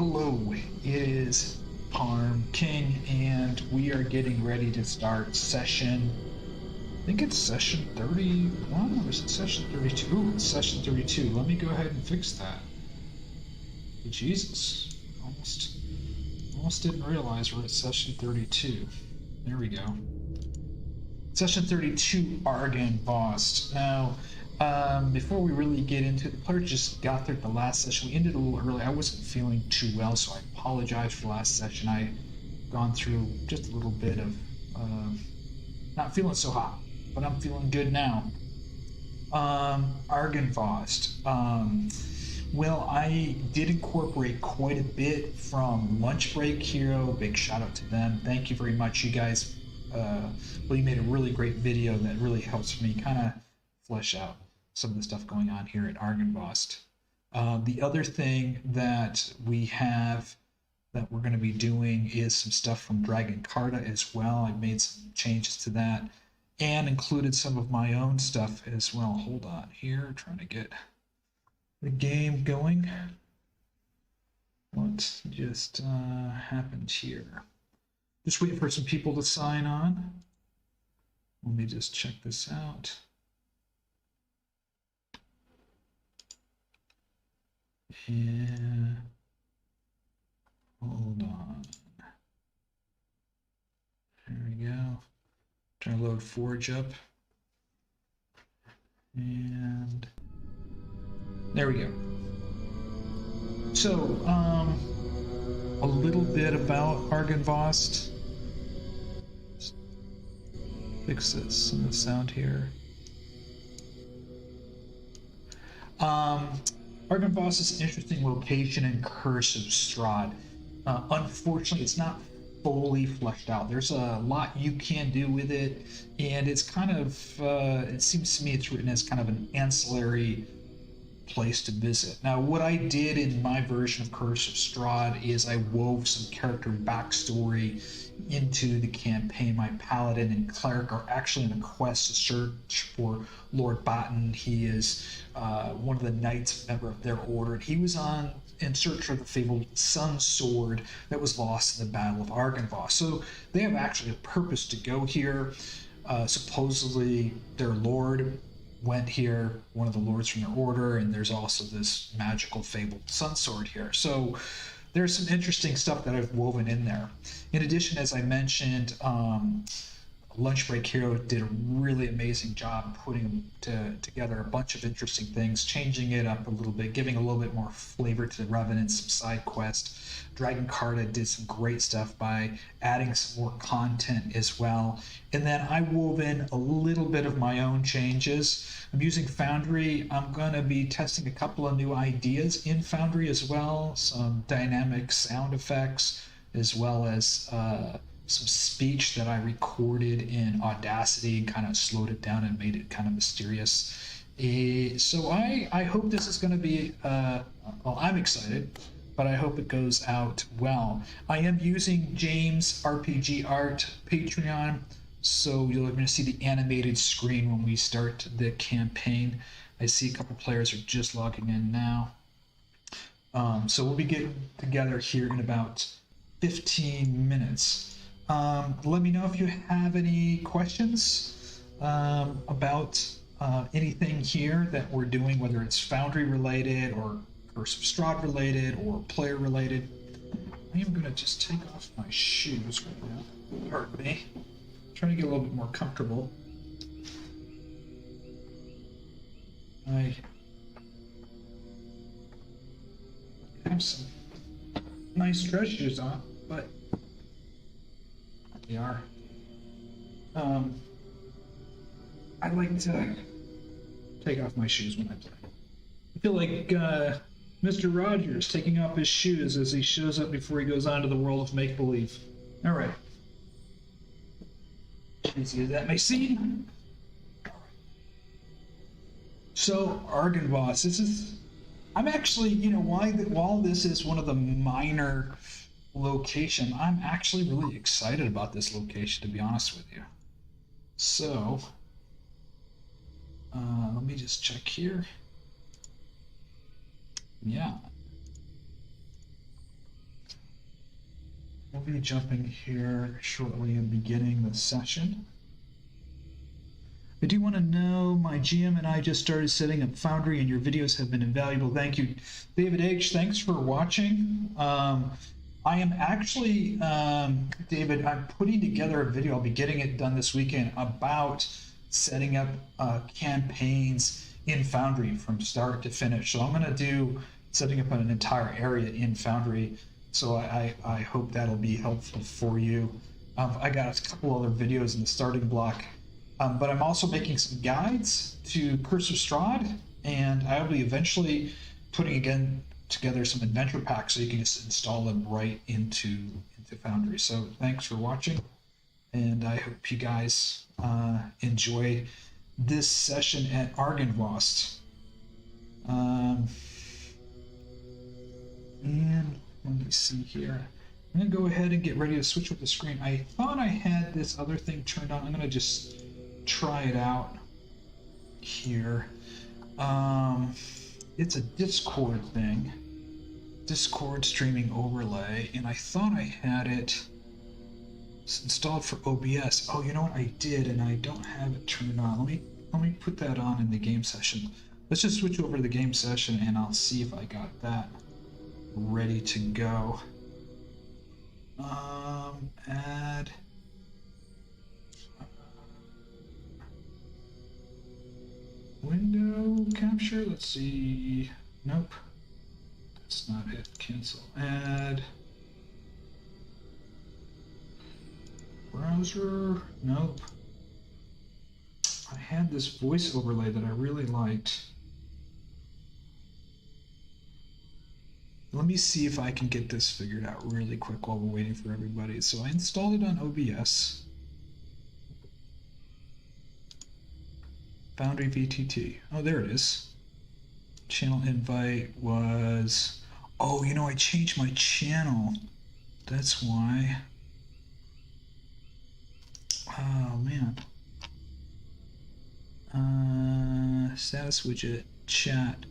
Hello, it is Parm King, and we are getting ready to start session. I think it's session 31, or is it session 32? Ooh, it's session 32. Let me go ahead and fix that. Jesus, almost didn't realize we're at session 32. There we go. Session 32, Argynvost. Now, before we really get into it, the player just got there at the last session. We ended a little early. I wasn't feeling too well, so I apologize for the last session. I gone through just a little bit of not feeling so hot, but I'm feeling good now. Argynvost. Well, I did incorporate quite a bit from Lunch Break Hero. Big shout out to them. Thank you very much, you guys. Well, you made a really great video that really helps me kind of flesh out some of the stuff going on here at Argynvost. The other thing that we have that we're going to be doing is some stuff from Dragon Carta as well. I've made some changes to that and included some of my own stuff as well. Hold on here, trying to get the game going. What just happened here? Just waiting for some people to sign on. Let me just check this out. Yeah. Hold on. There we go. Trying to load Forge up. And there we go. So, a little bit about Argynvost. Fix this in the sound here. Argynvost is an interesting location in Curse of Strahd. Unfortunately, it's not fully fleshed out. There's a lot you can do with it, and it's kind of, it seems to me it's written as kind of an ancillary place to visit. Now, what I did in my version of Curse of Strahd is I wove some character backstory into the campaign. My Paladin and Cleric are actually in a quest to search for Lord Batten. He is one of the knights, member of their order, and he was in search for the fabled Sunsword that was lost in the Battle of Argynvost. So they have actually a purpose to go here. Supposedly their lord went here, one of the lords from their order, and there's also this magical fabled Sunsword here. So there's some interesting stuff that I've woven in there. In addition, as I mentioned, Lunch Break Hero did a really amazing job putting together a bunch of interesting things, changing it up a little bit, giving a little bit more flavor to the Revenant, some side quest. Dragon Carta did some great stuff by adding some more content as well. And then I wove in a little bit of my own changes. I'm using Foundry. I'm going to be testing a couple of new ideas in Foundry as well, some dynamic sound effects, as well as some speech that I recorded in Audacity and kind of slowed it down and made it kind of mysterious. So I hope this is going to be, well, I'm excited, but I hope it goes out well. I am using James RPG Art Patreon, so you're going to see the animated screen when we start the campaign. I see a couple players are just logging in now. So we'll be getting together here in about 15 minutes. Let me know if you have any questions about anything here that we're doing, whether it's Foundry related or Curse of Strahd related or player related. I am going to just take off my shoes right now. Pardon me. Trying to get a little bit more comfortable. I have some nice dress shoes on, but they are. I like to take off my shoes when I play. I feel like Mr. Rogers taking off his shoes as he shows up before he goes on to the world of make-believe. All right. Easy as that may seem. So, Argynvost, this is... I'm actually, you know, while this is one of the minor location, I'm actually really excited about this location, to be honest with you. So, let me just check here. Yeah. We'll be jumping here shortly and beginning the session. I do want to know my GM and I just started setting up Foundry and your videos have been invaluable. Thank you. David H., thanks for watching. I am actually, David, I'm putting together a video, I'll be getting it done this weekend, about setting up campaigns in Foundry from start to finish. So I'm going to do setting up an entire area in Foundry. So I hope that'll be helpful for you. I got a couple other videos in the starting block. But I'm also making some guides to Curse of Strahd, and I'll be eventually putting together some adventure packs so you can just install them right into Foundry. So thanks for watching, and I hope you guys enjoy this session at Argynvost. And let me see here. I'm going to go ahead and get ready to switch with the screen. I thought I had this other thing turned on. I'm going to just try it out here. It's a Discord thing, Discord streaming overlay, and I thought I had it installed for OBS. Oh, you know what? I did, and I don't have it turned on. Let me put that on in the game session. Let's just switch over to the game session, and I'll see if I got that ready to go. Add. Window capture, let's see. Nope. That's not it. Cancel. Add. Browser. Nope. I had this voice overlay that I really liked. Let me see if I can get this figured out really quick while we're waiting for everybody. So I installed it on OBS. Foundry VTT. Oh, there it is. Channel invite was... Oh, you know, I changed my channel. That's why. Oh, man. Status widget, chat.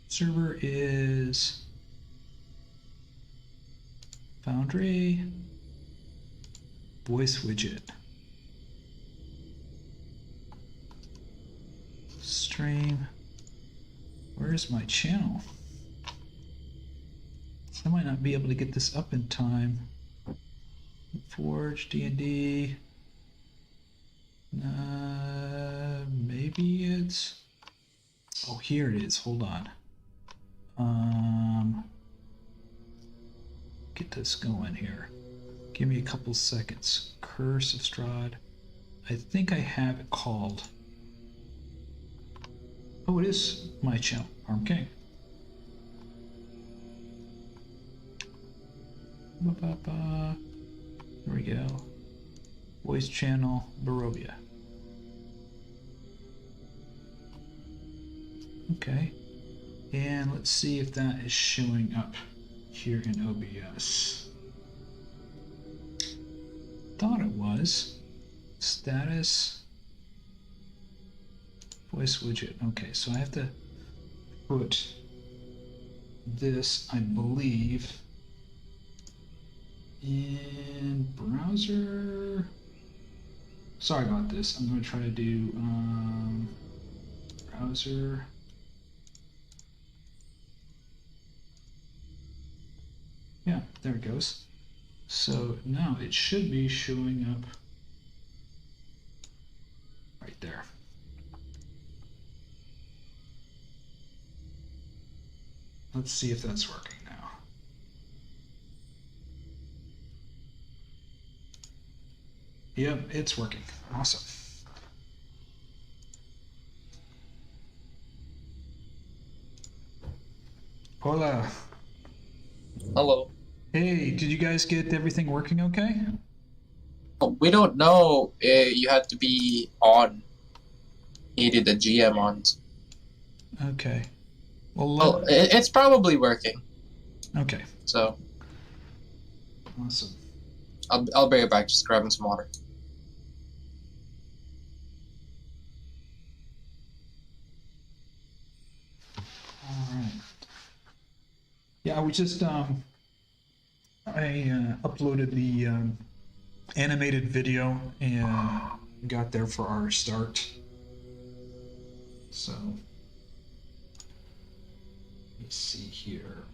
Server is Foundry. Voice widget. Stream. Where's my channel? I might not be able to get this up in time. Forge, D&D. Maybe it's... Oh, here it is. Hold on. Get this going here. Give me a couple seconds. Curse of Strahd. I think I have it called. Oh, it is my channel, Arm King. Here we go. Voice channel, Barovia. Okay. And let's see if that is showing up here in OBS. Thought it was. Status. Voice widget. Okay, so I have to put this, I believe, in browser. Sorry about this. I'm going to try to do browser. Yeah, there it goes. So now it should be showing up right there. Let's see if that's working now. Yep, it's working. Awesome. Hola. Hello. Hey, did you guys get everything working okay? Oh, we don't know. You had to be on. Needed a GM on. Okay. Well, Oh, it's probably working. Okay. So. Awesome. I'll bring it back. Just grabbing some water. All right. Yeah, I was just I uploaded the animated video and got there for our start. So, let me see here.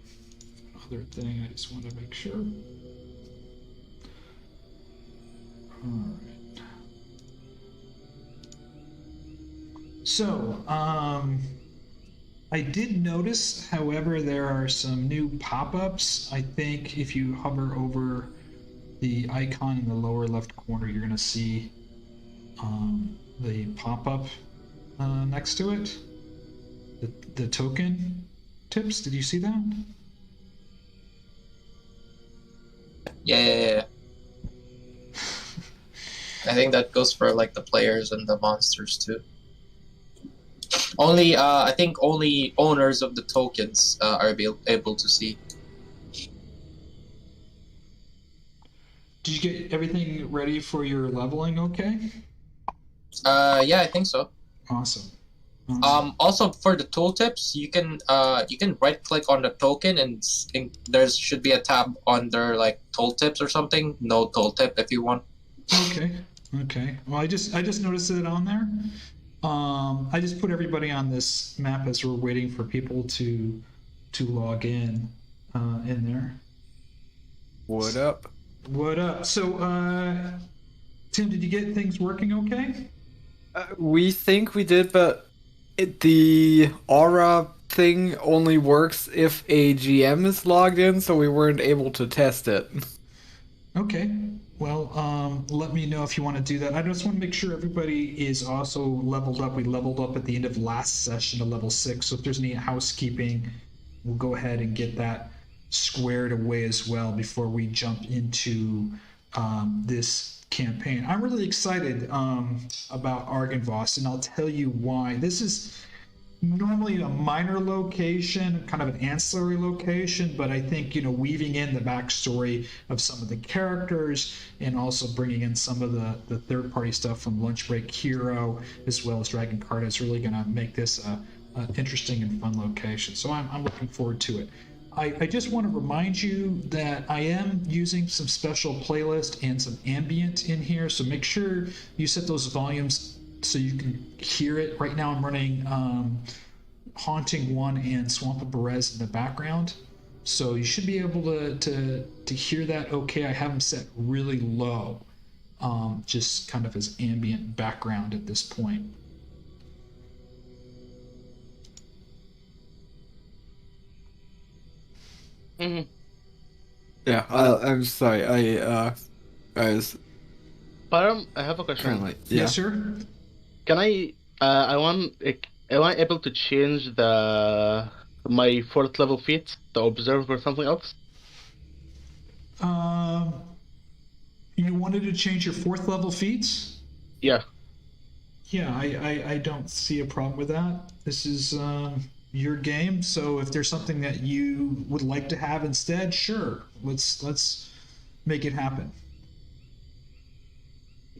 Other thing, I just want to make sure. Alright. So, I did notice, however, there are some new pop-ups. I think if you hover over the icon in the lower left corner, you're going to see the pop-up next to it. The token tips. Did you see that? Yeah. I think that goes for like the players and the monsters too. Only, I think only owners of the tokens are able to see. Did you get everything ready for your leveling? Okay. Yeah, I think so. Awesome. Also for the tooltips, you can right click on the token and there should be a tab under like tooltips or something. No tooltip if you want. Okay. Well, I just noticed it on there. I just put everybody on this map as we're waiting for people to log in there. What up? What up? So, Tim, did you get things working okay? We think we did, but the aura thing only works if a GM is logged in, so we weren't able to test it. Okay. Well, let me know if you want to do that. I just want to make sure everybody is also leveled up. We leveled up at the end of last session to level 6, so if there's any housekeeping, we'll go ahead and get that squared away as well before we jump into this campaign. I'm really excited about Argynvost, and I'll tell you why. This is normally a minor location, kind of an ancillary location, but I think, weaving in the backstory of some of the characters and also bringing in some of the third-party stuff from Lunch Break Hero as well as Dragon Card is really going to make this an interesting and fun location. So I'm looking forward to it. I just want to remind you that I am using some special playlist and some ambient in here, so make sure you set those volumes so you can hear it. Right now I'm running Haunting 1 and Swamp of Berez in the background, so you should be able to hear that okay. I have them set really low, just kind of as ambient background at this point. Mm-hmm. Yeah, I'm sorry. I was Param, I have a question. currently. Yeah. Yes, sir. Can I? Am I able to change my 4th level feat, the observe or something else? You wanted to change your 4th level feats? Yeah. Yeah, I don't see a problem with that. This is your game, so if there's something that you would like to have instead, sure. Let's make it happen.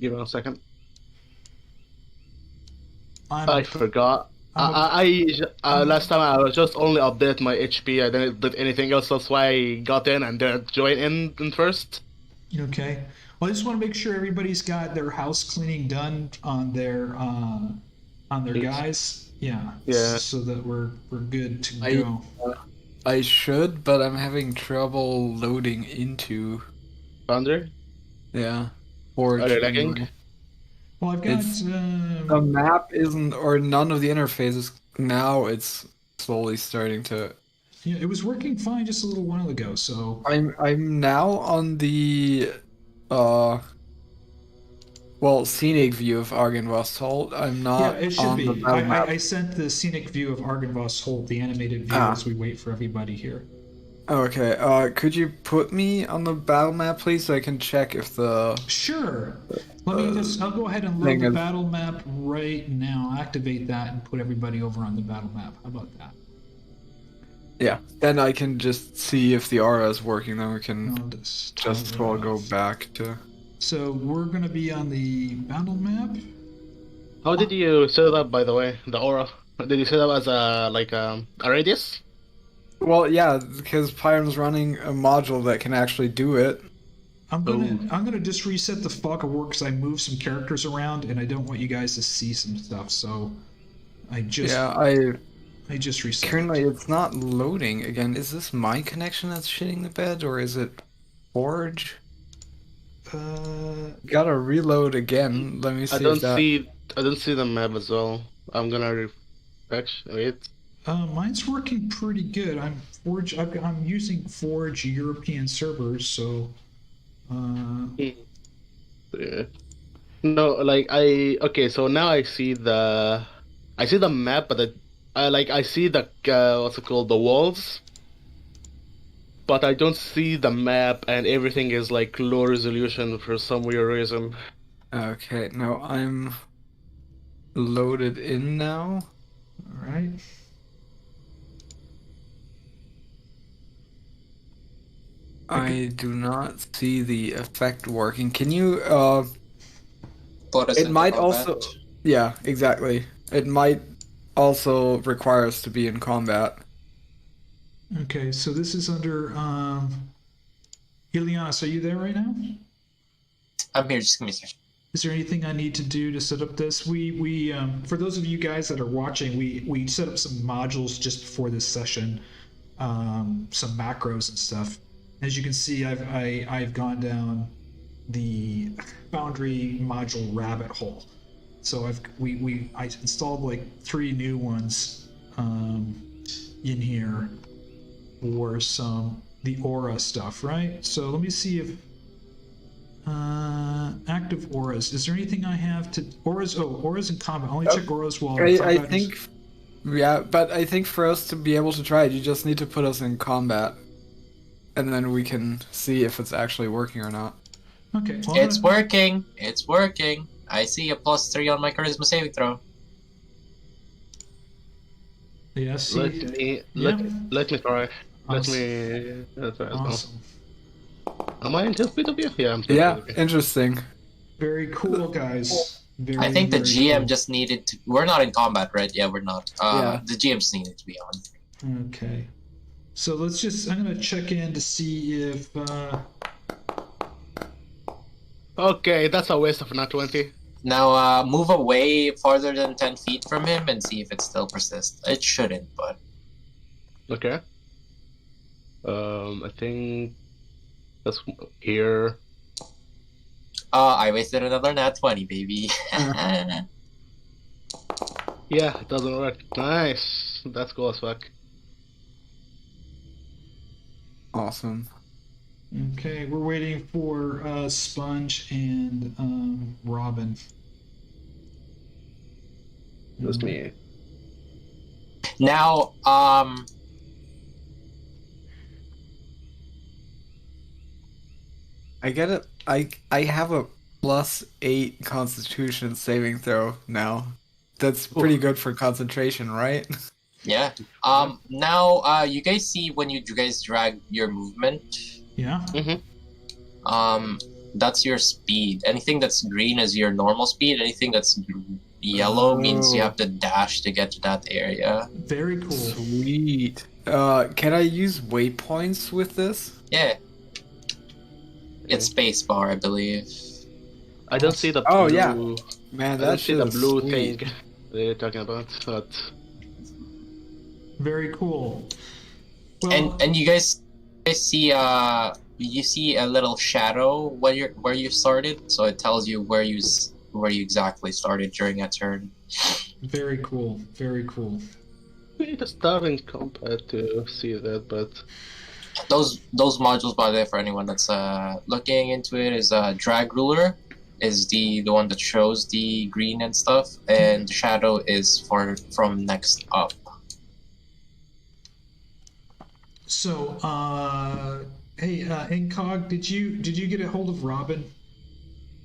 Give me a second. I forgot. Last time I was just only update my HP. I didn't did anything else. That's why I got in and didn't join in first. Okay. Well, I just want to make sure everybody's got their house cleaning done on their guys. Yeah. Yeah. So that we're good to go. I should, but I'm having trouble loading into. Founder? Yeah. Or Are they lagging? Well, I've got the map isn't, or none of the interfaces. Now it's slowly starting to. Yeah, it was working fine just a little while ago. So I'm now on the scenic view of Argynvostholt. I'm not yeah, it should on be. the battle map. I sent the scenic view of Argynvostholt, the animated view, as we wait for everybody here. Okay, could you put me on the battle map, please, so I can check if the... Sure. Let me I'll go ahead and load the battle map right now, activate that, and put everybody over on the battle map. How about that? Yeah, then I can just see if the aura is working, then we can just all go back to... So we're going to be on the battle map. How did you set it up, by the way, the aura? Did you set it up as a radius? Well, yeah, because Pyram's running a module that can actually do it. I'm gonna just reset the fog of war because I moved some characters around and I don't want you guys to see some stuff. So I just reset. Currently, it's not loading again. Is this my connection that's shitting the bed, or is it Forge? Gotta reload again. Let me see. I don't see the map as well. I'm gonna refresh. Wait. Mine's working pretty good. I'm using Forge European servers, so. Yeah. No, like okay. So now I see the map, but I see the what's it called, the walls, but I don't see the map, and everything is like low resolution for some weird reason. Okay, now I'm loaded in now. All right. I do not see the effect working. Can you Put us it in might combat. also yeah, exactly. It might also require us to be in combat. Okay, so this is under Ileanys. Are you there right now? I'm here. Just give me a second. Is there anything I need to do to set up this? We for those of you guys that are watching, we set up some modules just before this session, some macros and stuff. As you can see, I've gone down the Foundry module rabbit hole. So I installed like 3 new ones in here for the aura stuff, right? So let me see if active auras. Is there anything I have to auras? Oh, auras in combat. Only check auras while I combat think yeah, but I think for us to be able to try it, you just need to put us in combat. And then we can see if it's actually working or not. Okay. Well, It's working. It's working. I see a +3 on my charisma saving throw. Yeah. See. Let me try. Awesome. Let me try as well. Awesome. Am I in TFPW? Yeah, I'm Yeah, TFPW. interesting. Very cool, guys. Very, I think the very GM cool. just needed to. We're not in combat, right? Yeah, we're not. Yeah. The GM just needed to be on. Okay. So let's just. I'm gonna check in to see if. Okay, that's a waste of nat 20. Now, move away farther than 10 feet from him and see if it still persists. It shouldn't, but. Okay. I think that's here. I wasted another nat 20, baby. Yeah, it doesn't work. Nice. That's cool as fuck. Awesome. Okay, we're waiting for Sponge and Robin. That's me. Now, I get it. I have a +8 Constitution saving throw now. That's pretty good for concentration, right? yeah. Now, you guys see when you guys drag your movement. Yeah. That's your speed. Anything that's green is your normal speed. Anything that's yellow means you have to dash to get to that area. Very cool. Sweet. Can I use waypoints with this? Yeah. It's spacebar, I believe. I don't see the blue. Oh, yeah. Man, I don't that see the shit is blue sweet. thing they're talking about, but Very cool. Well, And you guys see you see a little shadow where you started, so it tells you where you exactly started during a turn. very cool. Very cool. we need to start in combat to see that, but Those modules, by the way, for anyone that's looking into it, is drag ruler is the one that shows the green and stuff, and the shadow is from next up. So, hey, Incog, did you get a hold of Robin?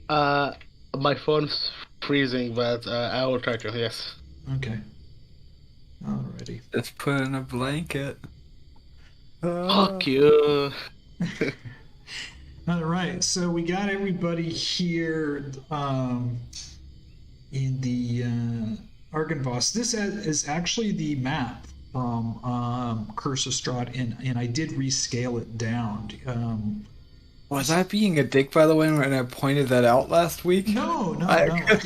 my phone's freezing, but I will try to, yes. Okay. Alrighty. Let's put in a blanket. Fuck you. All right, so we got everybody here in the Argynvost. This is actually the map from Curse of Strahd, and I did rescale it down. Was I being a dick, by the way, when I pointed that out last week? No.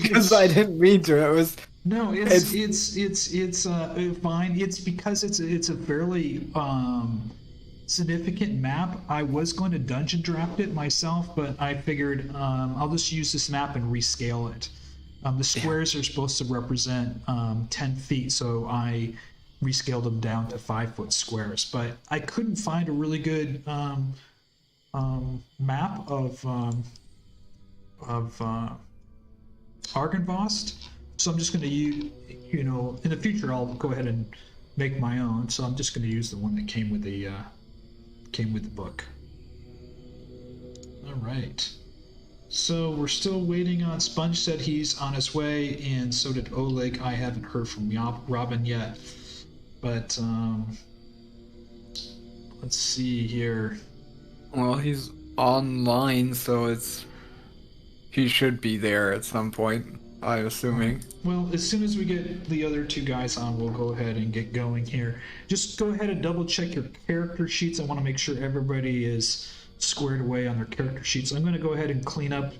Because I didn't mean to. It was No, it's fine. It's because it's a fairly significant map. I was going to dungeon draft it myself, but I figured I'll just use this map and rescale it. The squares are supposed to represent 10 feet, so I rescaled them down to 5-foot squares. But I couldn't find a really good map of Argynvost. So I'm just going to use, in the future I'll go ahead and make my own. So I'm just going to use the one that came with the book. All right. So we're still waiting on Sponge. Said he's on his way, and so did Oleg. I haven't heard from Robin yet, but let's see here. Well, he's online, so he should be there at some point, I'm assuming. Well, as soon as we get the other two guys on, we'll go ahead and get going here. Just go ahead and double check your character sheets. I want to make sure everybody is squared away on their character sheets. I'm going to go ahead and clean up.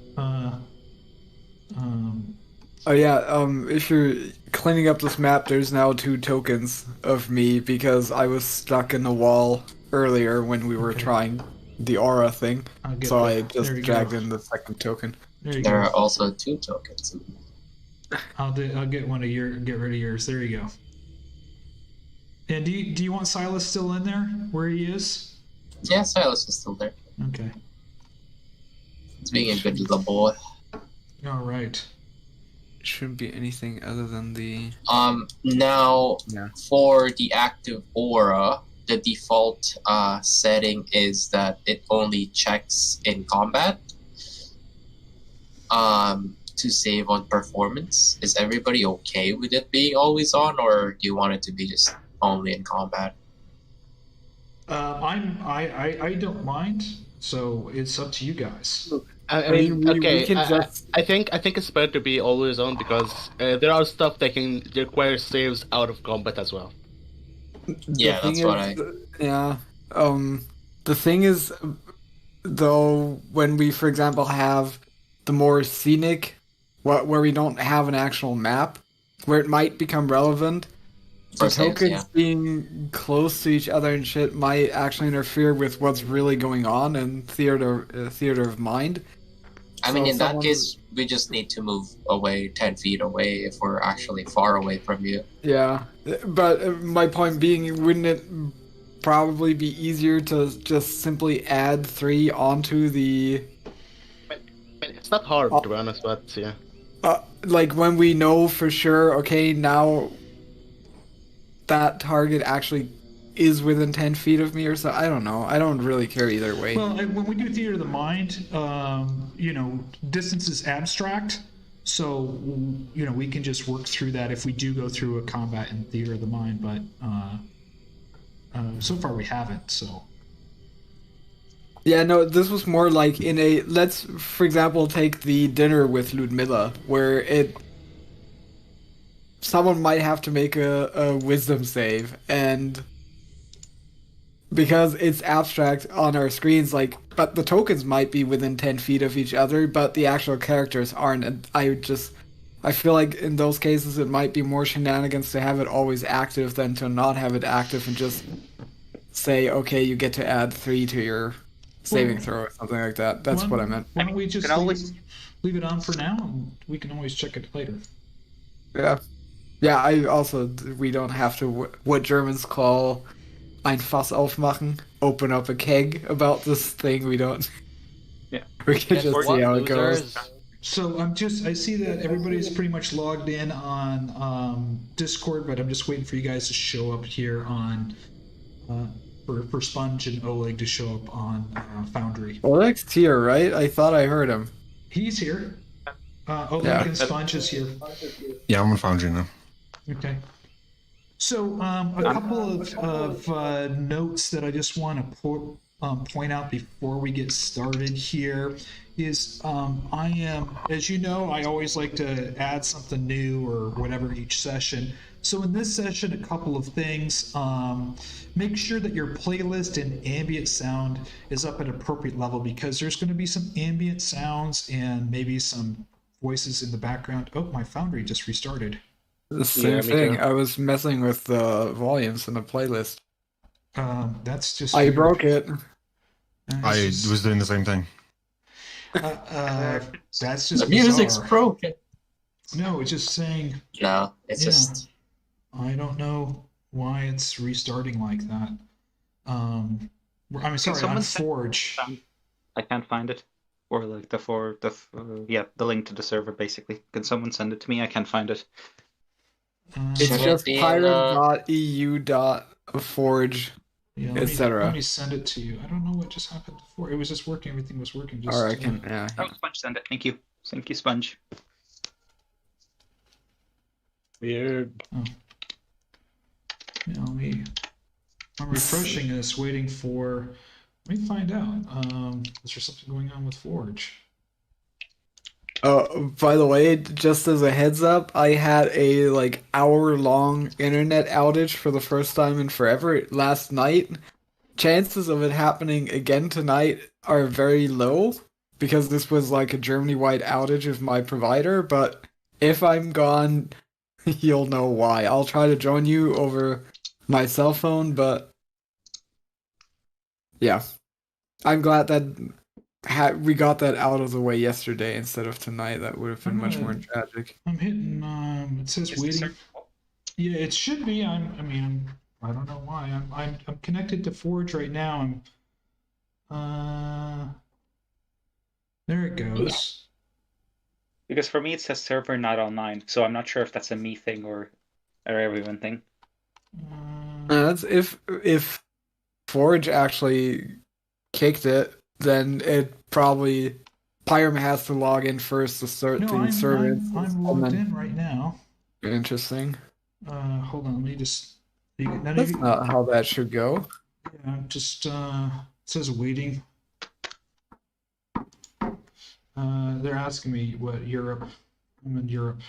If you're cleaning up this map, there's now 2 tokens of me because I was stuck in the wall earlier when we were trying the aura thing. So I just dragged in the second token. There are also 2 tokens. I'll get one of get rid of yours. There you go. And do you want Silas still in there where he is? Yeah, Silas is still there. Okay. It's being a good little boy. All right. Shouldn't be anything other than the... Now, for the active aura, the default setting is that it only checks in combat to save on performance. Is everybody okay with it being always on, or do you want it to be just only in combat? I don't mind, so it's up to you guys. I mean, we can just... I think it's better to be always on because there are stuff that can require saves out of combat as well. Yeah, that's what I... Yeah. The thing is, though, when we, for example, have the more scenic, where we don't have an actual map, where it might become relevant, the tokens being close to each other and shit might actually interfere with what's really going on in theater of mind. I mean, in that case, we just need to move away 10 feet away if we're actually far away from you. Yeah, but my point being, wouldn't it probably be easier to just simply add 3 onto the... It's not hard, to be honest, but yeah. Like, when we know for sure, okay, now that target actually is within 10 feet of me or so. I don't know. I don't really care either way. Well, when we do Theater of the Mind, distance is abstract, so, we can just work through that if we do go through a combat in Theater of the Mind, but so far we haven't, so... Yeah, no, this was more like in a... Let's, for example, take the dinner with Ludmilla, where someone might have to make a wisdom save, and because it's abstract on our screens, but the tokens might be within 10 feet of each other, but the actual characters aren't, and I feel like in those cases it might be more shenanigans to have it always active than to not have it active and just say, okay, you get to add 3 to your saving throw or something like that. That's what I meant. Why don't we just leave it on for now, and we can always check it later. Yeah. Yeah, we don't have to, what Germans call ein Fass aufmachen, open up a keg about this thing. We don't. Yeah. We can just see how it goes. So I see that everybody's pretty much logged in on Discord, but I'm just waiting for you guys to show up here on for Sponge and Oleg to show up on Foundry. Oleg's here, right? I thought I heard him. He's here. Oleg and Sponge is here. Yeah, I'm on Foundry now. Okay. So a couple of notes that I just want to point out before we get started here is I am, as you know, I always like to add something new or whatever each session. So in this session, a couple of things. Make sure that your playlist and ambient sound is up at appropriate level, because there's going to be some ambient sounds and maybe some voices in the background. Oh, my Foundry just restarted. The same me thing. too. I was messing with the volumes in the playlist. That's just I weird. broke it. I was doing the same thing. That's just The music's bizarre. broken. No, it's just saying. No, it's Yeah. just I don't know why it's restarting like that. I'm sorry, on someone send- Forge. I can't find it, or like the link to the server. Basically, can someone send it to me? I can't find it. It's Should it just be in, pirate.eu.forge. Yeah, etc. let me send it to you. I don't know what just happened before. It was just working. Everything was working. Just, Or I can, yeah. Oh, Sponge, send it. Thank you, Sponge. Weird. Yeah, I'm refreshing this, waiting for. Let me find out. Is there something going on with Forge? By the way, just as a heads up, I had a hour-long internet outage for the first time in forever last night. Chances of it happening again tonight are very low, because this was like a Germany-wide outage of my provider, but if I'm gone, you'll know why. I'll try to join you over my cell phone, but yeah. I'm glad that we got that out of the way yesterday instead of tonight. That would have been much more tragic. I'm hitting. It says Is the waiting. server- Yeah, it should be. I don't know why. I'm connected to Forge right now. There it goes. Because for me it says server not online, so I'm not sure if that's a me thing or everyone thing. That's if Forge actually kicked it, then it probably Pyram has to log in first to start No, the server. I'm logged in right now. Interesting. Hold on, let me just. None of That's you. not how that should go. Yeah, just it says waiting. They're asking me what Europe. I'm in Europe.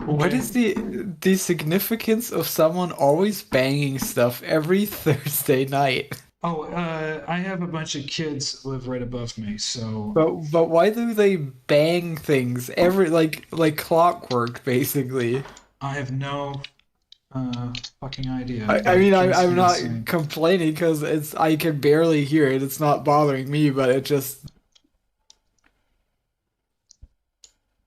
What Okay. is the significance of someone always banging stuff every Thursday night? Oh, I have a bunch of kids that live right above me, so. But why do they bang things every like clockwork basically? I have no fucking idea. I mean, It's I'm not insane. complaining because I can barely hear it. It's not bothering me, but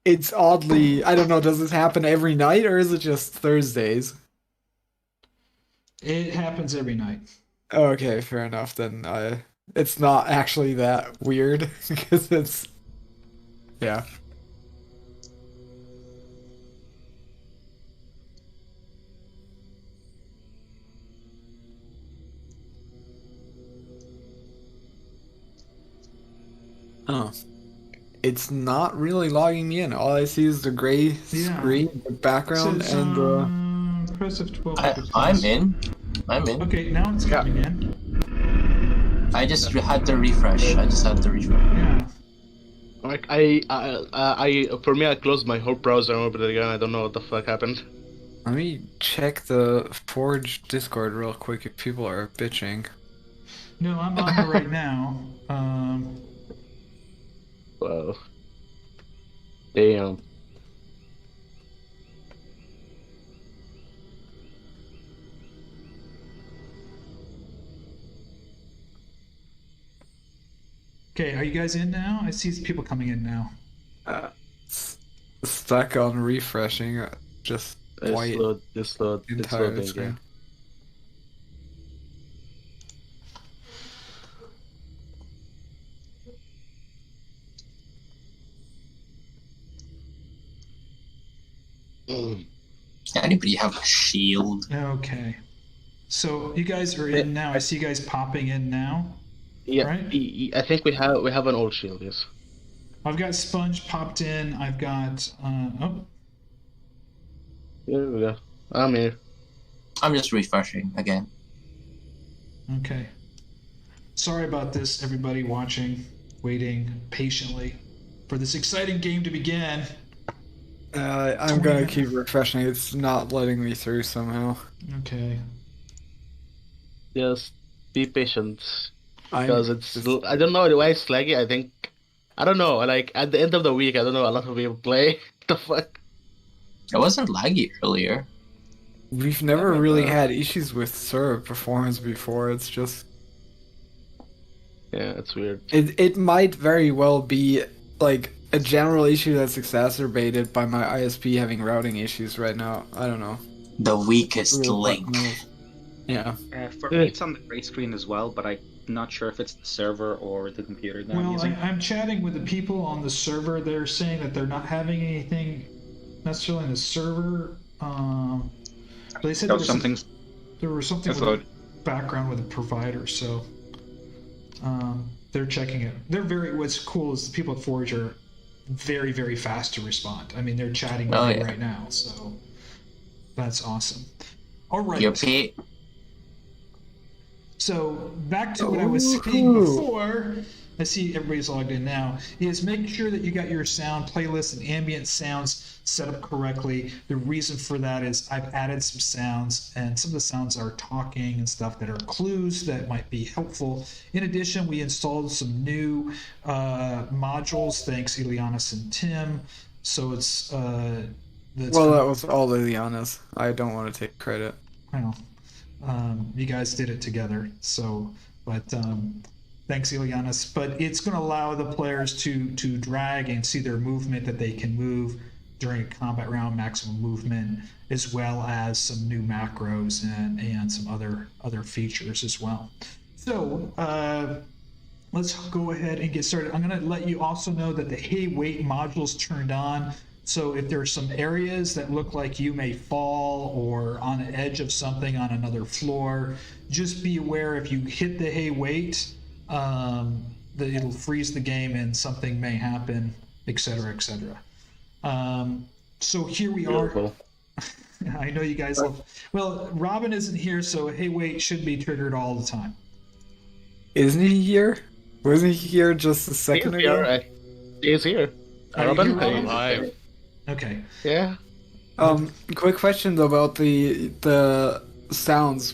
it's oddly, I don't know, does this happen every night or is it just Thursdays? It happens every night. Okay, fair enough. Then it's not actually that weird because yeah. Oh. It's not really logging me in. All I see is the gray screen, the background, Says, and press F12. I'm in. Okay, now it's coming in. I just had to refresh. Yeah. Like for me, I closed my whole browser and opened it again. I don't know what the fuck happened. let me check the Forge Discord real quick if people are bitching. No, I'm on it right now. Wow. Damn. Okay, are you guys in now? I see people coming in now. Stuck on refreshing, just white It's loading. entire Yeah. screen. Anybody have a shield? Okay. So you guys are in now. I see you guys popping in now. Yeah, Right? I think we have an old shield. Yes. I've got Sponge popped in. I've got Here we go. I'm here. I'm just refreshing again. okay. Sorry about this, everybody watching, waiting patiently for this exciting game to begin. I'm gonna keep refreshing. It's not letting me through somehow. Okay. Just be patient. I'm Because I don't know why it's laggy. I don't know. Like at the end of the week, I don't know. A lot of people play. The fuck. It wasn't laggy earlier. We've never really had issues with server performance before. It's just Yeah, it's weird. it might very well be like a general issue that's exacerbated by my ISP having routing issues right now. I don't know. The weakest link. Yeah. For me, it's on the gray screen as well, but I'm not sure if it's the server or the computer that I'm Well, using. I'm chatting with the people on the server. They're saying that they're not having anything necessarily in the server. But they said there was something with the background with the provider, so they're checking it. What's cool is the people at Forge are very, very fast to respond. I mean, they're chatting with me right now, so that's awesome. All right. Yuppie. So back to what I was saying before. I see everybody's logged in now. Is make sure that you got your sound playlist and ambient sounds set up correctly. The reason for that is I've added some sounds, and some of the sounds are talking and stuff that are clues that might be helpful. In addition, we installed some new modules. Thanks, Ileanys and Tim. So it's that was all Ileanys. I don't want to take credit. Well, you guys did it together. So, but. Thanks, Ileanys. But it's going to allow the players to drag and see their movement that they can move during a combat round, maximum movement, as well as some new macros and some other features as well. So let's go ahead and get started. I'm going to let you also know that the Hey Wait module's turned on. So if there are some areas that look like you may fall or on the edge of something on another floor, just be aware if you hit the Hey Wait, that it'll freeze the game and something may happen, etc., etc. So here we are. I know you guys love. Well, Robin isn't here, so Hey Wait should be triggered all the time. Isn't he here? Wasn't he here just a second ago? He's here. Robin? Alive. Okay. Yeah. Quick question though about the sounds.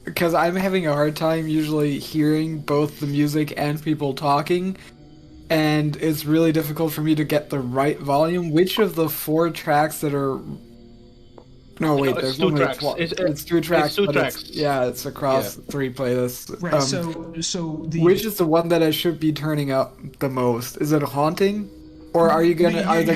Because I'm having a hard time usually hearing both the music and people talking, and it's really difficult for me to get the right volume. Which of the 4 tracks that are... No, wait, there's 2 only tracks. It's 2 tracks, It's 2 but tracks. It's across 3 playlists. Right, which is the one that I should be turning up the most? Is it Haunting? Or are there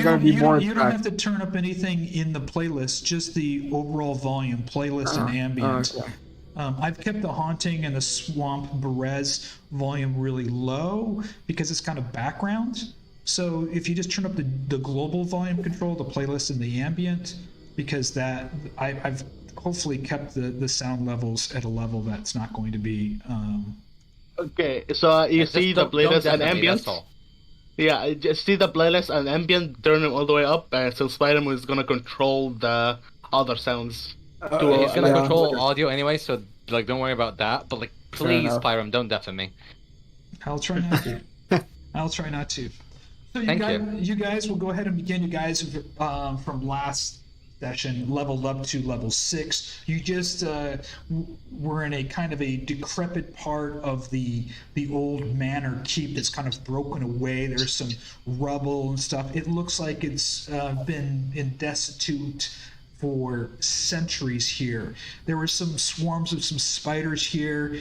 gonna be more tracks? You don't have to turn up anything in the playlist, just the overall volume, playlist and ambient. Okay. I've kept the Haunting and the Swamp Berez volume really low because it's kind of background. So if you just turn up the global volume control, the playlist and the ambient, because that I've hopefully kept the sound levels at a level that's not going to be. Okay, so you see the playlist and ambient. Yeah, just see the playlist and ambient, turn them all the way up, and so Spider-Man is gonna control the other sounds. He's gonna control audio anyway, so like don't worry about that. But like, please, Pyram, don't deafen me. I'll try not to. I'll try not to. So you guys will go ahead and begin. You guys from last session leveled up to level 6. You just were in a kind of a decrepit part of the old manor keep that's kind of broken away. There's some rubble and stuff. It looks like it's been destitute for centuries here. There were some swarms of some spiders here.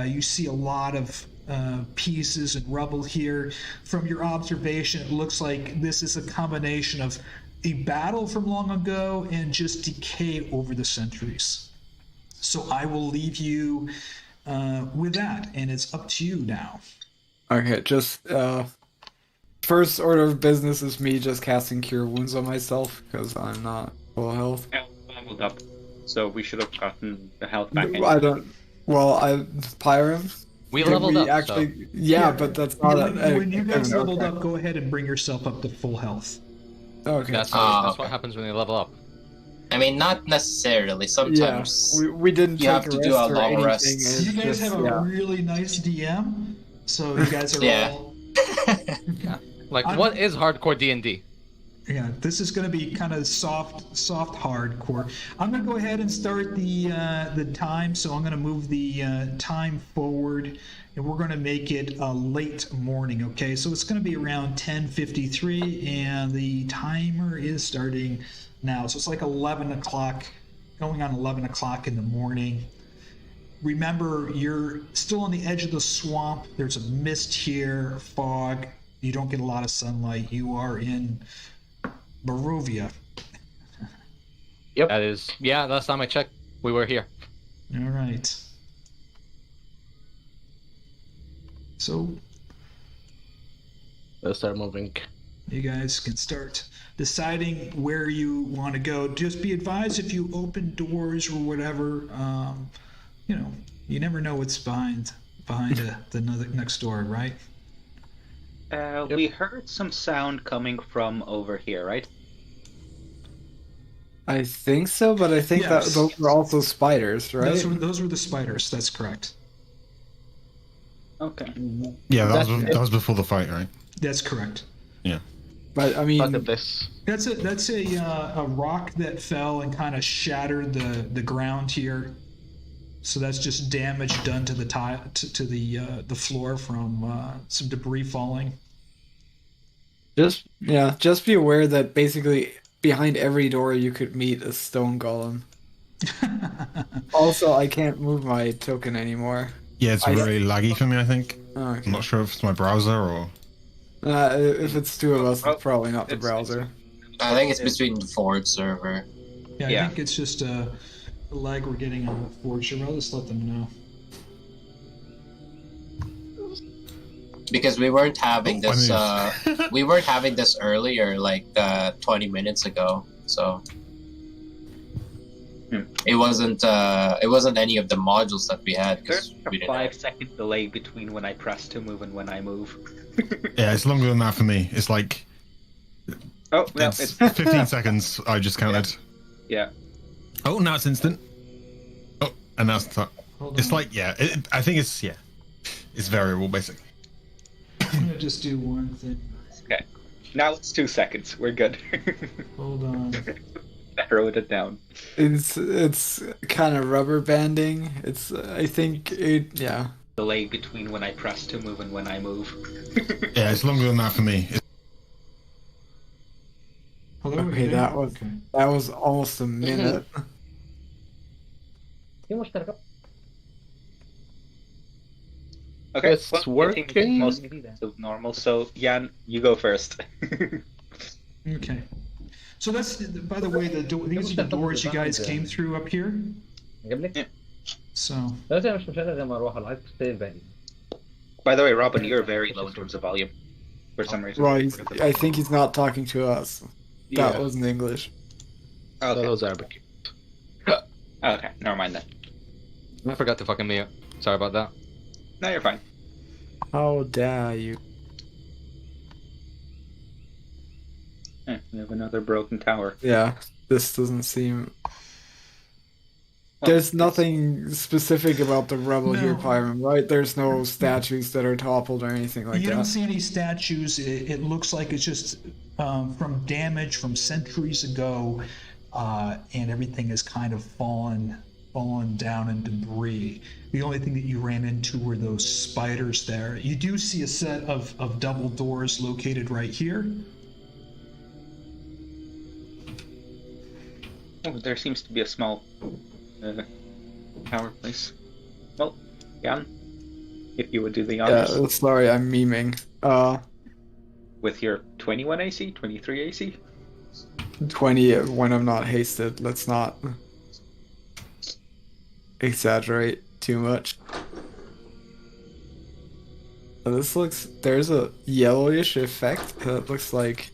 You see a lot of pieces and rubble here. From your observation, it looks like this is a combination of a battle from long ago and just decay over the centuries. So I will leave you with that, and it's up to you now. Okay, just first order of business is me just casting Cure Wounds on myself because I'm not full health. Yeah, leveled up, so we should have gotten the health back. I don't. Well, Pyram. We leveled up. Actually, so. yeah, but that's not. When you guys leveled up, go ahead and bring yourself up to full health. Okay. That's what happens when they level up. I mean, not necessarily. Sometimes we didn't you take have a to rest do a or long anything. rest. It's You guys just- have a yeah. really nice DM, so you guys are Yeah. all. Like, I'm- what is hardcore D&D? Yeah, this is going to be kind of soft hardcore. I'm going to go ahead and start the time, so I'm going to move the time forward, and we're going to make it a late morning. Okay, so it's going to be around 10:53, and the timer is starting now. So it's like 11 o'clock, going on 11 o'clock in the morning. Remember, you're still on the edge of the swamp. There's a mist here, fog. You don't get a lot of sunlight. You are in Barovia. That is, yeah, last time I checked, we were here. All right. So Let's start moving. you guys can start deciding where you want to go. Just be advised if you open doors or whatever, you never know what's behind the next door, right? We heard some sound coming from over here, right? I think so, but I think Yes. that those were also spiders, right? Those were the spiders. That's correct. Okay. Yeah, that was before the fight, right? That's correct. Yeah. But I mean, Look at this. That's a rock that fell and kind of shattered the ground here. So that's just damage done to the to the floor from some debris falling. just be aware that basically behind every door you could meet a stone golem. Also, I can't move my token anymore. Yeah, it's really laggy for me, I think. Oh, okay. I'm not sure if it's my browser or... If it's two of us, it's probably not the browser. I think it's between the Ford server. Yeah, Yeah. I think it's just a lag we're getting on the Forge server. I'll just let them know. Because we weren't having this. I We weren't having this earlier, like 20 minutes ago. So it wasn't. It wasn't any of the modules that we had. 'Cause There's we a didn't have- 5-second delay between when I press to move and when I move. Yeah, it's longer than that for me. It's like... Oh, no, It's it's 15 seconds, I just counted. yeah. Oh, now it's instant. Oh, and now it's... Hold It's on. like, yeah, I think it's, yeah. It's variable, basically. I'm gonna just do one thing. Okay. Now it's 2 seconds. We're good. Hold on. I wrote it down. It's kind of rubber banding. It's I think it Delay between when I press to move and when I move. Yeah, it's longer than that for me. Hello. Okay, Ada? that was- Okay. that was almost a minute. Okay, It's I think working. Most of normal. So Jan, you go first. Okay. So that's, by the way, these are the doors you guys came through up here. So By the way, Robin, you're very low in terms of volume. For some reason. Well, I think he's not talking to us. That Yeah. wasn't English. That Okay. was Arabic. Okay, never mind then. I forgot to fucking mute. Sorry about that. No, you're fine. How dare you? We have another broken tower. Yeah, this doesn't seem. Well, There's nothing specific about the rubble here, No. Pyram, right? There's no statues that are toppled or anything like you don't that. see any statues. It looks like it's just from damage from centuries ago, and everything has kind of fallen down in debris. The only thing that you ran into were those spiders there. You do see a set of double doors located right here. Oh, there seems to be a small tower place. Well, Jan, if you would do the Yeah, honors sorry, I'm memeing. with your 21 AC, 23 AC. 20 when I'm not hasted. Let's not exaggerate too much. This looks. There's a yellowish effect that looks like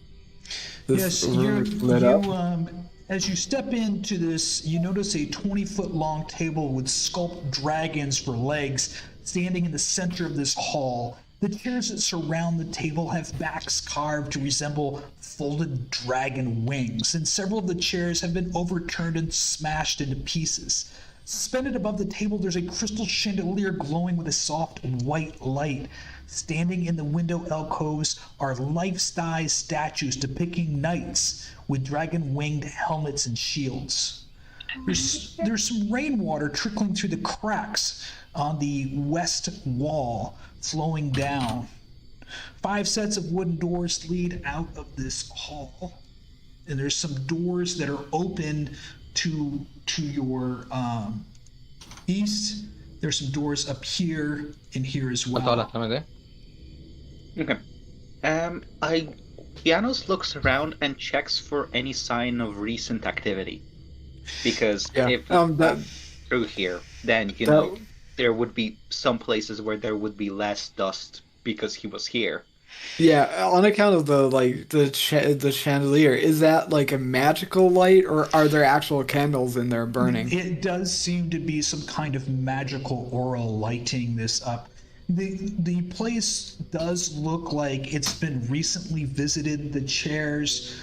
this Yes, room is lit up. as you step into this, you notice a 20-foot long table with sculpted dragons for legs standing in the center of this hall. The chairs that surround the table have backs carved to resemble folded dragon wings, and several of the chairs have been overturned and smashed into pieces. Suspended above the table, there's a crystal chandelier glowing with a soft white light. Standing in the window alcoves are life-size statues depicting knights with dragon-winged helmets and shields. There's some rainwater trickling through the cracks on the west wall, flowing down. 5 sets of wooden doors lead out of this hall, and there's some doors that are open to your east. There's some doors up here and here as well. Okay. Fiannos looks around and checks for any sign of recent activity. Because if through here, then there would be some places where there would be less dust because he was here. Yeah, on account of the chandelier, is that like a magical light, or are there actual candles in there burning? It does seem to be some kind of magical aura lighting this up. The place does look like it's been recently visited. The chairs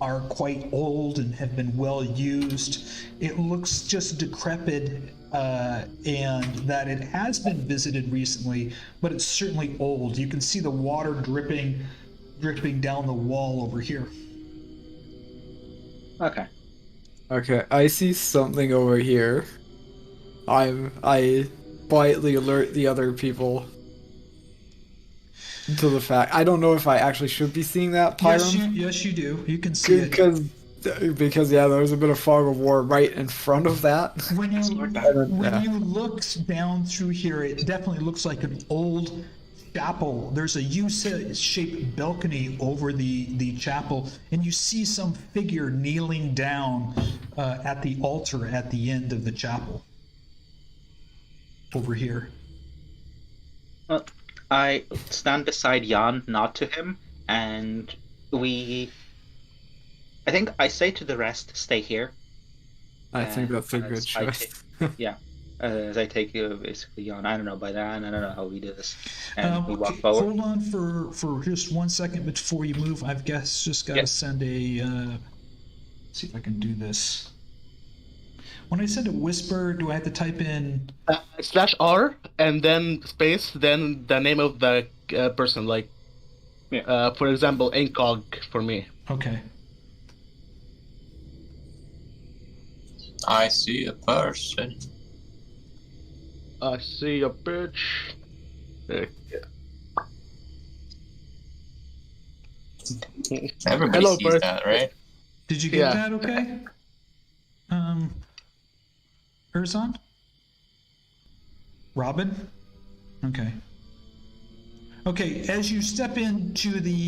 are quite old and have been well used. It looks just decrepit, and that it has been visited recently, but it's certainly old. You can see the water dripping down the wall over here. Okay, I see something over here. I quietly alert the other people to the fact. I don't know if I actually should be seeing that, Pyram. Yes, you do. You can see it. Because there's a bit of fog of war right in front of that. When you look down through here, it definitely looks like an old chapel. There's a U-shaped balcony over the chapel, and you see some figure kneeling down at the altar at the end of the chapel. Over here. I stand beside Jan, nod to him, and I think I say to the rest, stay here. I think that's a good choice. As I take basically Jan, I don't know, by then, I don't know how we do this. And we walk forward. Hold on for just 1 second before you move. I've just got to send a... see if I can do this. When I send a whisper, do I have to type in... /R, and then space, then the name of the person, for example, Incog for me. Okay. I see a person. I see a bitch. Everybody Hello, sees person. that, right? Did you get that okay? Erzan? Robin? Okay. Okay, as you step into the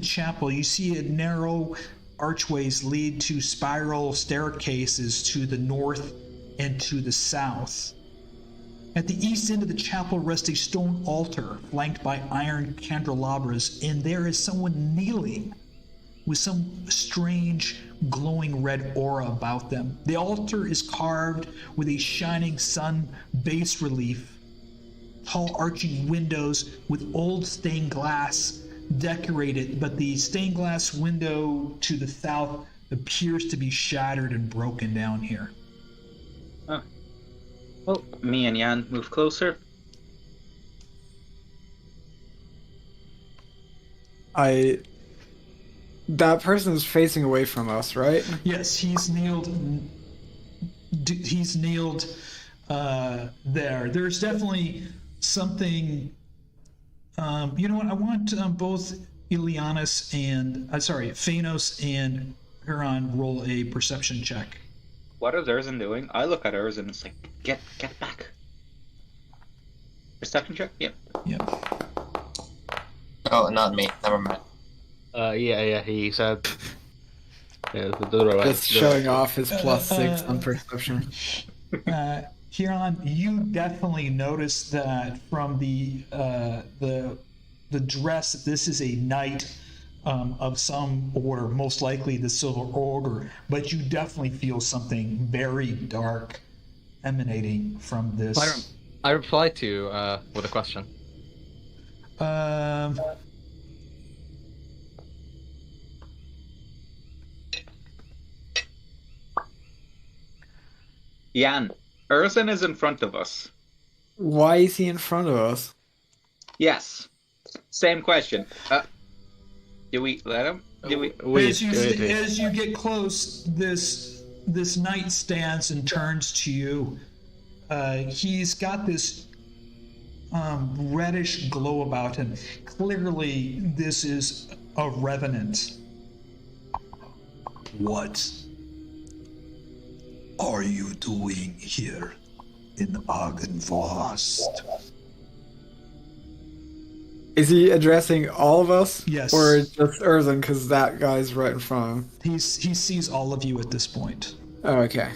chapel, you see a narrow archways lead to spiral staircases to the north and to the south. At the east end of the chapel rests a stone altar flanked by iron candelabras, and there is someone kneeling with some strange glowing red aura about them. The altar is carved with a shining sun bas relief, tall arching windows with old stained glass decorated, but the stained glass window to the south appears to be shattered and broken down here. Well, me and Jan move closer. That person is facing away from us, right? Yes, he's kneeled. He's kneeled there. There's definitely something. You know what? I want both Ileanys and Fiannos and Herjann roll a perception check. What is Erzan doing? I look at Erzan and it's like, get back. Perception check? Yep. Oh, not me. Never mind. He said. Just showing off his +6 on perception. Herjann, you definitely noticed that from the dress that this is a knight of some order, most likely the Silver Order, but you definitely feel something very dark emanating from this. I reply to with a question. Jan, Erzan is in front of us. Why is he in front of us? Yes. Same question. Do we let him? Do we? As you get close, this knight stands and turns to you. He's got this reddish glow about him. Clearly, this is a revenant. What are you doing here in Argynvost? Is he addressing all of us? Yes. Or just Erzan, because that guy's right in front of him? He sees all of you at this point. Oh, okay.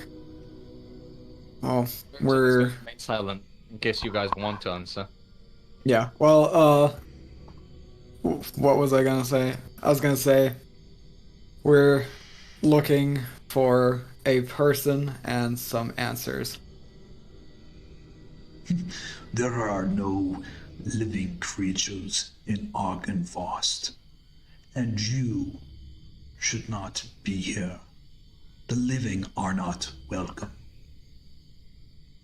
Well, we're... Remain silent, in case you guys want to answer. Yeah, well, what was I gonna say? I was gonna say, we're looking for a person and some answers. There are no living creatures in Argynvost, and you should not be here. The living are not welcome.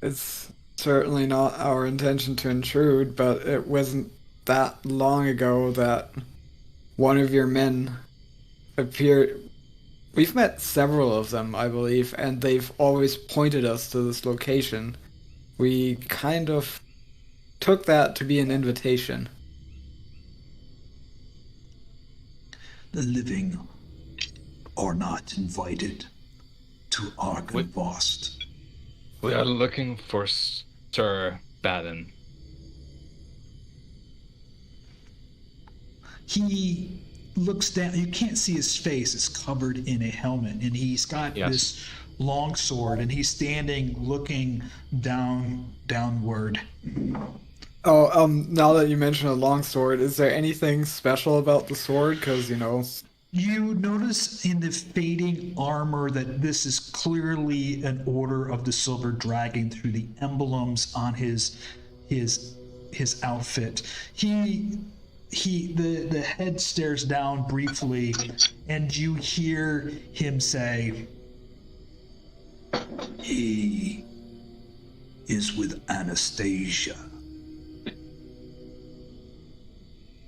It's certainly not our intention to intrude, but it wasn't that long ago that one of your men appeared. We've met several of them, I believe, and they've always pointed us to this location. We kind of took that to be an invitation. The living are not invited to Argynvost. We are looking for Sir Batten. He looks down. You can't see his face. It's covered in a helmet, and he's got this long sword, and he's standing looking downward. Oh, now that you mention a long sword, is there anything special about the sword? Because, you know... You notice in the fading armor that this is clearly an order of the Silver Dragon through the emblems on his outfit. The head stares down briefly, and you hear him say, He is with Anastasia.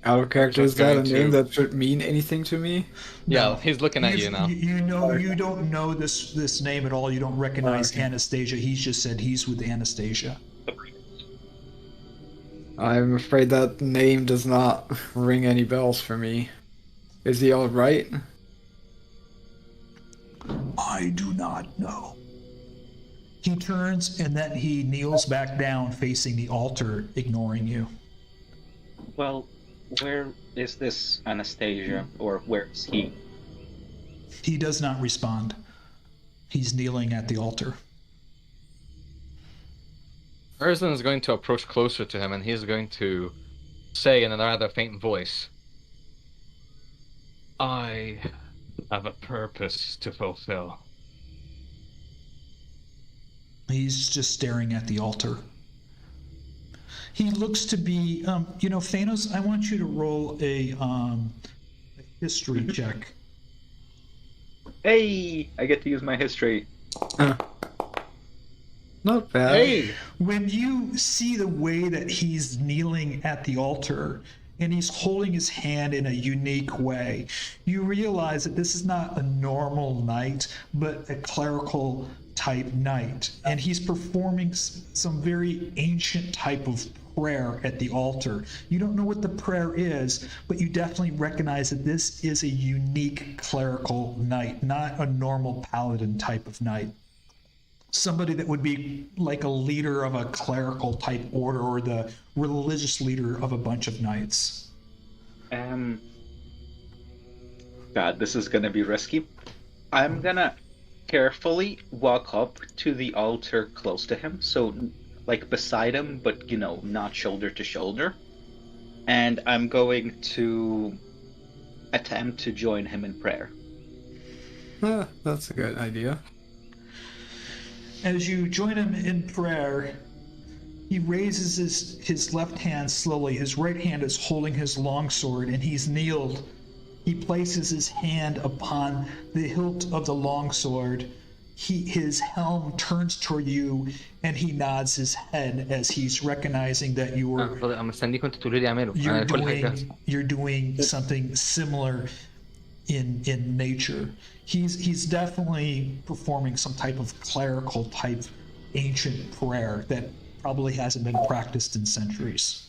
Out of character, is that a name that should mean anything to me? Yeah, No. he's looking at you now. You don't know this name at all. You don't recognize Anastasia. He's just said he's with Anastasia. I'm afraid that name does not ring any bells for me. Is he alright? I do not know. He turns and then he kneels back down facing the altar, ignoring you. Well, where is this Anastasia, or where is he? He does not respond. He's kneeling at the altar. Erzan is going to approach closer to him, and he's going to say in a rather faint voice, I have a purpose to fulfill. He's just staring at the altar. He looks to be, Fiannos, I want you to roll a history check. Hey, I get to use my history. Not bad. Hey! When you see the way that he's kneeling at the altar and he's holding his hand in a unique way, you realize that this is not a normal knight, but a clerical type knight. And he's performing some very ancient type of prayer at the altar. You don't know what the prayer is, but you definitely recognize that this is a unique clerical knight, not a normal paladin type of knight. Somebody that would be like a leader of a clerical type order or the religious leader of a bunch of knights. God, this is gonna be risky. I'm gonna carefully walk up to the altar close to him, so like beside him, but not shoulder to shoulder. And I'm going to attempt to join him in prayer. That's a good idea. As you join him in prayer, He raises his left hand slowly. His right hand is holding his longsword, and he's kneeled. He places his hand upon the hilt of the longsword. His helm turns toward you, and he nods his head as he's recognizing that you're doing something similar in nature. He's definitely performing some type of clerical type ancient prayer that probably hasn't been practiced in centuries.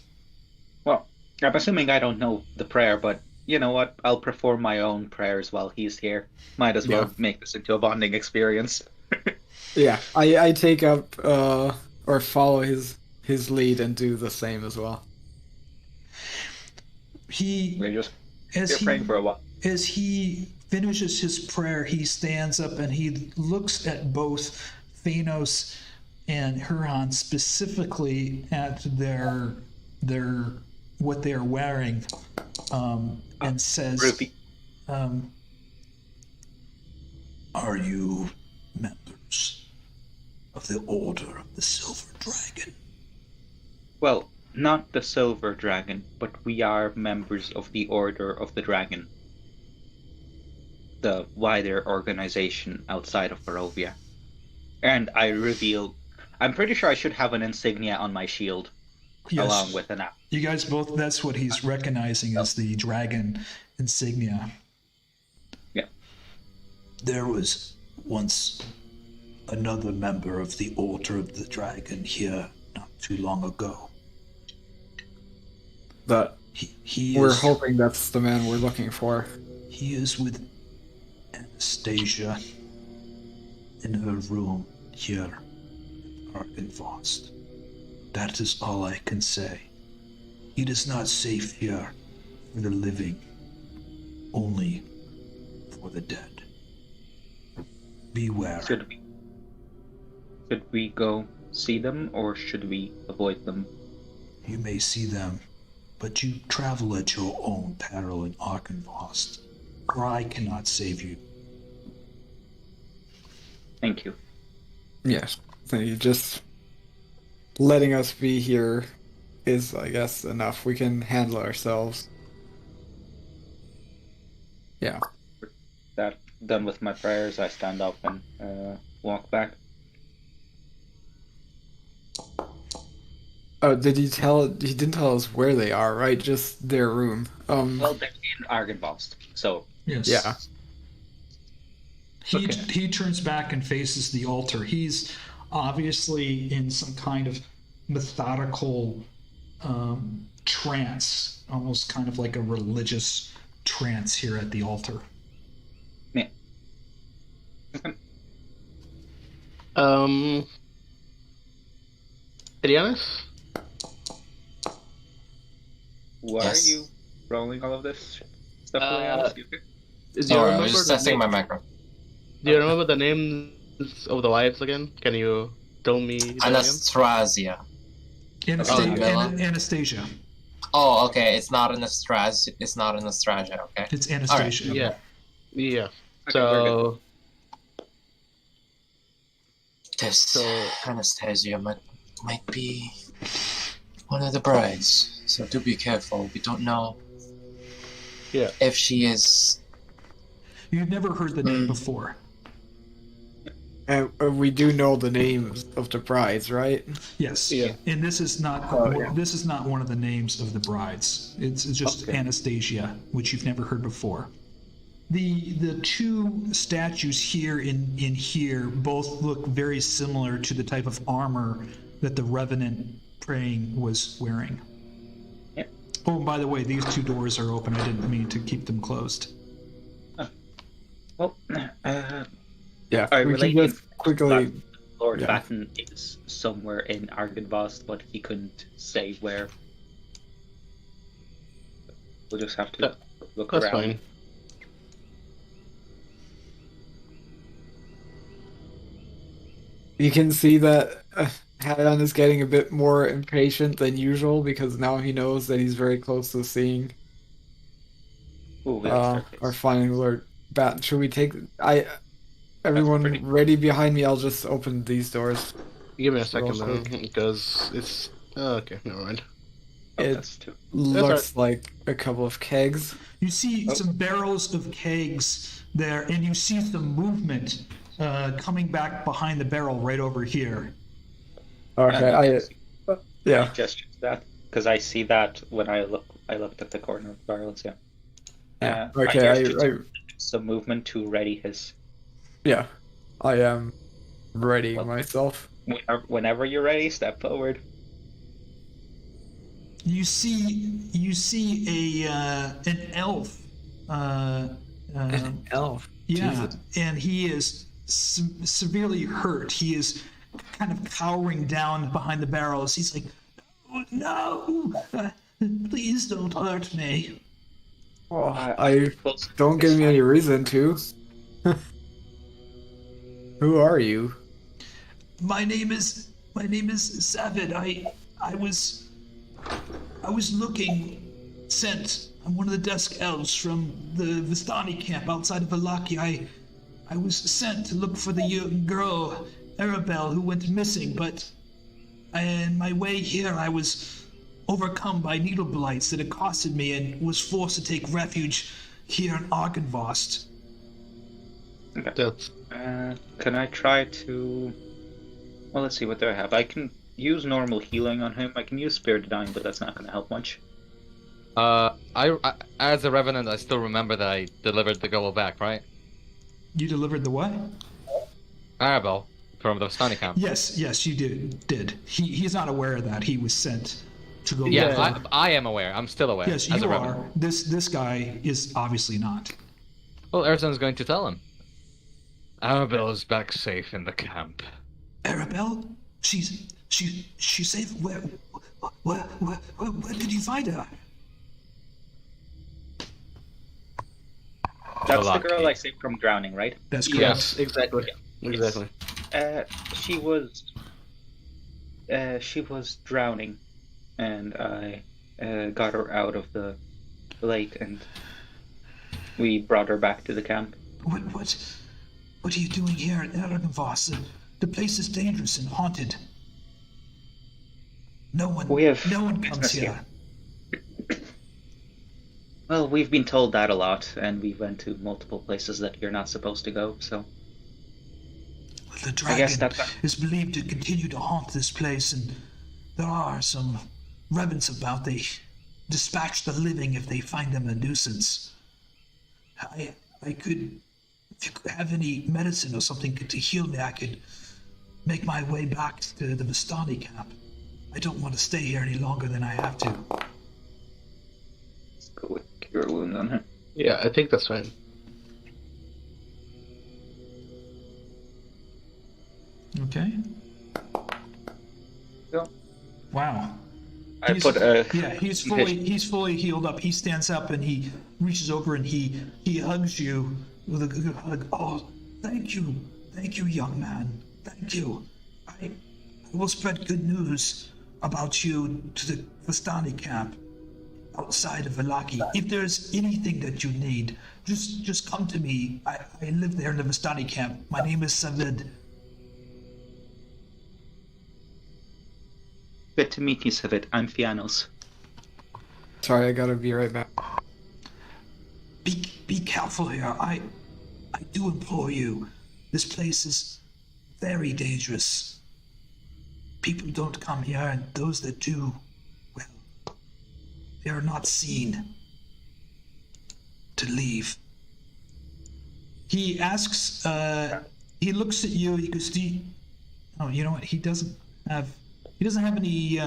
Well, I'm assuming I don't know the prayer, but you know what? I'll perform my own prayers while he's here. Might as well make this into a bonding experience. Yeah, I take up or follow his lead and do the same as well. Praying for a while. As he finishes his prayer, he stands up and he looks at both Fiannos and Herjann, specifically at their what they are wearing, and says, "Are you members of the Order of the Silver Dragon?" Well, not the Silver Dragon, but we are members of the Order of the Dragon, the wider organization outside of Barovia. And I reveal, I'm pretty sure I should have an insignia on my shield, along with an app. You guys both, that's what he's recognizing as the dragon insignia. Yeah. There was once another member of the Order of the Dragon here not too long ago. But we're hoping that's the man we're looking for. He is with Anastasia in her room here in Argynvost. That is all I can say. It is not safe here for the living, only for the dead. Beware. Should we go see them, or should we avoid them? You may see them, but you travel at your own peril in Argynvost, for I cannot save you. Thank you. Yes. So you just letting us be here is, I guess, enough. We can handle ourselves. Yeah. That done with my prayers, I stand up and walk back. Oh, did he tell? He didn't tell us where they are, right? Just their room. Well, they're in Argynvost, so yes. Yeah. He turns back and faces the altar. He's obviously in some kind of methodical trance, almost kind of like a religious trance here at the altar. Yeah. Ileanys? Why are you rolling all of this stuff? Ileanys? I was just testing my macro. Do you remember the names of the wives again? Can you tell me? Anastasia. Anastasia. Oh, okay. It's not Anastasia. It's not Anastasia. Okay. It's Anastasia. Right. Yeah. So. This Anastasia might be one of the brides. So do be careful. We don't know. Yeah. If she is. You've never heard the name before. And we do know the names of the brides, right? Yes. Yeah. And this is not this is not one of the names of the brides. It's just Anastasia, which you've never heard before. The two statues here in here both look very similar to the type of armor that the Revenant praying was wearing. Yep. Oh, and by the way, these two doors are open. I didn't mean to keep them closed. Well, yeah, I we can just quickly. Lord Batten is somewhere in Argynvost, but he couldn't say where. We'll just have to look around. That's fine. You can see that Herjann is getting a bit more impatient than usual because now he knows that he's very close to seeing or finding Lord Batten. Should we take? Everyone ready behind me. I'll just open these doors. Give me a second, then, because it's... okay, never mind. It looks like a couple of kegs. You see some barrels of kegs there, and you see some movement coming back behind the barrel right over here. Okay, I gestured that because I see that when I looked at the corner of the barrels. Yeah. Okay. I some movement to ready his. Yeah, I am ready myself. Whenever you're ready, step forward. You see an elf. An elf. Yeah, Jesus. and he is severely hurt. He is kind of cowering down behind the barrels. He's like, "Oh, no, please don't hurt me." Oh, I don't give me any reason to. Who are you? My name is Savid. I was sent. I'm one of the Dusk Elves from the Vistani camp outside of Valaki. I was sent to look for the young girl, Arabelle, who went missing, but in my way here I was overcome by needle blights that accosted me and was forced to take refuge here in Argynvost. Okay. Can I try to... Well, let's see, what do I have? I can use normal healing on him. I can use Spirit Dying, but that's not going to help much. I as a Revenant, I still remember that I delivered the girl back, right? You delivered the what? Arabelle from the Vistani camp. Yes, you did. He's not aware of that. He was sent to go. Yeah, I am aware. I'm still aware. Yes, as you a are. Revenant. This guy is obviously not. Well, Erzan's going to tell him. Arabelle is back safe in the camp. Arabelle? She's safe. Where did you find her? That's the girl I saved from drowning, right? That's correct. Yes, exactly. Exactly. She was drowning, and I got her out of the lake, and we brought her back to the camp. What are you doing here in Argynvost? The place is dangerous and haunted. No one comes here. Well, we've been told that a lot, and we went to multiple places that you're not supposed to go, so... Well, the dragon is believed to continue to haunt this place, and there are some rebels about. They dispatch the living if they find them a nuisance. I could... If you have any medicine or something to heal me, I could make my way back to the Vistani camp. I don't want to stay here any longer than I have to. Let's go with Cure Wound on her. Yeah, I think that's fine. Okay. Go. Wow. He's fully healed up. He stands up and he reaches over and he hugs you with a good hug. Oh, thank you, young man. Thank you. I will spread good news about you to the Vistani camp outside of Valaki. If there's anything that you need, just come to me. I live there in the Vistani camp. My name is Savid. Good to meet you, Savid. I'm Fiannos. Sorry, I gotta be right back. Be careful here. I do implore you. This place is very dangerous. People don't come here, and those that do, well, they are not seen to leave. He asks, he looks at you, he goes, oh, you know what, he doesn't have any,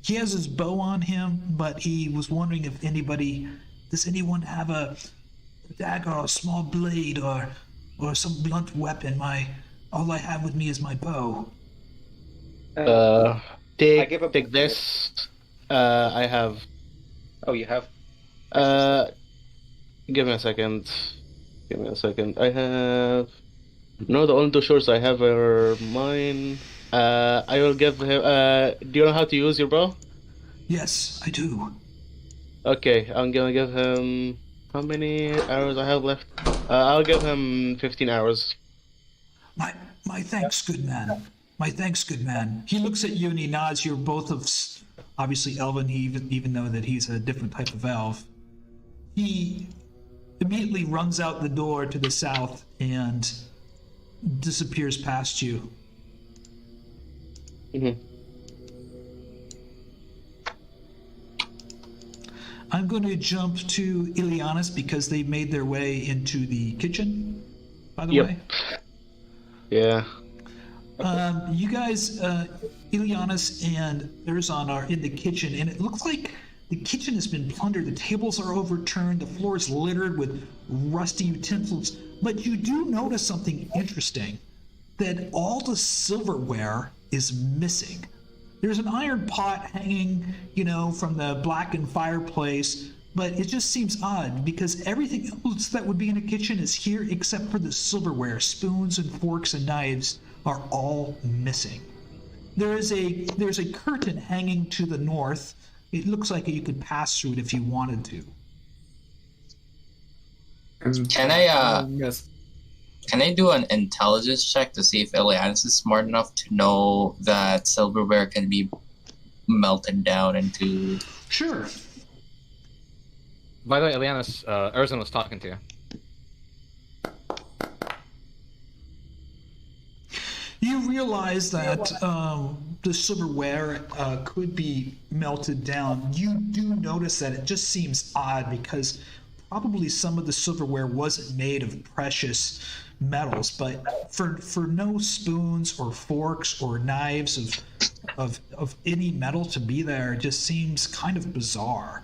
he has his bow on him, but he was wondering if does anyone have a dagger or a small blade or some blunt weapon? All I have with me is my bow. Take this. I have. Oh, you have? Give me a second. I have. No, the only two shorts I have are mine. I will give him. Do you know how to use your bow? Yes, I do. Okay, I'm gonna give him. How many arrows I have left? I'll give him 15 arrows. My thanks, good man. My thanks, good man. He looks at you and he nods. You're both of obviously elven, even though that he's a different type of elf. He immediately runs out the door to the south and disappears past you. Mm-hmm. I'm going to jump to Ileanys because they made their way into the kitchen, by the way. Yeah. You guys, Ileanys and Erzan are in the kitchen, and it looks like the kitchen has been plundered. The tables are overturned, the floor is littered with rusty utensils. But you do notice something interesting, that all the silverware is missing. There's an iron pot hanging, from the blackened fireplace, but it just seems odd because everything else that would be in a kitchen is here except for the silverware. Spoons and forks and knives are all missing. There's a curtain hanging to the north. It looks like you could pass through it if you wanted to. Can I Yes. Can I do an intelligence check to see if Ileanys is smart enough to know that silverware can be melted down into... Sure. By the way, Ileanys, Erzan was talking to you. You realize that the silverware could be melted down. You do notice that it just seems odd because probably some of the silverware wasn't made of precious metals, but for no spoons or forks or knives of any metal to be there, it just seems kind of bizarre.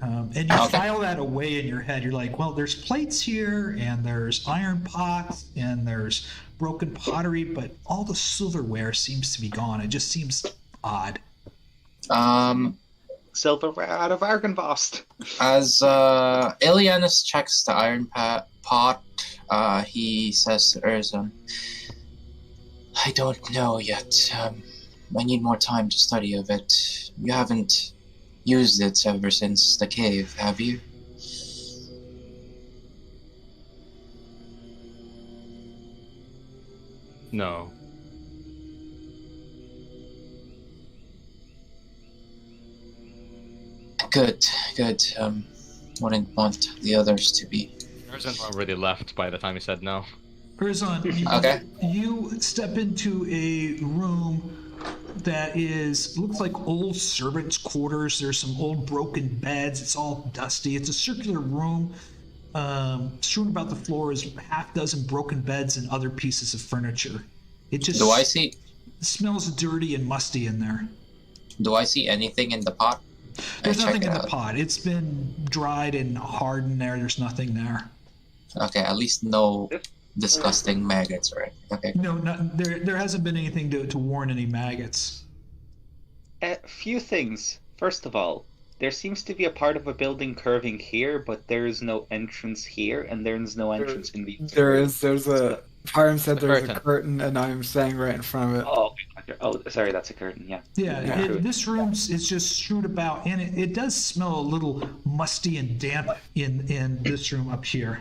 And you file that away in your head. You're like, well, there's plates here, and there's iron pots, and there's broken pottery, but all the silverware seems to be gone. It just seems odd. Silverware out of Argynvost. As Ileanys checks the iron pot, he says to Erzan, I don't know yet. I need more time to study of it. You haven't used it ever since the cave, have you? No. Good. Wouldn't want the others to be. Erzan already left by the time he said no. Erzan, you step into a room that looks like old servants' quarters. There's some old broken beds. It's all dusty. It's a circular room. Strewn about the floor is half dozen broken beds and other pieces of furniture. It just smells dirty and musty in there. Do I see anything in the pot? There's nothing in the pot. It's been dried and hardened there. There's nothing there. Okay, at least no disgusting maggots, right? Okay. No, there hasn't been anything to warn any maggots. A few things. First of all, there seems to be a part of a building curving here, but there is no entrance here, and there is no entrance in the... There's a... Hiram said there's a curtain, and I'm standing right in front of it. Oh, sorry, that's a curtain, yeah. Yeah. This room is just strewed about, and it does smell a little musty and damp in this room up here.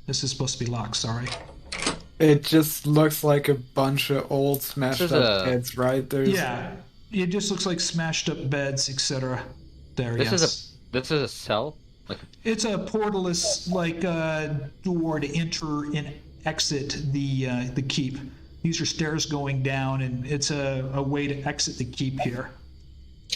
This is supposed to be locked, sorry. It just looks like a bunch of old smashed up beds, right? It just looks like smashed up beds, etc. This is a cell? It's a portalless door to enter and exit the keep. These are stairs going down, and it's a way to exit the keep here.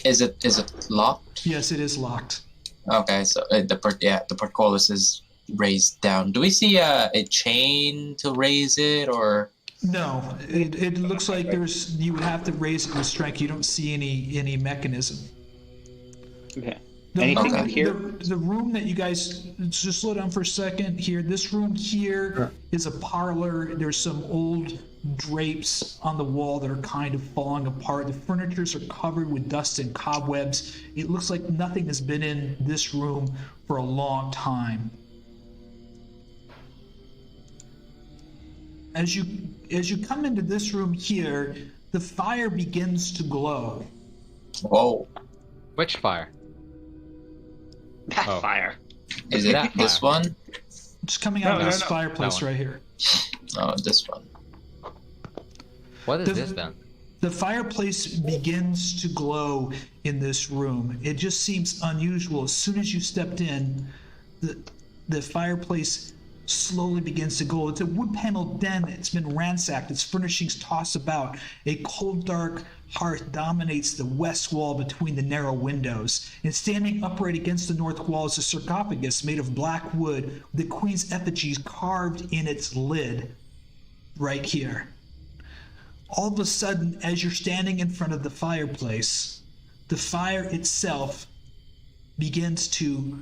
Is it locked? Yes, it is locked. Okay, so the portcullis is raised down. Do we see a chain to raise it, or? No, it looks like you would have to raise it with strength. You don't see any mechanism. Okay. Anything here? The room that you guys, just slow down for a second here. This room here is a parlor. There's some old drapes on the wall that are kind of falling apart. The furnitures are covered with dust and cobwebs. It looks like nothing has been in this room for a long time. As you come into this room here, the fire begins to glow. Whoa. Which fire? That fire. Is it this one? It's coming out of this fireplace right here. Oh, this one. What is this then? The fireplace begins to glow in this room. It just seems unusual. As soon as you stepped in, the fireplace slowly begins to glow. It's a wood-paneled den. It's been ransacked. Its furnishings tossed about. A cold, dark hearth dominates the west wall between the narrow windows. And standing upright against the north wall is a sarcophagus made of black wood with the queen's effigies carved in its lid right here. All of a sudden, as you're standing in front of the fireplace, the fire itself begins to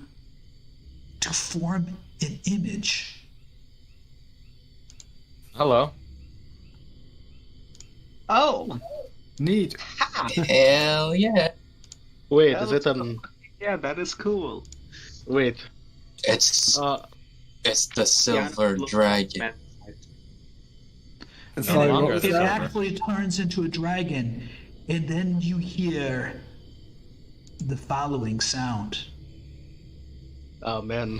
form an image. Hello. Oh, Neat. Hell yeah. Wait, is it an... Yeah, that is cool. Wait. It's the silver dragon. It's No like, longer what was It that? actually turns into a dragon, and then you hear the following sound. Oh man.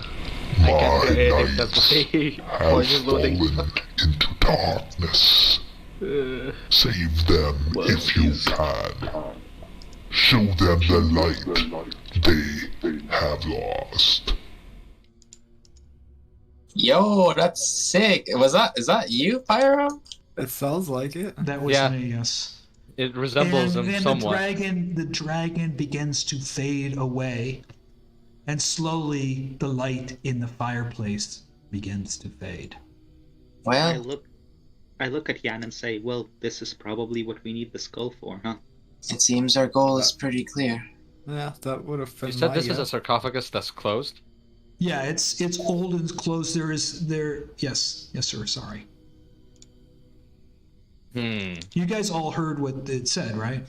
I can't hear anything. That's why have we're just loading. fallen into darkness. Save them if you can. Show them the light they have lost. Yo, that's sick. Is that you, Pyro? It sounds like it. That was Yeah. me, yes. It resembles And him then somewhat. the dragon begins to fade away, and slowly the light in the fireplace begins to fade. I Well, look at Jan and say, well, this is probably what we need the skull for, huh? it seems our goal is pretty clear. Yeah, that would have been You said my this is a guess. sarcophagus that's closed? Yeah, it's old and closed. Yes, sir. Sorry. You guys all heard what it said, right?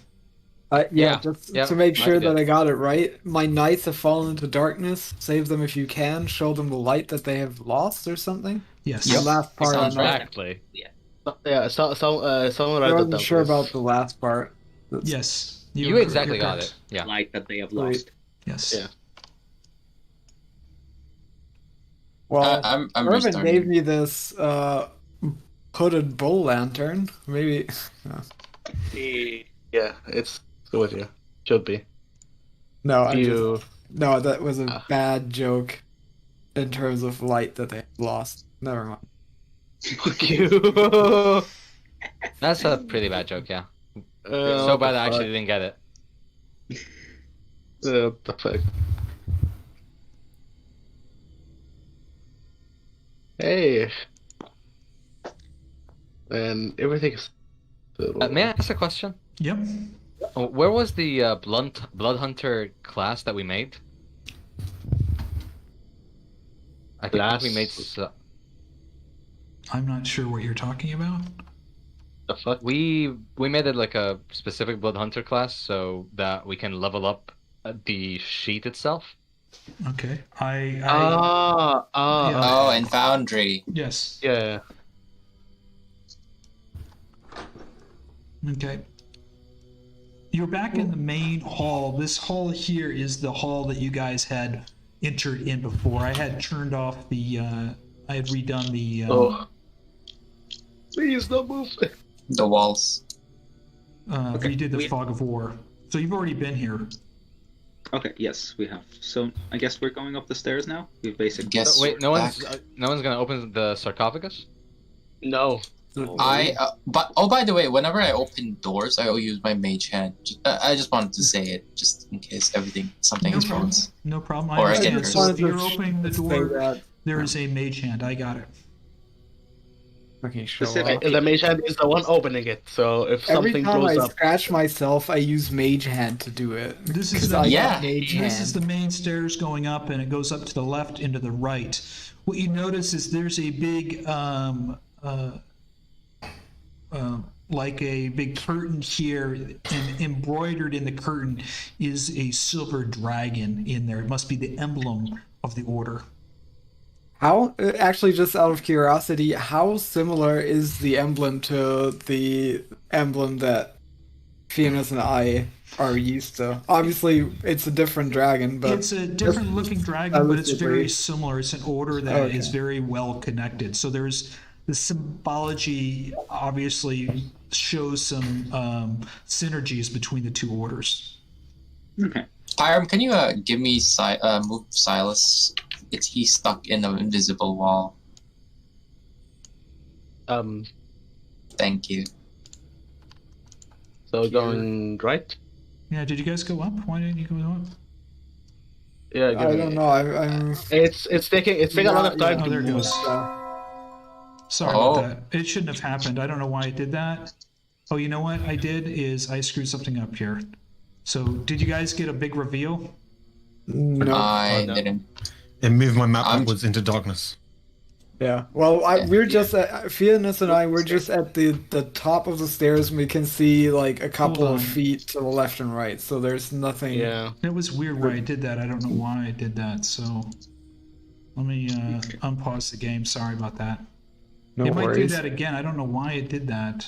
Yeah, Yeah, just yeah, to make I sure did. that I got it right. My knights have fallen into darkness. Save them if you can. Show them the light that they have lost, or something. Yes. The last part. I'm Sounds not, Exactly. Yeah, someone I write that wasn't down. sure please. about the last part. Yes. You were- exactly you're got correct. it. Yeah. Light that they have Sweet. lost. Yes. Yeah. Well, I'm Ervan restarting. gave me this hooded bull lantern. Maybe. Yeah, it's with you. Should be. No, You. no, that was a bad joke in terms of light that they lost. Never mind. Fuck you. That's a pretty bad joke, yeah. So So bad I actually didn't get it. What the fuck? Hey. And everything is. May I ask a question? Yep. Where was the Bloodhunter class that we made? I think Class? we made. I'm not sure what you're talking about. The fuck? We made it like a specific Bloodhunter class so that we can level up the sheet itself. Okay. Yeah. Oh, and Foundry. Yes. Yeah. Okay. You're back in the main hall. This hall here is the hall that you guys had entered in before. I had turned off the. I had redone the. Oh. Please don't move. The walls. Redid the fog of war. So you've already been here. Okay, yes, we have. So I guess we're going up the stairs now. We've basically. Guess Wait, no we're one's back. no one's gonna open the sarcophagus? No. By the way, whenever I open doors, I will use my mage hand. I just wanted to say it, just in case something No is problem. wrong. No problem. Or I I get understand. cursed. So if you're opening the Say door, that. there is a mage hand. I got it. Okay, show Specific- up. The mage hand is the one opening it, so if Every something time blows I up. scratch myself, I use mage hand to do it. This is 'Cause the I got Yeah. mage This is hand. the main stairs going up, and it goes up to the left and to the right. What you notice is there's a big, like a big curtain here, and embroidered in the curtain is a silver dragon in there. It must be the emblem of the order. How, actually, just out of curiosity, how similar is the emblem to the emblem that Fiannos and I are used to? Obviously, it's a different dragon, but It's a different looking dragon, but it's stylistically- very similar. It's an order that is Okay. very well connected. So there's the symbology obviously shows some synergies between the two orders. Okay. Pyram, can you give me move Silas? He's stuck in an invisible wall. Thank you. So going right? Yeah, did you guys go up? Why didn't you go up? Yeah, I don't know. I'm. It's taking a lot of time Oh, to there it move. goes. Sorry about that. It shouldn't have happened. I don't know why I did that. Oh, you know what I did is I screwed something up here. So, did you guys get a big reveal? No. I didn't. It moved my map upwards into darkness. Yeah. Well, we're just at Fiannos and I. We're just at the top of the stairs, and we can see like a couple of feet to the left and right. So there's nothing. Yeah. It was weird why I did that. I don't know why I did that. So let me unpause the game. Sorry about that. No it might worries. do that again. I don't know why it did that.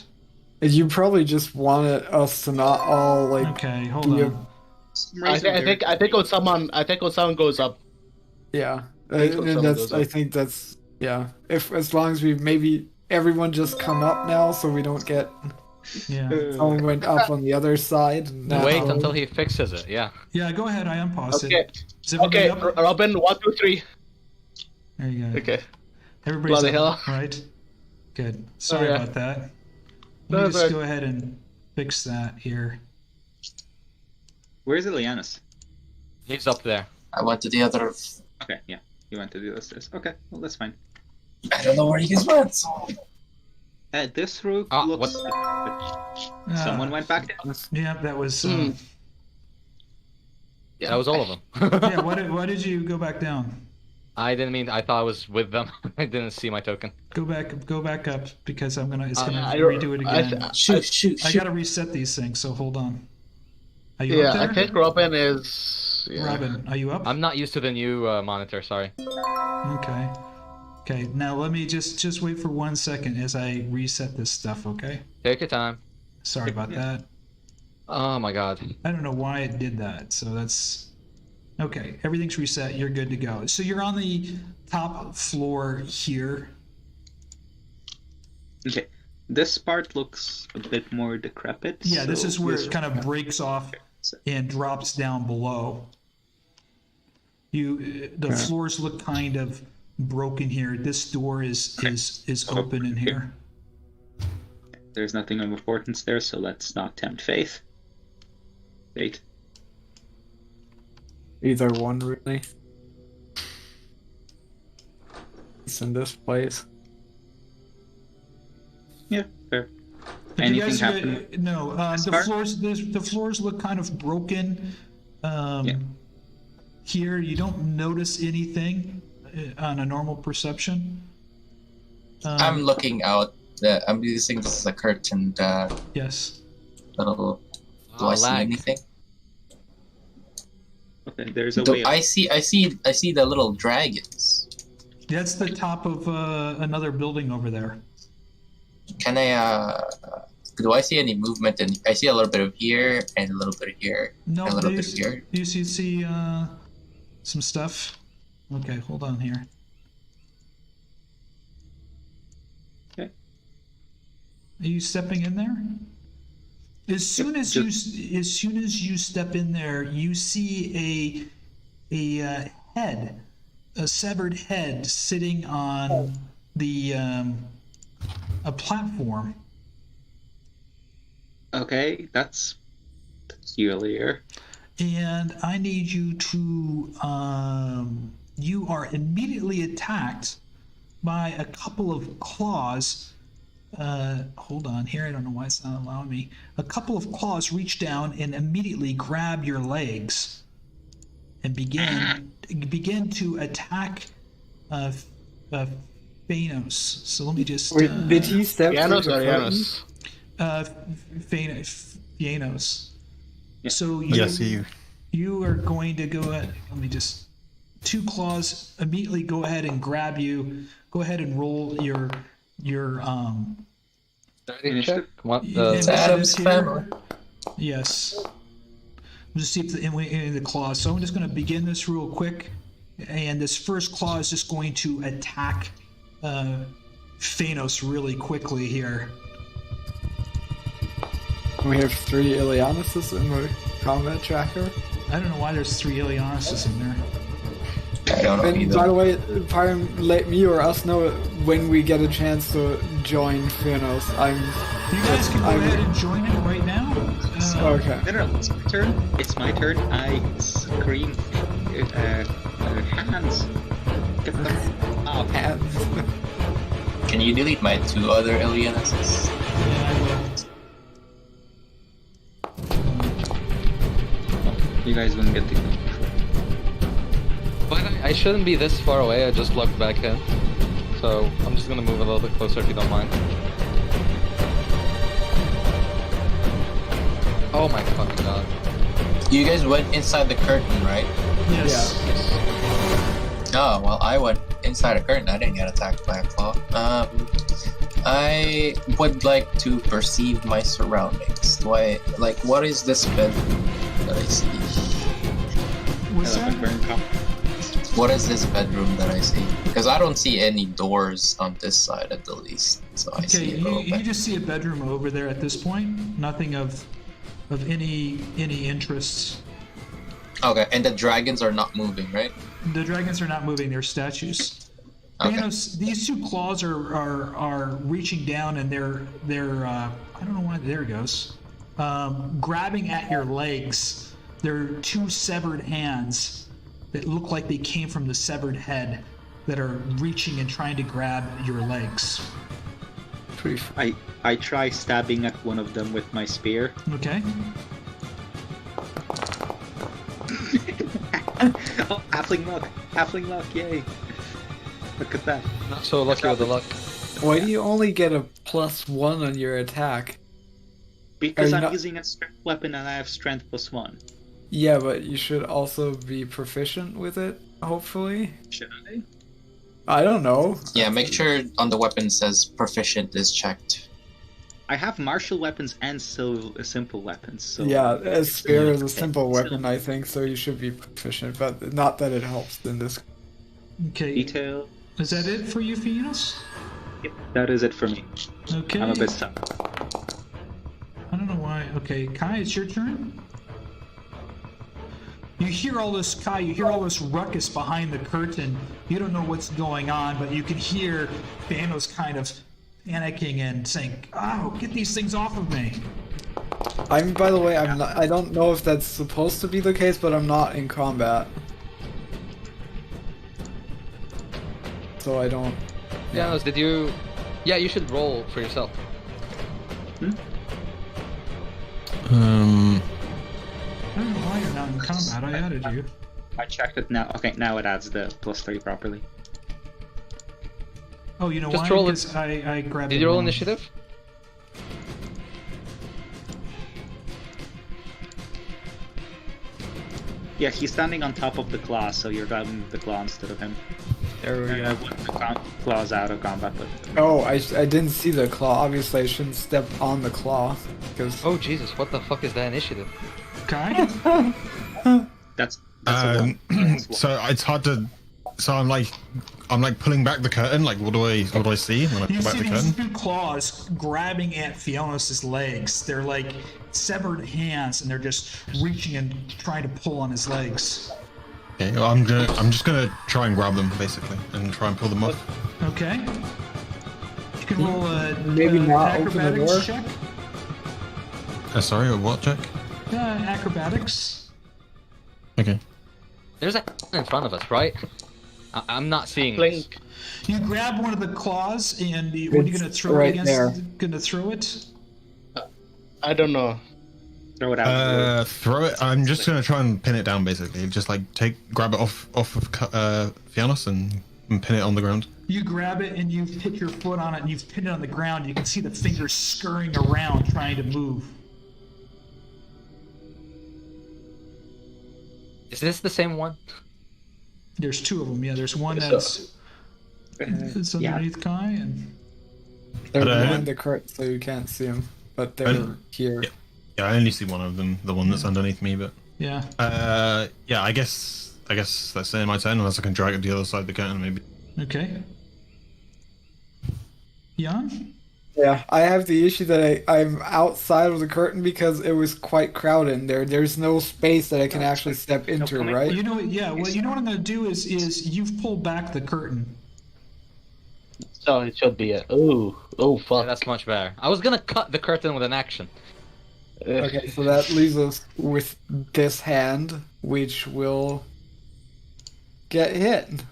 You probably just wanted us to not all like. Okay, hold on. I think when someone goes up. Yeah. I think that's yeah. If as long as we maybe everyone just come up now, so we don't get. Yeah. Someone went up on the other side. Wait until he fixes it. Yeah. Yeah, go ahead. I unpause Okay. it. Is everybody up? Robin, 1, 2, 3. There you go. Okay. Everybody's Bloody up, hell. right? Good. Sorry yeah. about that. Let me just go ahead and fix that here. Where's Ileanys? He's up there. I went to the other. Okay, yeah. You went to the other stairs. Okay, well, that's fine. I don't know where he went. This room looks... Someone went back down? Yeah, that was... Yeah, that was all of them. yeah, why did you go back down? I didn't mean. I thought I was with them. I didn't see my token. Go back up because it's gonna redo it again. Shoot! I gotta reset these things, so hold on. Are you up there? I think Robin is. Yeah. Robin, are you up? I'm not used to the new monitor. Sorry. Okay. Now let me just wait for 1 second as I reset this stuff. Okay. Take your time. Sorry about that. Oh my god. I don't know why it did that. So that's. Okay, everything's reset. You're good to go. So you're on the top floor here. Okay, this part looks a bit more decrepit. Yeah, this so is where it kind of breaks off and drops down below. The floors look kind of broken here. This door is open in here. There's nothing of importance there, so let's not tempt fate. Fate. Either one, really. It's in this place. Yeah, fair. Did Anything you guys happen? No, the floors look kind of broken. Here, you don't notice anything on a normal perception. I'm looking out. I'm using this as a curtain. Yes. Little. Do I see anything? Okay, there's a way. I see the little dragons. That's the top of another building over there. Can I? Do I see any movement? And I see a little bit of here and a little bit of here. No, and a little bit of here. Do you see some stuff? Okay, hold on here. Okay. Are you stepping in there? As soon as you step in there, you see a head, a severed head, sitting on the a platform. Okay, that's peculiar. And I need you to you are immediately attacked by a couple of claws. Hold on here. I don't know why it's not allowing me. A couple of claws reach down and immediately grab your legs and begin to attack Fiannos. So let me just. Did he step? Fiannos or Fiannos? Fiannos. Yeah. So you are going to go ahead. Let me just. 2 claws immediately go ahead and grab you. Go ahead and roll your Initiative? Adam's family. Yes. We'll just see if in the claws. So I'm just going to begin this real quick, and this first claw is just going to attack Fiannos really quickly here. We have 3 Ileanyses in the combat tracker. I don't know why there's 3 Ileanyses in there. I don't know And either. by the way, Pyram, let me or us know when we get a chance to join Fiannos. You guys can go ahead and join it right now. Okay. No, it's my turn. It's my turn. I scream, hands. Get them up. Hands. Can you delete my 2 other Ileanyses? Yeah, I will. You guys don't get to. But I shouldn't be this far away. I just logged back in. So I'm just gonna move a little bit closer if you don't mind. Oh my fucking god. You guys went inside the curtain, right? Yes. Oh, well, I went inside a curtain. I didn't get attacked by a claw. I would like to perceive my surroundings. What is this bedroom that I see? What's that? What is this bedroom that I see? Because I don't see any doors on this side at the least. So I see a little you just see a bedroom over there at this point. Nothing of any interest. Okay, and the dragons are not moving, right? The dragons are not moving, they're statues. Okay. Thanos, these 2 claws are reaching down and they're I don't know why, there it goes. Grabbing at your legs. They're 2 severed hands that look like they came from the severed head that are reaching and trying to grab your legs. I try stabbing at one of them with my spear. Okay. Oh, halfling luck, yay! Look at that. Not so lucky with the luck. Why do you only get a +1 on your attack? Because Are you I'm not- using a strength weapon and I have strength +1. Yeah, but you should also be proficient with it, hopefully. Should I? I don't know. Yeah, make sure on the weapon says proficient is checked. I have martial weapons and simple weapons. So Yeah, a spear is a Okay, simple so- weapon, I think, so you should be proficient, but not that it helps in this. Okay. Detail. Is that it for you, Fiannos? Yep, that is it for me. Okay. I'm a bit stuck. I don't know why. Okay, Kai, it's your turn. You hear all this, Kai, you hear all this ruckus behind the curtain. You don't know what's going on, but you can hear Thanos kind of panicking and saying, "Oh, get these things off of me." By the way, I don't know if that's supposed to be the case, but I'm not in combat. So I don't... Yeah, did you... Yeah, you should roll for yourself. I don't know why you're not in combat. I added you. I checked it now. Okay, now it adds the +3 properly. Oh, you know Just why? roll it. Because I grabbed Did it you roll wrong. initiative? Yeah, he's standing on top of the claw, so you're grabbing the claw instead of him. There we go. The claw's out of combat, but Oh, I didn't see the claw. Obviously, I shouldn't step on the claw, because... Oh Jesus, what the fuck is that initiative? Kai? that's So it's hard to. So I'm like pulling back the curtain. Like, what do I see when I You pull back see the these curtain? 2 claws grabbing at Fiannos' legs. They're like severed hands, and they're just reaching and trying to pull on his legs. Okay, well, I'm just gonna try and grab them basically and try and pull them off. Okay. You can roll a Maybe not open the acrobatics door? check. Sorry, a what check? Acrobatics. Okay. There's a in front of us, right? I'm not seeing this. Blink. You grab one of the claws, and what are you It's going to throw right it against? there. Going to throw it? I don't know. Throw it out. Throw it. I'm just gonna try and pin it down basically. Just like grab it off of Fiannos and pin it on the ground. You grab it, and you hit your foot on it, and you've pinned it on the ground. You can see the fingers scurrying around, trying to move. Is this the same one? There's 2 of them. Yeah, there's one that's it's yeah. underneath Kai, and They're But, behind the curtain, so you can't see them, but they're here. Yeah, I only see one of them, the one that's underneath me. But yeah. yeah, I guess that's the end of my turn unless I can drag it to the other side of the curtain maybe. Okay. Jan? Yeah, I have the issue that I'm outside of the curtain because it was quite crowded in there. There's no space that I can actually step into, right? You know what? Yeah. Well, you know what I'm going to do is you've pulled back the curtain. So it should be a fuck. Yeah, that's much better. I was gonna cut the curtain with an action. Okay, so that leaves us with this hand, which will get hit.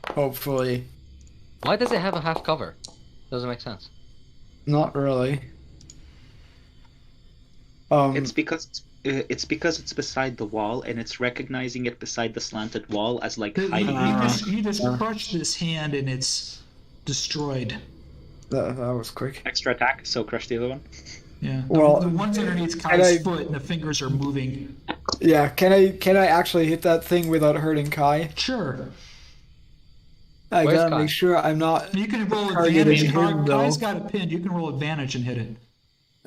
Hopefully. Why does it have a half cover? Doesn't make sense. Not really. It's because it's beside the wall, and it's recognizing it beside the slanted wall as like hiding. You just crush this hand, and it's destroyed. That was quick. Extra attack, so crush the other one. Yeah. Well, the ones underneath Kai's foot, and the fingers are moving. Yeah. Can I actually hit that thing without hurting Kai? Sure. I Where's gotta Kai? make sure I'm not. You can roll targeting advantage. him, though. Kai's got it pinned. You can roll advantage and hit it.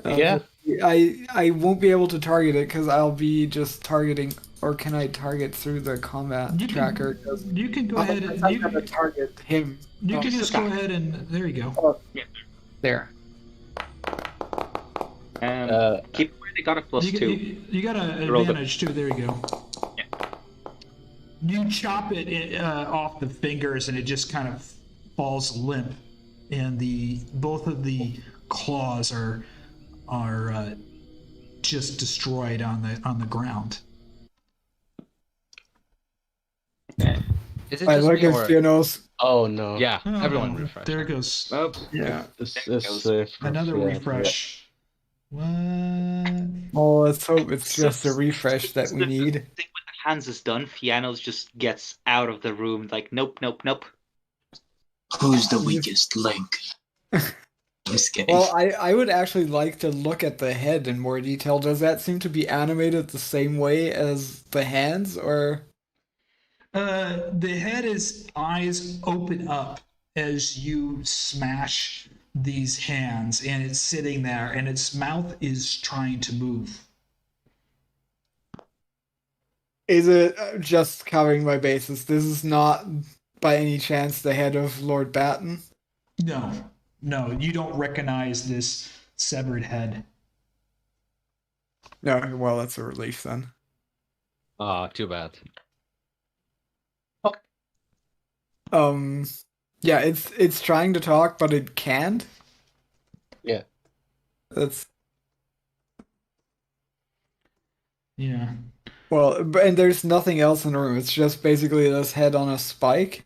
Yeah. I won't be able to target it because I'll be just targeting. Or can I target through the combat tracker? You can go ahead and I'm gonna target him. you can just go ahead and there you go. Oh, there. Keep where they got a +2. You got an advantage too. There you go. Yeah. You chop it off the fingers, and it just kind of falls limp. And both of the claws are just destroyed on the ground. Is it I just look me at or... Fiannos. Oh no. Yeah, Oh, everyone refresh. There it goes. Oh, Yeah. Another refresh. What? Oh, let's hope it's just a refresh that we need. The thing with the hands is done. Fiannos just gets out of the room like, nope. Who's the weakest link? Just kidding. Well, I would actually like to look at the head in more detail. Does that seem to be animated the same way as the hands, or? The head is eyes open up as you smash these hands, and it's sitting there, and its mouth is trying to move. Is it just covering my bases? This is not, by any chance, the head of Lord Batten? No, you don't recognize this severed head. No, well, that's a relief then. Too bad. Yeah, it's trying to talk, but it can't. Yeah. Yeah. Well, and there's nothing else in the room. It's just basically this head on a spike.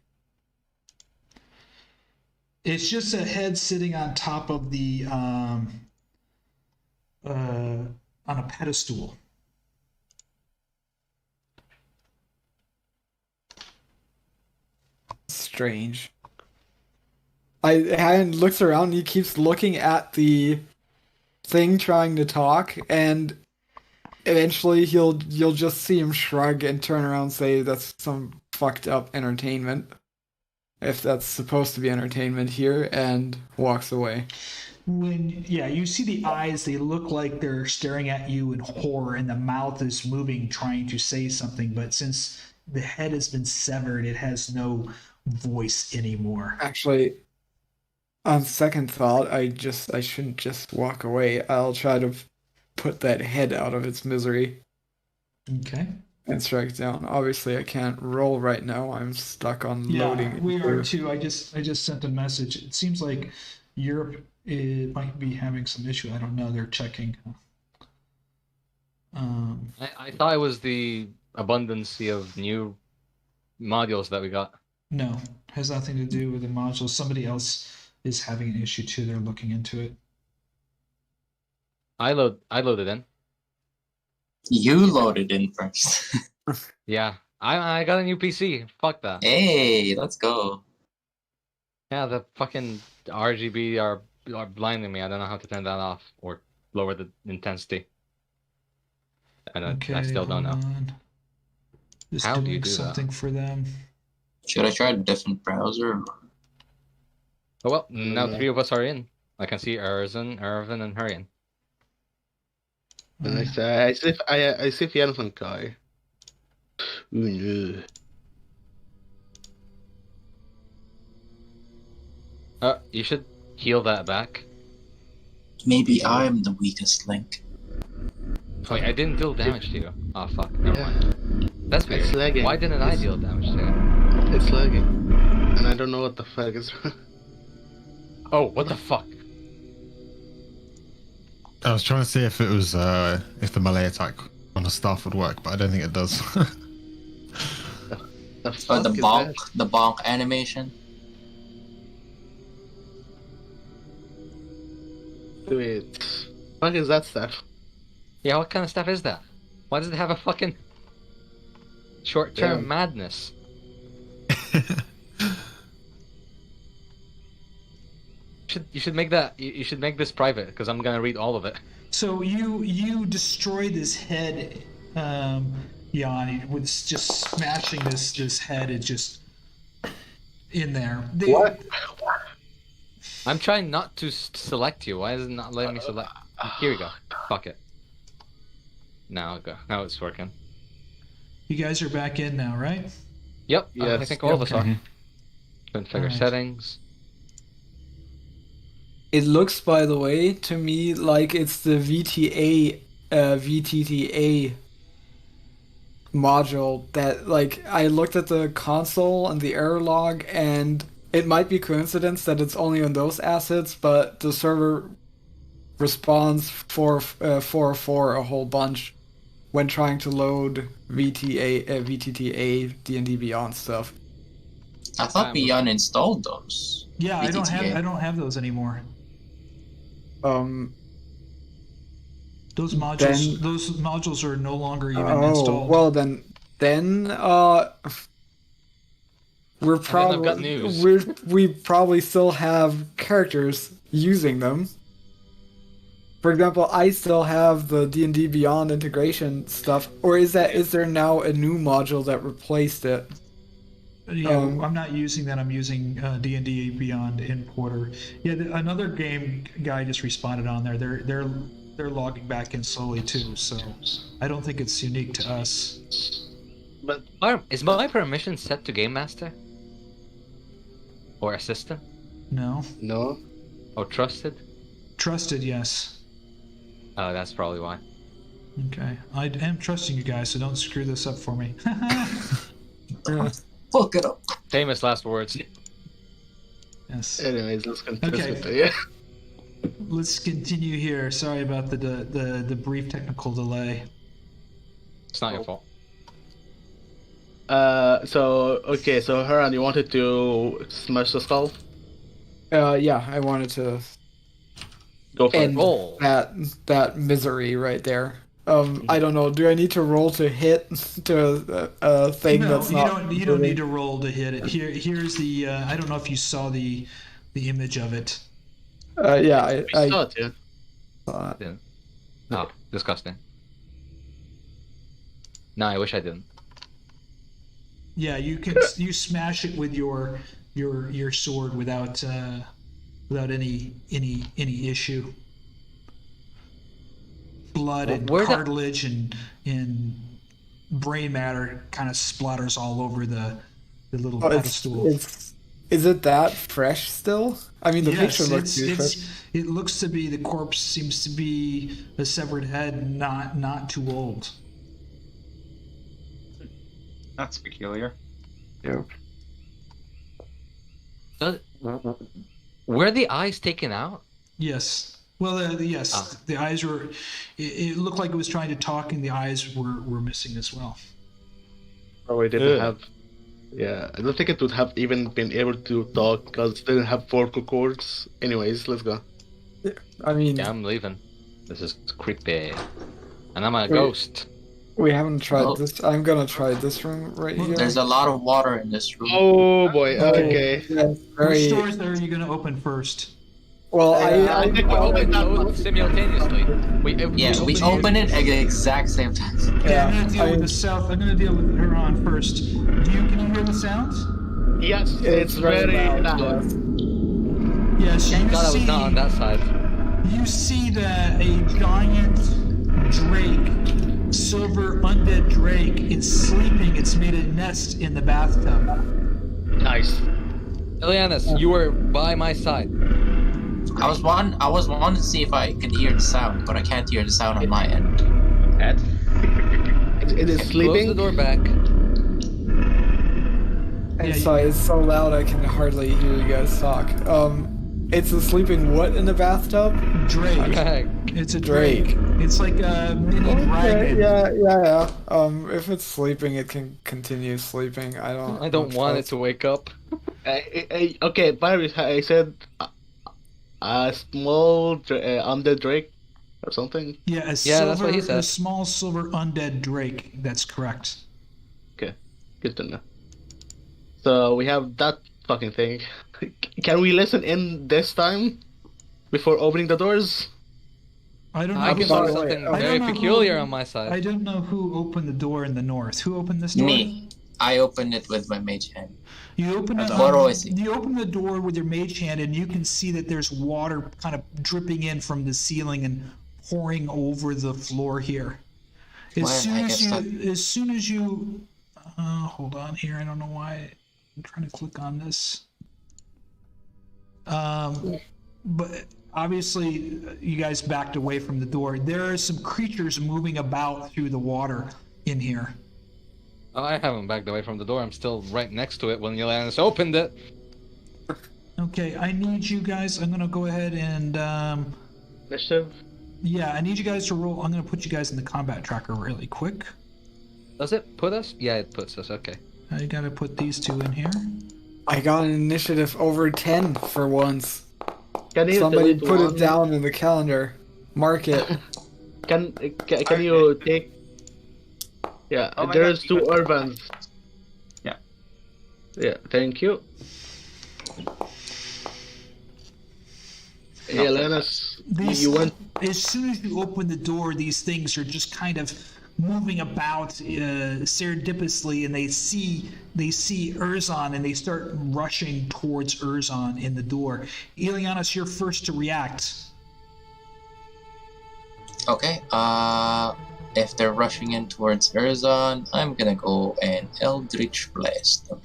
It's just a head sitting on top of the on a pedestal. Strange. Herjann looks around and he keeps looking at the thing trying to talk, and eventually you'll just see him shrug and turn around and say that's some fucked up entertainment, if that's supposed to be entertainment here, and walks away. You see the eyes, they look like they're staring at you in horror, and the mouth is moving, trying to say something, but since the head has been severed, it has no voice anymore. Actually, on second thought, I shouldn't just walk away. I'll try to put that head out of its misery. Okay. And strike down. Obviously, I can't roll right now. I'm stuck on loading. Yeah, we are too. I just sent a message. It seems like Europe might be having some issue. I don't know. They're checking. I thought it was the abundance of new modules that we got. No, has nothing to do with the modules. Somebody else is having an issue too. They're looking into it. I loaded in. You loaded in first. Yeah, I got a new PC. Fuck that. Hey, let's go. Yeah, the fucking RGB are blinding me. I don't know how to turn that off or lower the intensity. And I still don't know. Just How doing do you do something that? for them. Should I try a different browser? Oh well, now 3 of us are in. I can see Erzan, Ervan, and Herjann. And I see Fiannos and Kai. Ooh, no. You should heal that back. Maybe I'm the weakest link. Wait, I didn't deal damage to you. Oh fuck, never mind. That's weird. It's lagging. Why didn't I deal damage to you? It's lagging. And I don't know what the fuck is. Oh, what the fuck? I was trying to see if it was if the melee attack on the staff would work, but I don't think it does. The fuck the is bonk, that? the bonk animation. Wait, fuck is that stuff? Yeah, what kind of stuff is that? Why does it have a fucking short-term Yeah. madness? You should make that. You should make this private because I'm gonna read all of it. So you destroy this head, Yanni, with just smashing this head. It's just in there. What? I'm trying not to select you. Why is it not letting me select? Here we go. Fuck it. Now go. Now it's working. You guys are back in now, right? Yep. Yes. I think all of us are. Okay. Configure Alright. settings. It looks, by the way, to me like it's the VTTA module that, like, I looked at the console and the error log, and it might be coincidence that it's only on those assets, but the server responds 404 a whole bunch when trying to load VTTA D&D Beyond stuff. I thought we uninstalled those. Yeah, I don't VTTA. have those anymore. Um. Those modules Then- those modules are no longer even Oh installed. well, then we're I've got probably news. we probably still have characters using them. For example, I still have the D&D Beyond integration stuff, or is there now a new module that replaced it? Yeah, I'm not using that. I'm using D&D Beyond Importer. Yeah, another game guy just responded on there. They're logging back in slowly too. So I don't think it's unique to us. But Is my permission set to Game Master? Or Assistant? No, no. Or Trusted? trusted, yes. Oh, that's probably why. Okay, I am trusting you guys, so don't screw this up for me. Fuck it up. Famous last words. Yes. Anyways, let's continue Okay. with it. Yeah. Let's continue here. Sorry about the brief technical delay. It's not your fault. So Herjann, you wanted to smash the skull? Yeah, I wanted to Go for end it. Roll. that misery right there. I don't know. Do I need to roll to hit to a thing No, that's not? you don't need to roll to hit it. Here's the. I don't know if you saw the image of it. Yeah, I saw it, yeah. saw it. Didn't. Oh, disgusting. No, I wish I didn't. Yeah, you smash it with your sword without any issue. Blood and Where the- cartilage and brain matter kind of splatters all over the little Oh, pedestal. is it that fresh still? I mean, the picture looks pretty fresh. it looks to be the corpse seems to be a severed head, not too old. That's peculiar. Yeah. Were the eyes taken out? Yes. Well, yes, Ah. the eyes were. It looked like it was trying to talk, and the eyes were missing as well. Probably didn't Ugh. have. Yeah, I don't think it would have even been able to talk because it didn't have vocal cords. Anyways, let's go. I mean, Yeah, I'm leaving. This is creepy. And I'm a ghost. we haven't tried Well- this. I'm gonna try this room right here. There's a lot of water in this room. Oh boy. Okay. Yeah, Which very doors are you going to open first? well. I think we opened that one. Simultaneously. We open it at the exact same time. Yeah, I'm going to deal I- with the south. I'm going to deal with Herjann first. Can you hear the sounds? Yes, it's very loud. Yes. Thank God I was not on that side. You see that a giant drake, silver undead drake, is sleeping. It's made a nest in the bathtub. Nice. Ileanys, you were by my side. I was wanting to see if I could hear the sound, but I can't hear the sound on my end. It is sleeping. Close the door back. It's so loud I can hardly hear you guys talk. It's a sleeping what in the bathtub? Drake. It's a drake. It's like a mini dragon. Yeah. If it's sleeping, it can continue sleeping. I don't want it to wake up. Okay, Barry, I said a small undead drake or something. Yeah, that's what he said. A small silver undead drake. That's correct. Okay, good to know. So we have that fucking thing. Can we listen in this time before opening the doors? I don't know. I can find something very peculiar on my side. I don't know who opened the door in the north. Who opened this door? Me. I opened it with my mage hand. You open it. What do I see? You open the door with your mage hand, and you can see that there's water kind of dripping in from the ceiling and pouring over the floor here. As soon as you, hold on here. I don't know why I'm trying to click on this. But obviously, you guys backed away from the door. There are some creatures moving about through the water in here. I haven't backed away from the door. I'm still right next to it when Ileanys opened it. Okay, I need you guys. I'm gonna go ahead and Initiative. Yeah, I need you guys to roll. I'm gonna put you guys in the combat tracker really quick. Does it put us? Yeah, it puts us. Okay. I gotta put these two in here. I got an initiative over 10 for once. Somebody put it down in the calendar. Mark it. Can you take? Yeah, there's two Ervans. Yeah. Yeah, thank you. Ileanys, you went. As soon as you open the door, these things are just kind of moving about serendipitously, and they see Erzan, and they start rushing towards Erzan in the door. Ileanys, you're first to react. Okay. If they're rushing in towards Erzan, I'm gonna go and Eldritch Blast them.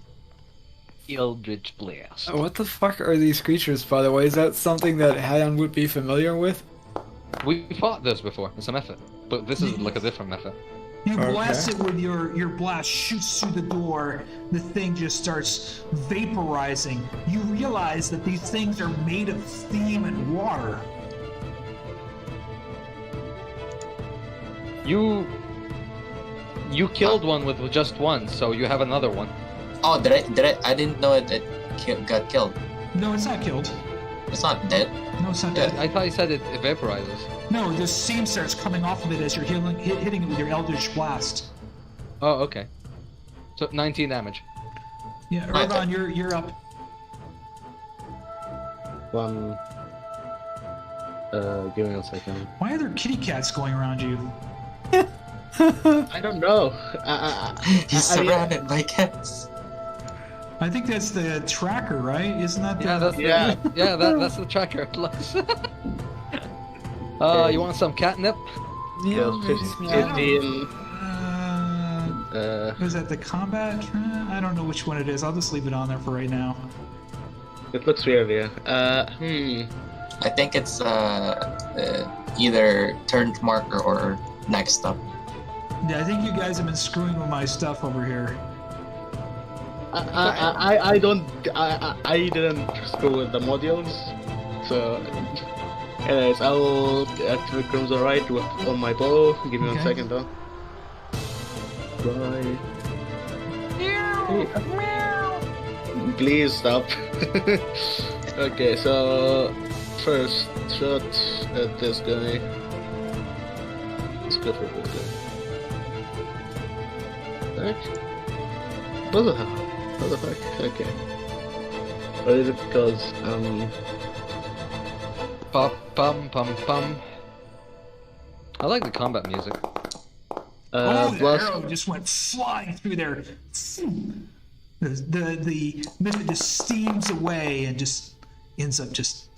Eldritch Blast. What the fuck are these creatures, by the way? Is that something that Herjann would be familiar with? We fought this before. It's a method. But this is like a different method. You blast it with your blast, shoots through the door. The thing just starts vaporizing. You realize that these things are made of steam and water. You killed one with just one, so you have another one. Oh, did I? I didn't know it got killed. No, it's not killed. It's not dead. No, it's not dead. I thought you said it vaporizes. No, the steam starts coming off of it as you're hitting it with your Eldritch Blast. Oh, okay. So 19 damage. Yeah, Ervan, you're up. One. Give me a second. Why are there kitty cats going around you? I don't know. He's surrounded by cats. I think that's the tracker, right? Isn't that the... Yeah, that's the tracker. You want some catnip? Yeah, 15. Is that the combat? I don't know which one it is. I'll just leave it on there for right now. It looks weird, yeah. I think it's either turned marker or next up. Yeah, I think you guys have been screwing with my stuff over here. I didn't screw with the modules, so anyways, I will activate Crimson Right on my bow. Give me 1 second though. Bye. Please stop. Okay, so first shot at this guy. Let's go for this guy. What the fuck? Okay. Or is it because Pum pum pum. I like the combat music. The arrow just went flying through there. The mythic just steams away and just ends up just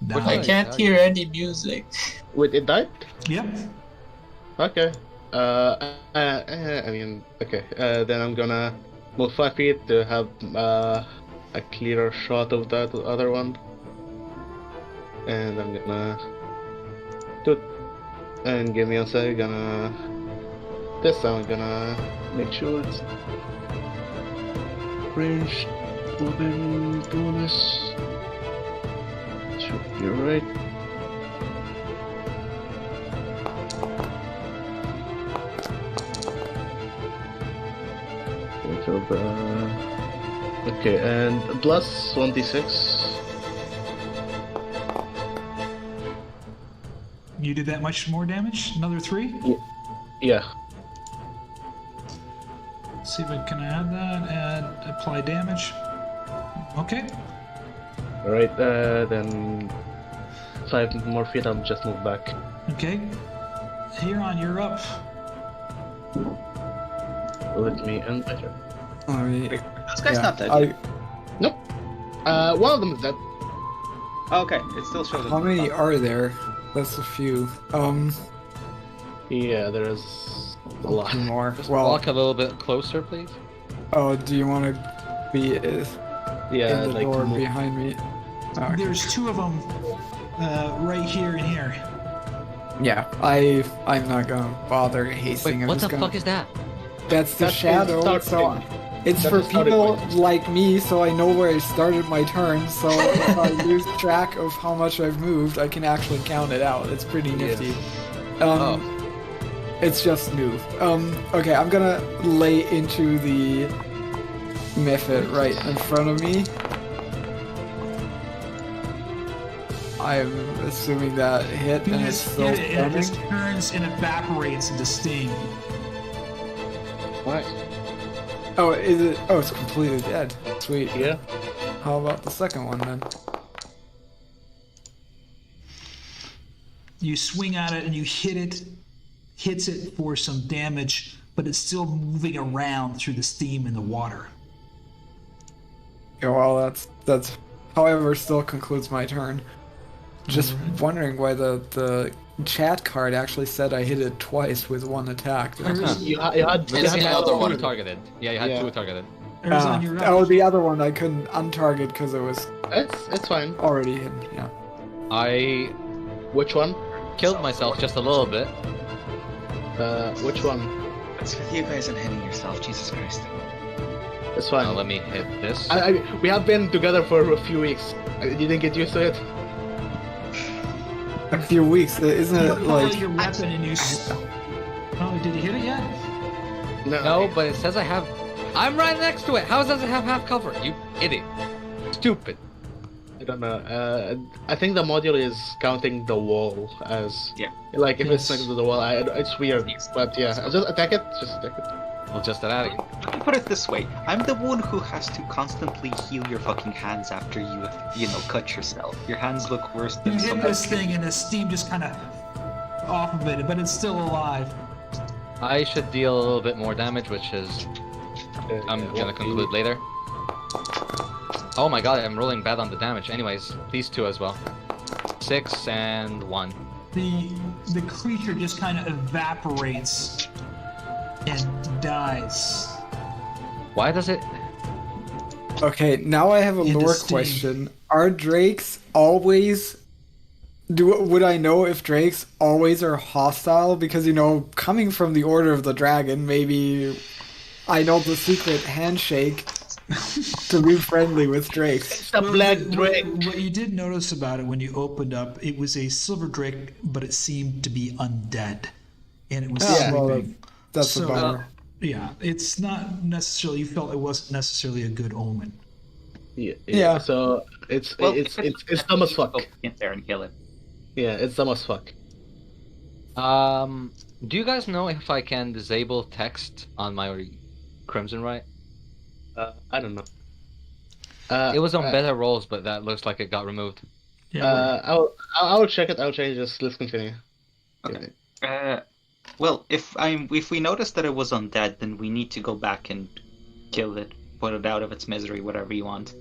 dying. I can't hear any music. Wait, it died? Yep. Okay. I mean, okay. Then I'm gonna move 5 feet to have a clearer shot of that other one. And I'm gonna do it. And give me a sec, this time I'm gonna make sure it's range within bonus. Should be right. Okay, and plus 1d6. You did that much more damage? Another 3? Yeah. See if I can add that. Add apply damage. Okay. Alright, then 5 more feet, I'll just move back. Okay. Herjann, you're up. Let me end my turn. This guy's not dead. Nope. One of them is dead. Okay, it still shows. How many are there? That's a few. Yeah, there's a lot more. Just walk a little bit closer, please. Oh, do you want to be in the door behind me? Oh, okay. There's 2 of them right here and here. Yeah, I'm not gonna bother hasting. Wait, what the fuck is that? That's the shadow. So it's for people like me, so I know where I started my turn. So if I lose track of how much I've moved, I can actually count it out. It's pretty nifty. It's just new. Okay, I'm gonna lay into the Mephit right in front of me. I'm assuming that hit and it's still it just turns and evaporates into steam. What? Oh, is it? Oh, it's completely dead. Sweet. Yeah. How about the second one then? You swing at it and you hits it for some damage, but it's still moving around through the steam in the water. Yeah, well, that's however still concludes my turn. Just wondering why the chat card actually said I hit it twice with one attack. You had the other one targeted. Yeah, you had 2 targeted. Erzan, you're up. Oh, the other one I couldn't untarget because it was It's fine. already hidden. Yeah. I Which one? killed myself just a little bit. Which one? What's with you guys and hitting yourself? Jesus Christ. It's fine. Now let me hit this. We have been together for a few weeks. You didn't get used to it? A few weeks, isn't it like... your weapon and you... Oh, did you hit it yet? No, but it says I have... I'm right next to it! How does it have half cover? You idiot. Stupid. I don't know. I think the module is counting the wall as... Yeah. Like, if it's next to the wall, it's weird. But yeah, just attack it. Just attack it. We'll just attack it. Let me put it this way. I'm the one who has to constantly heal your fucking hands after you cut yourself. Your hands look worse than you hit this thing and the steam just kind of off of it, but it's still alive. I should deal a little bit more damage, which is... I'm gonna conclude later. Oh my god, I'm rolling bad on the damage. Anyways, these 2 as well. 6 and 1. The creature just kind of evaporates and dies. Why does it... Okay, now I have a lore question. Are drakes always... Would I know if drakes always are hostile? Because, coming from the Order of the Dragon, maybe I know the secret handshake to be friendly with drakes. It's a black drake. What you did notice about it when you opened up, it was a silver drake, but it seemed to be undead. And it was sleeping. Well, that's a bummer. Yeah, it's not necessarily, you felt it wasn't necessarily a good omen. Yeah. So it's dumb as fuck. Get there and kill it. Yeah, it's dumb as fuck. Do you guys know if I can disable text on my Crimson Right? I don't know. It was on better rolls, but that looks like it got removed. Yeah, I'll check it. I'll change this. Let's continue. Okay. Well, if we notice that it was undead, then we need to go back and kill it, put it out of its misery, whatever you want.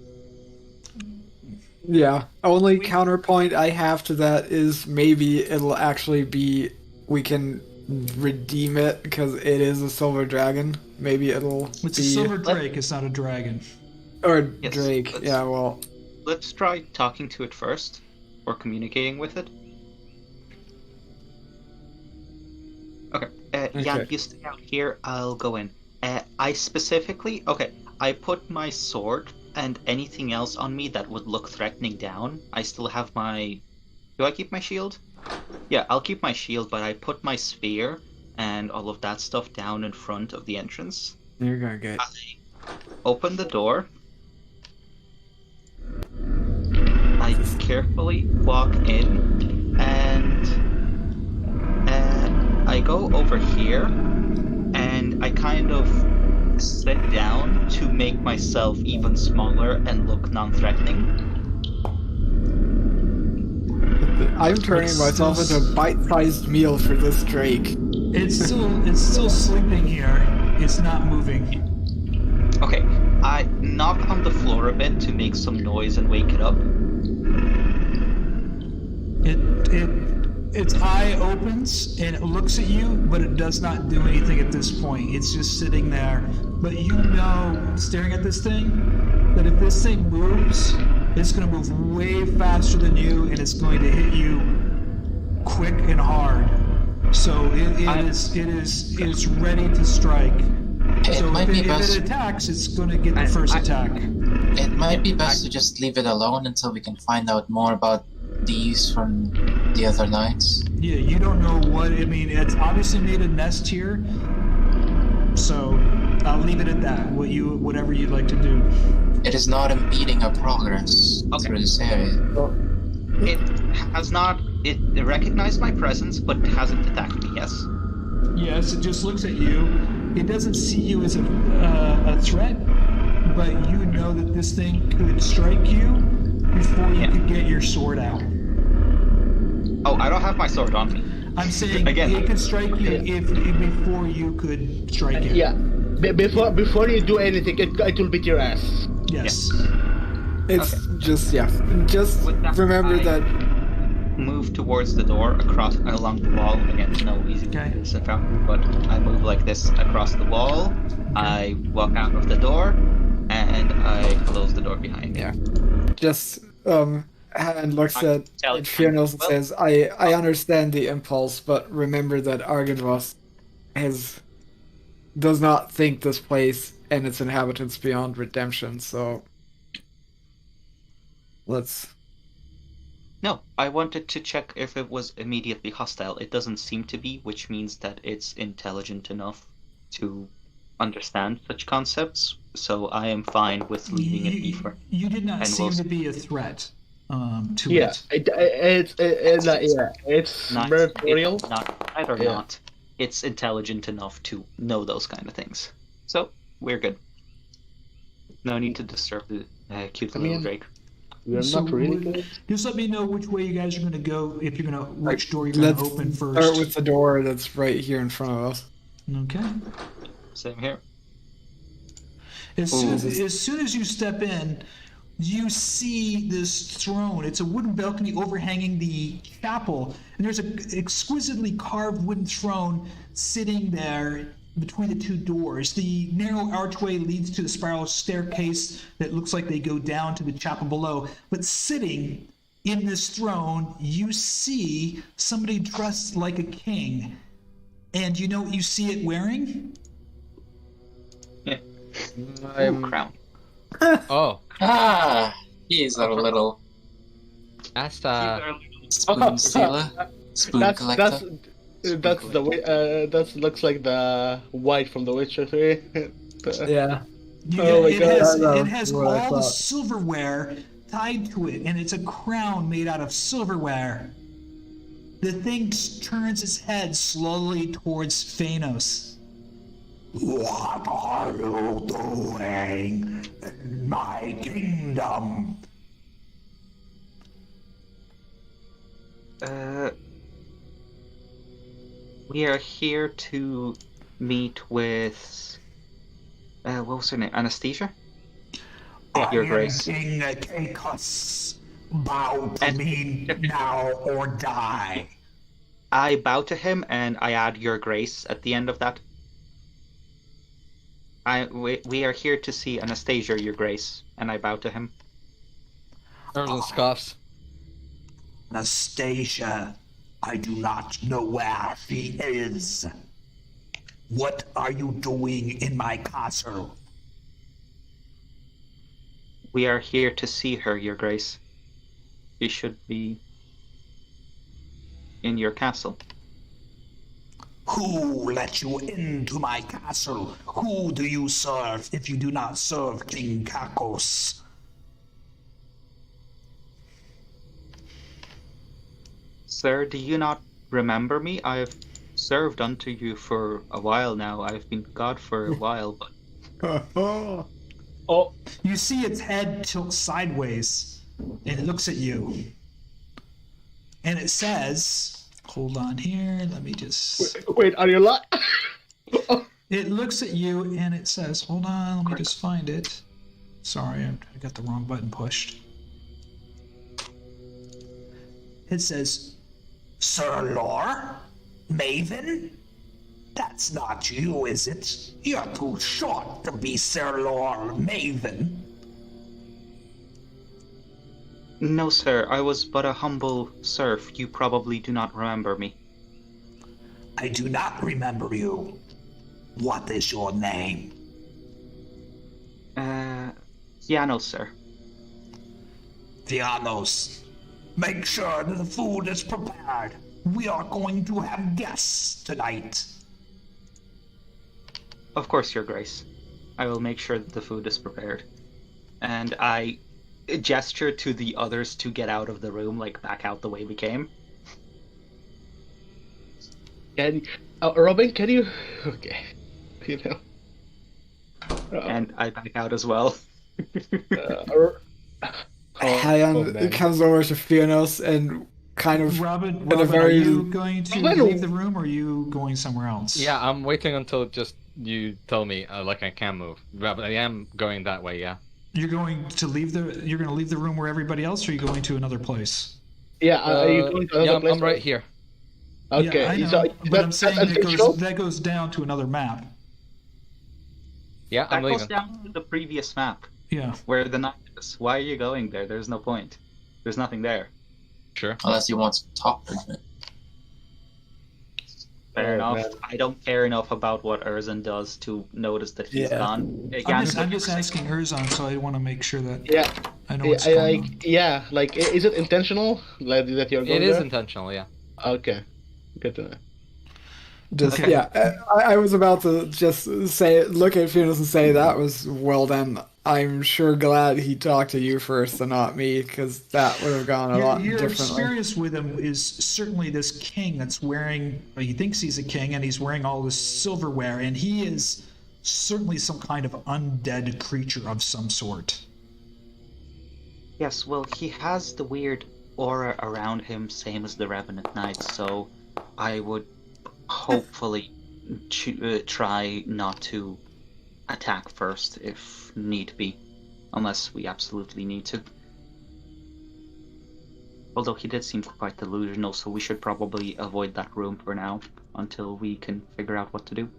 Yeah. Only counterpoint I have to that is maybe it'll actually be we can redeem it because it is a silver dragon. Maybe it'll It's a silver drake, it's not a dragon. Or Yes, Drake. Yeah, well. Let's try talking to it first, or communicating with it. Okay. Jan, you stay out here. I'll go in. I specifically... Okay, I put my sword and anything else on me that would look threatening down. I still have my... Do I keep my shield? Yeah, I'll keep my shield, but I put my spear and all of that stuff down in front of the entrance. You're gonna get... I open the door. I carefully walk in, and I go over here, and I kind of sit down to make myself even smaller and look non-threatening. I'm turning myself into a bite-sized meal for this Drake. It's still sleeping here. It's not moving. Okay, I knock on the floor a bit to make some noise and wake it up. Its eye opens and it looks at you, but it does not do anything at this point. It's just sitting there. But you know, staring at this thing, that if this thing moves, it's going to move way faster than you, and it's going to hit you quick and hard. So it's ready to strike. So if it attacks, it's going to get the first attack. It might be best to just leave it alone until we can find out more about these from the other nights. Yeah, you don't know what... I mean, it's obviously made a nest here, so I'll leave it at that. Whatever you'd like to do. It is not impeding our progress through this area. It has not... It recognized my presence, but it hasn't attacked me, yes? Yes, it just looks at you. It doesn't see you as a threat, but you know that this thing could strike you before you could get your sword out. Oh, I don't have my sword on me. I'm saying again, it could strike you before you could strike it. Yeah, before you do anything, it will beat your ass. Yes. It's just remember that. Move towards the door along the wall. Again, no easy to found, but I move like this across the wall. I walk out of the door, and I close the door behind me. Yeah. Just and looks at Fiannos and says, I understand the impulse, but remember that Argynvost does not think this place and its inhabitants beyond redemption, so let's... No, I wanted to check if it was immediately hostile. It doesn't seem to be, which means that it's intelligent enough to understand such concepts, so I am fine with leaving it be for... You did not seem to be a threat to it. It's territorial. Not. It's intelligent enough to know those kind of things. So, we're good. No need to disturb the cute little Drake. We're not really good. Just let me know which way you guys are going to go, which door you're going to open first. Start with the door that's right here in front of us. Okay. Same here. As soon as you step in, you see this throne. It's a wooden balcony overhanging the chapel, and there's an exquisitely carved wooden throne sitting there between the two doors. The narrow archway leads to the spiral staircase that looks like they go down to the chapel below. But sitting in this throne, you see somebody dressed like a king. And you know what you see it wearing? Yeah. Crown. Oh. He's a little... That's spoon stealer? Spoon collector? That's the way. That looks like the white from The Witcher 3. Yeah. It has all the silverware tied to it, and it's a crown made out of silverware. The thing turns its head slowly towards Fiannos. What are you doing in my kingdom? We are here to meet with... what was her name? Anastasia? Your Grace. King Khyraezul. Bow to me now or die. I bow to him and I add Your Grace at the end of that. We are here to see Anastasia, Your Grace, and I bow to him. Erzan scoffs. Anastasia, I do not know where she is. What are you doing in my castle? We are here to see her, Your Grace. She should be in your castle. Who let you into my castle? Who do you serve if you do not serve King Kakos? Sir, do you not remember me? I have served unto you for a while now. I've been God for a while, but... Oh, you see its head tilt sideways, and it looks at you. And it says, hold on here, let me just... Wait, are you alive? It looks at you, and it says, hold on, let me just find it. Sorry, I got the wrong button pushed. It says, Sir Lore? Maven? That's not you, is it? You're too short to be Sir Lore Maven. No, sir, I was but a humble serf. You probably do not remember me. I do not remember you. What is your name? Fiannos, sir. Fiannos, make sure that the food is prepared. We are going to have guests tonight. Of course, Your Grace. I will make sure that the food is prepared. And I gesture to the others to get out of the room, like back out the way we came. Robin, can you... Okay. You know. And I back out as well. Herjann comes over to Fiannos and kind of... Robin, are you going to leave the room, or are you going somewhere else? Yeah, I'm waiting until just you tell me, like I can move. But I am going that way, yeah. You're going to leave the room where everybody else, or are you going to another place? Yeah, are you going to another place? I'm right here. Okay, yeah, I know, so but I'm saying that goes down to another map. Yeah, I'm leaving. That goes down to the previous map. Yeah. Where the knight is. Why are you going there? There's no point. There's nothing there. Sure. Unless you want to talk with it. Fair enough. Man. I don't care enough about what Erzan does to notice that he's gone. I'm just asking Erzan, so I want to make sure that I know what's going on. Yeah, like, is it intentional that you're going It is there? intentional, yeah. Okay, good to know. Just I was about to just say, look at Fiannos and say that was well done. I'm sure glad he talked to you first and not me, because that would have gone a lot differently. Your experience with him is certainly this king that's wearing, he thinks he's a king, and he's wearing all this silverware, and he is certainly some kind of undead creature of some sort. Yes, well, he has the weird aura around him, same as the Revenant Knight, so I would hopefully try not to attack first if need be, unless we absolutely need to. Although he did seem quite delusional, so we should probably avoid that room for now until we can figure out what to do.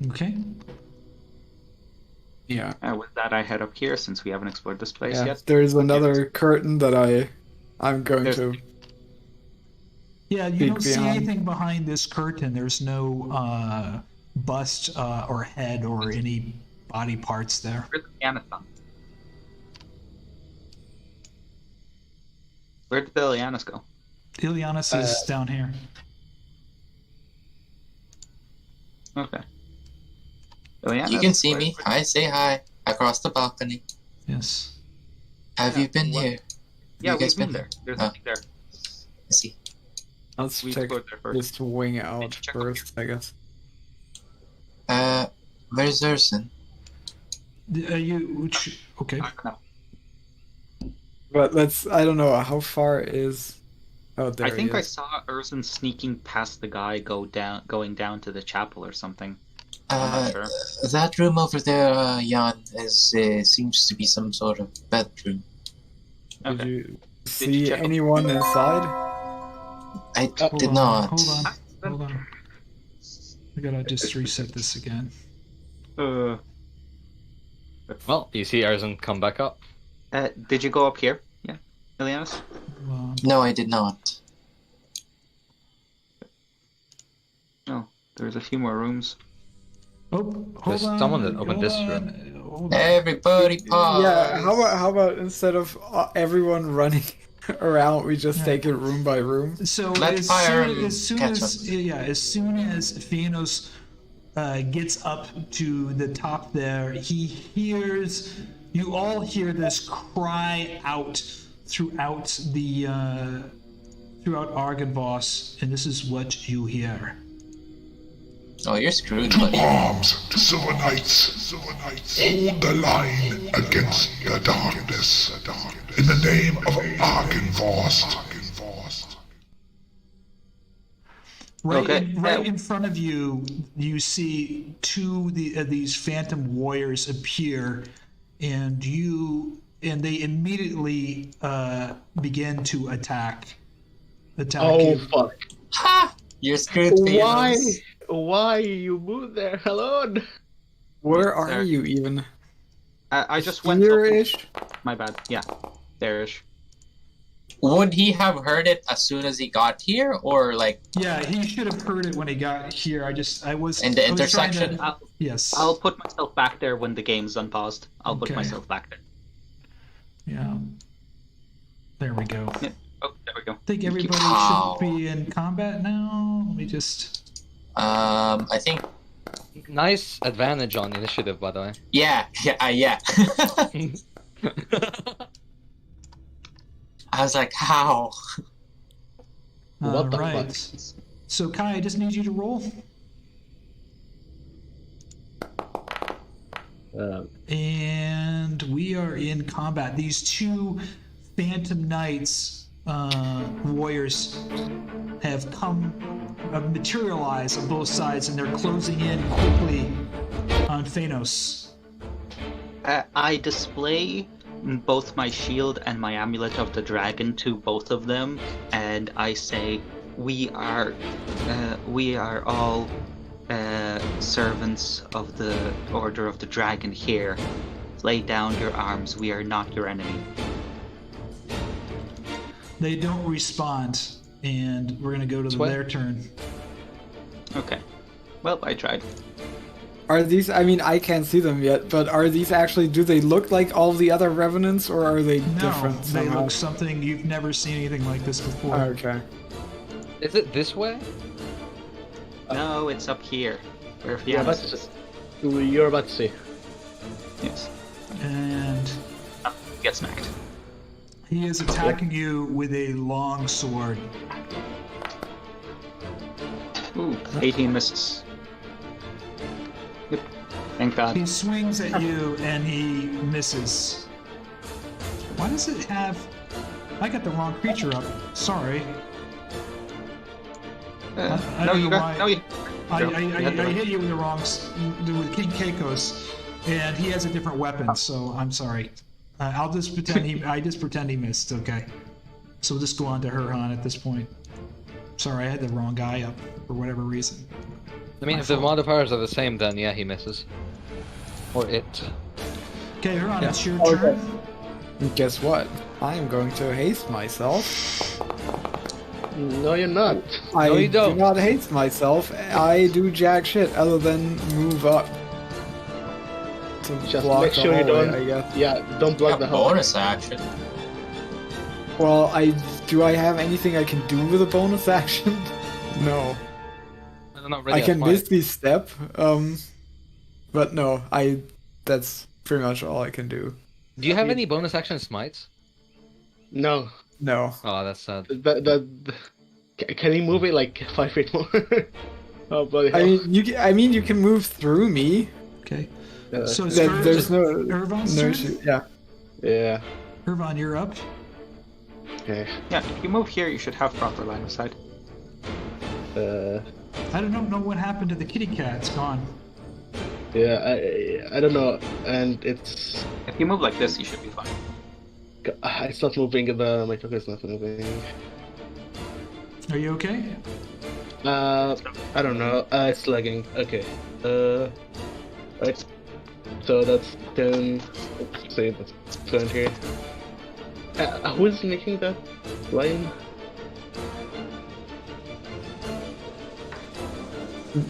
Okay. Yeah. With that, I head up here since we haven't explored this place yet. There's another curtain that I'm going to. Yeah, you don't see anything behind this curtain. There's no bust or head or any body parts there. Where's Ileanys? Where did the Ileanys go? Ileanys is down here. Okay. Ileanys, you can see me. I say hi across the balcony. Yes. Have you been here? Yeah, we've been there. There's nothing there. I see. Let's check this wing out first, I guess. Where's Erzan? Okay. But I don't know, how far is... Oh, there I think he I is. saw Erzan sneaking past the guy going down to the chapel or something. Sure. That room over there, Jan, seems to be some sort of bedroom. Okay. Did you see anyone inside? I did not. Hold on. I gotta just reset this again. Well, you see Erzan come back up. Did you go up here? Yeah, Ileanys? No, I did not. No, there's a few more rooms. Oh, There's someone that opened this room. Everybody pause. Yeah, how about instead of everyone running around, we just take it room by room? So Let as fire soon catch as Fiannos gets up to the top there, he hears, you all hear this cry out throughout Argynvostholt, and this is what you hear. Oh, you're screwed, To buddy. arms, Silver Knights! Hold the line against the darkness. In the name of Argynvost. Right in front of you, you see two these phantom warriors appear, and they immediately begin to attack you. Fuck. Ha! You're screwed, Why? Fiannos. Why you moved there alone? Where are you even? I just went Here-ish? My bad. Yeah, there-ish. Would he have heard it as soon as he got here, or like? Yeah, he should have heard it when he got here. I was In the I was trying to- intersection? yes. I'll put myself back there when the game's unpaused. I'll put Okay. myself back there. Yeah. There we go. Yeah. Oh, there we go. I think everybody Wow. should be in combat now. Let me just. I think. Nice advantage on initiative, by the way. Yeah. I was like, how? What the Right. fuck? So Kai, I just need you to roll. And we are in combat. These two Phantom Knights warriors have materialized on both sides, and they're closing in quickly on Fiannos. I display both my shield and my amulet of the dragon to both of them, and I say, we are all servants of the Order of the Dragon here. Lay down your arms. We are not your enemy. They don't respond, and we're gonna go to their turn. Okay. Well, I tried. Are these, I mean, I can't see them yet, but are these actually, do they look like all the other Revenants, or are they No, different they somehow? look something you've never seen anything like this before. Okay. Is it this way? No, it's up here. Where Yeah, Fiannos is. You're about to see. Yes. And Get smacked. he is attacking you with a long sword. Ooh, 18 misses. Yep. Thank God. He swings at you and he misses. Why does it have... I got the wrong creature up. Sorry. I No, don't you know got. why. No, you. I You had the right- hit you with the wrong... with King Keikos, and he has a different weapon, so I'm sorry. I'll just pretend I just pretend he missed, okay. So we'll just go on to Herjann at this point. Sorry, I had the wrong guy up for whatever reason. I mean, if the modifiers are the same, then yeah, he misses. Or it. Okay, Herjann, Yeah. it's your Okay. turn. And guess what? I am going to haste myself. No, you're not. I you do don't. not haste myself. I do jack shit other than move up. To Just block make the sure you hallway, don't. I guess. Yeah, don't block the hole. Bonus action. Well, do I have anything I can do with a bonus action? No. I'm not really I can a fight. misty step. But no, that's pretty much all I can do. Do you have any bonus action smites? No. No. Oh, that's sad. Can he move it like 5 feet more? Oh, bloody hell. I mean, you can move through me. Okay. Uh, So it's There's no Ervan's turn? issue. Yeah. Yeah. Ervan, you're up. Okay. Yeah, if you move here, you should have proper line of sight. I don't know what happened to the kitty cat. It's gone. Yeah, I don't know, and it's If you move like this, you should be fine. it's not moving. My token is not moving. Are you okay? I don't know. It's lagging. Okay. Right. So that's 10. Let's say that's 20. Who is making that line?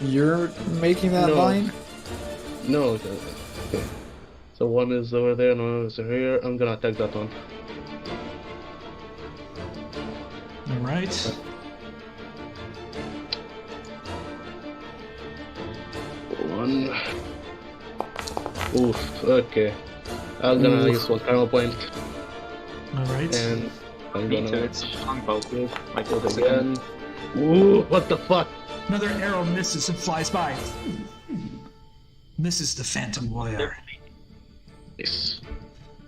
You're making that line? No. Okay. So one is over there and one is over here. I'm gonna attack that one. Alright. One. Oof, okay. I'm gonna use one karma point. Alright. And I'm Me gonna too, it's longbow. Like do it this again. Ooh, what the fuck? Another arrow misses and flies by. Misses the Phantom Warrior. Yes.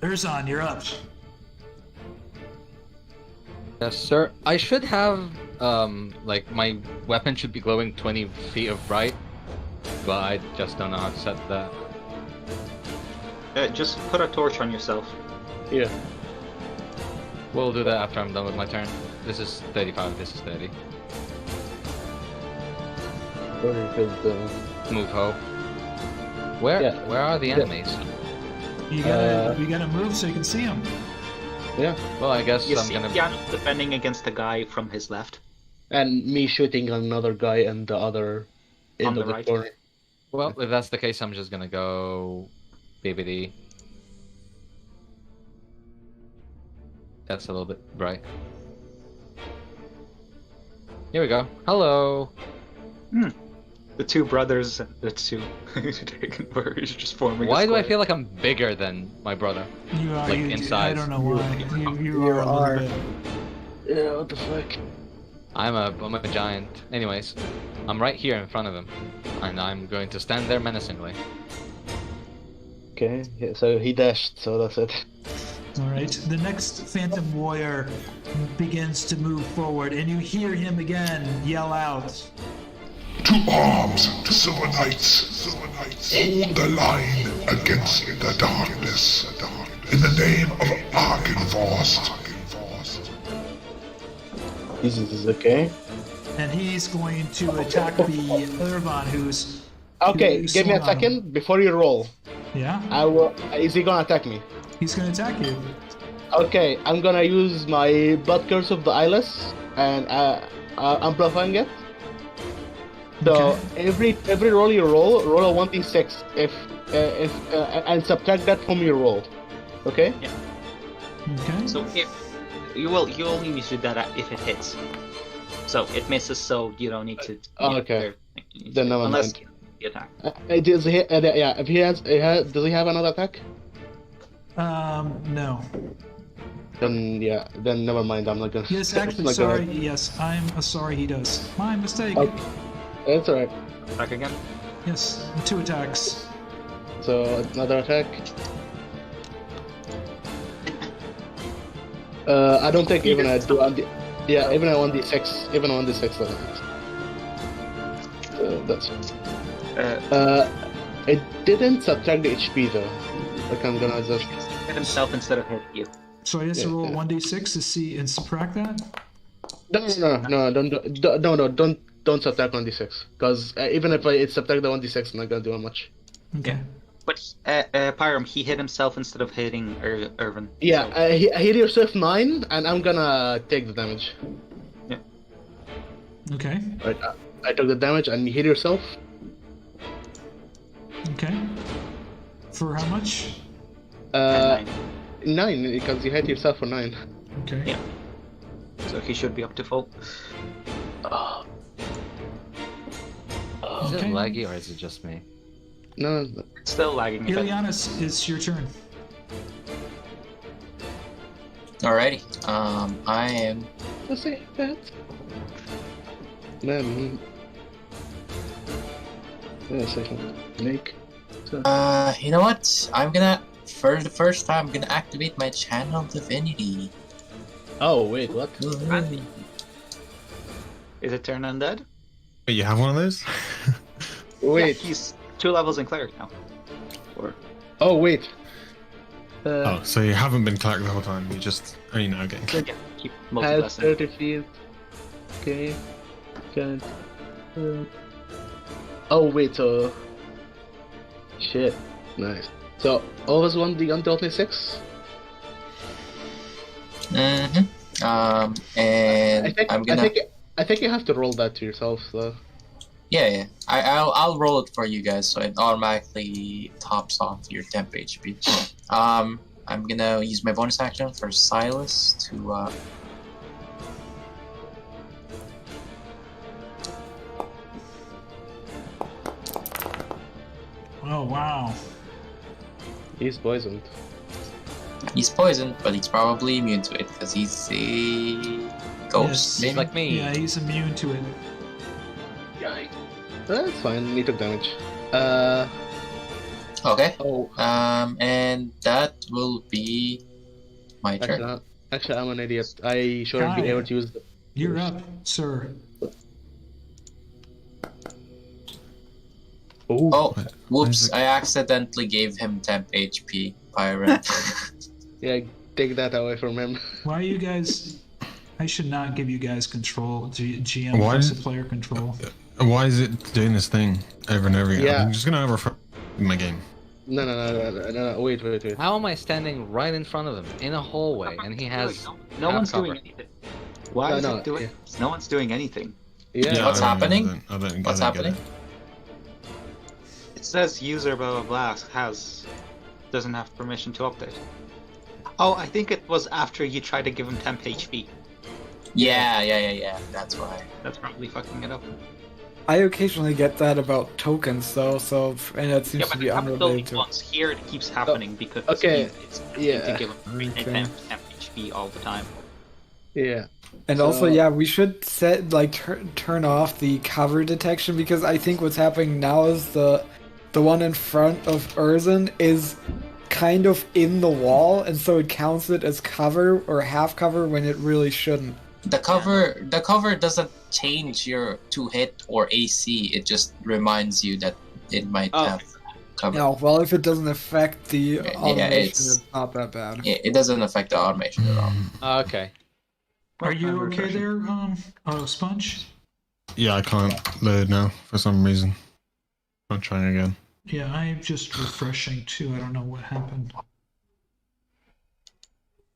Erzan, you're up. Yes, sir. I should have, like, my weapon should be glowing 20 feet of bright, but I just don't know how to set that. Just put a torch on yourself. Yeah. We'll do that after I'm done with my turn. This is 35, this is 30. Move ho. Where are the enemies? You gotta move so you can see them. Yeah. Well, I guess You I'm see gonna... Fiannos defending against the guy from his left. And me shooting another guy and the other On end the of the right. corner. Well, if that's the case, I'm just gonna go... BBD. That's a little bit bright. Here we go. Hello! The two brothers and the two dragon warriors just forming. Why a do I square. feel like I'm bigger than my brother? You are. Like, you, in I size. don't know why. You are a little bit. Yeah, what the fuck? I'm a giant. Anyways, I'm right here in front of him, and I'm going to stand there menacingly. Okay, yeah, so he dashed, so that's it. Alright. The next Phantom Warrior begins to move forward, and you hear him again yell out. To arms, Silver Knights! Hold the line against the darkness. In the name of Argynvost. This is okay. And he's going to attack the Ervan who's... Okay, who's give me a swung on him. second before you roll. Yeah? I will. Is he gonna attack me? He's going to attack you. Okay, I'm gonna use my Blood Curse of the Eyeless, and I'm amplifying it. So Okay. every roll you roll a 1d6 if and subtract that from your roll. Okay? Okay. So if you only need to do that if it hits. So it misses, so you don't need to. Okay. Then never unless mind. the attack. Does he? Yeah. If he has, does he have another attack? No. Then yeah. Then never mind. I'm not gonna. Yes, actually, not sorry. Gonna... Yes, I'm sorry he does. My mistake. Okay. That's alright. Attack again. Yes, 2 attacks. So another attack. I don't think even I do. Yeah, even I 1d6. Even 1d6 that's it didn't subtract the HP though. Like I'm gonna just Hit himself instead of hitting you. So he has to roll 1d6 to see and subtract that? No, don't subtract 1d6. Because even if I subtract the 1d6, I'm not gonna do much. Okay. But Pyram, he hit himself instead of hitting Ervan. Yeah, hit yourself 9, and I'm gonna take the damage. Yeah. Okay. Right, I took the damage, and you hit yourself. Okay. For how much? 9. 9, because you hit yourself for 9. Okay. Yeah. So he should be up to full. Is it Okay. laggy or is it just me? No, It's still lagging a bit. Ileanys, it's your turn. Alrighty. I am. let's say that. Man. Wait a second. Make. You know what? I'm gonna, for the first time, I'm gonna activate my channel divinity. Oh wait, what? Is it turn undead? Wait, you have one of those? Wait. Yeah, he's 2 levels in cleric now. Or Oh wait. Oh, so you haven't been cleric the whole time. You just only now getting cleric. yeah, keep Has multi-blessing. 30 feet. Okay. Good. Oh wait, so Shit. Nice. So, all of us won the until 26? And I think you have to roll that to yourself, though. Yeah. I'll roll it for you guys, so it automatically tops off your temp HP. I'm gonna use my bonus action for Silas to. Oh wow. He's poisoned. He's poisoned, but he's probably immune to it because he's a ghost. Yes. Maybe? Like me. Yeah, he's immune to it. Yikes. That's fine. He took damage. Okay. Oh. And that will be my turn. Actually, I'm an idiot. I shouldn't be able to use the. You're up, sir. Ooh. Oh, whoops! I accidentally gave him temp HP, Pirate. Yeah, take that away from him. Why are you guys? I should not give you guys control. GM versus player control. Why is it doing this thing over and over again? Yeah. I'm just gonna refer my game. No. Wait. How am I standing right in front of him in a hallway and he has no one's cover? doing anything. Why is it doing? Yeah. No one's doing anything. Yeah. What's happening? What's happening? It says user blah blah blah doesn't have permission to update. Oh, I think it was after you tried to give him temp HP. Yeah. That's why. That's probably fucking it up. I occasionally get that about tokens, though. And that seems to be unrelated to. Once here, it keeps happening because it's to give him temp HP all the time. Yeah. And also, we should set turn off the cover detection, because I think what's happening now is the one in front of Erzan is kind of in the wall, and so it counts it as cover or half cover when it really shouldn't. The cover doesn't change your to hit or AC. It just reminds you that it might have cover. No, well, if it doesn't affect the automation, it's not that bad. Yeah, it doesn't affect the automation at all. Okay. Are you okay there, Sponge? Yeah, I can't load now for some reason. I'm trying again. Yeah, I'm just refreshing too. I don't know what happened.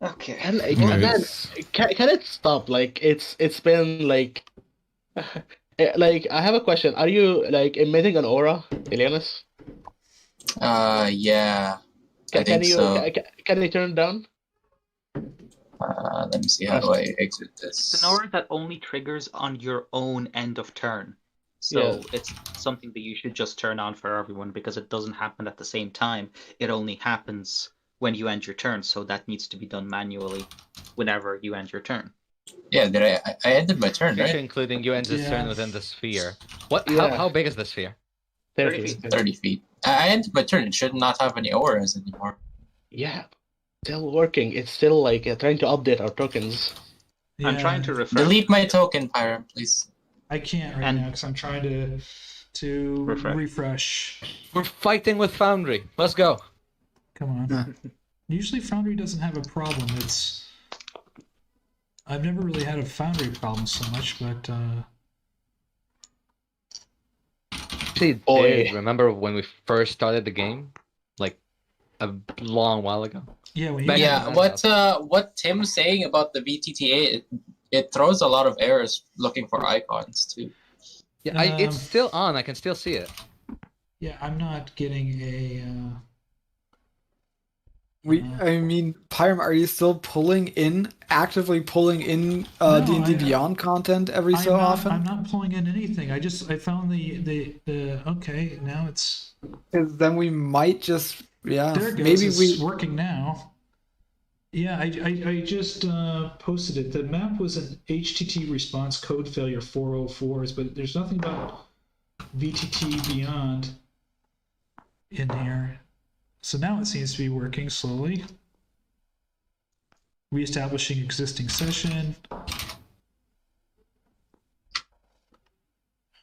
Okay. Can it stop? Like it's been like I have a question. Are you emitting an aura, Ileanys? Yeah. Can you turn it down? Let me see, how do I exit this? It's an aura that only triggers on your own end of turn. So it's something that you should just turn on for everyone, because it doesn't happen at the same time. It only happens when you end your turn, so that needs to be done manually whenever you end your turn. Yeah, I ended my turn, right? Including you end this turn within the sphere. What? How big is the sphere? 30 feet. 30 feet. I ended my turn. It should not have any auras anymore. Yeah, still working. It's still trying to update our tokens. Yeah. I'm trying to refresh. Delete my token, Pyram, please. I can't now because I'm trying to refresh. We're fighting with Foundry. Let's go. Come on. Usually Foundry doesn't have a problem. I've never really had a Foundry problem so much, but Actually, remember when we first started the game? Like a long while ago? Yeah, what Tim's saying about the VTTA, it throws a lot of errors looking for icons too. Yeah, it's still on. I can still see it. Yeah, I'm not getting a. I mean, Pyram, are you still actively pulling in D&D Beyond content every so often? I'm not pulling in anything. I found the okay, now it's. Then we might just there it goes. It's working now. Yeah, I just posted it. The map was an HTT response code failure 404s, but there's nothing about VTT Beyond in here. So now it seems to be working slowly. Reestablishing existing session.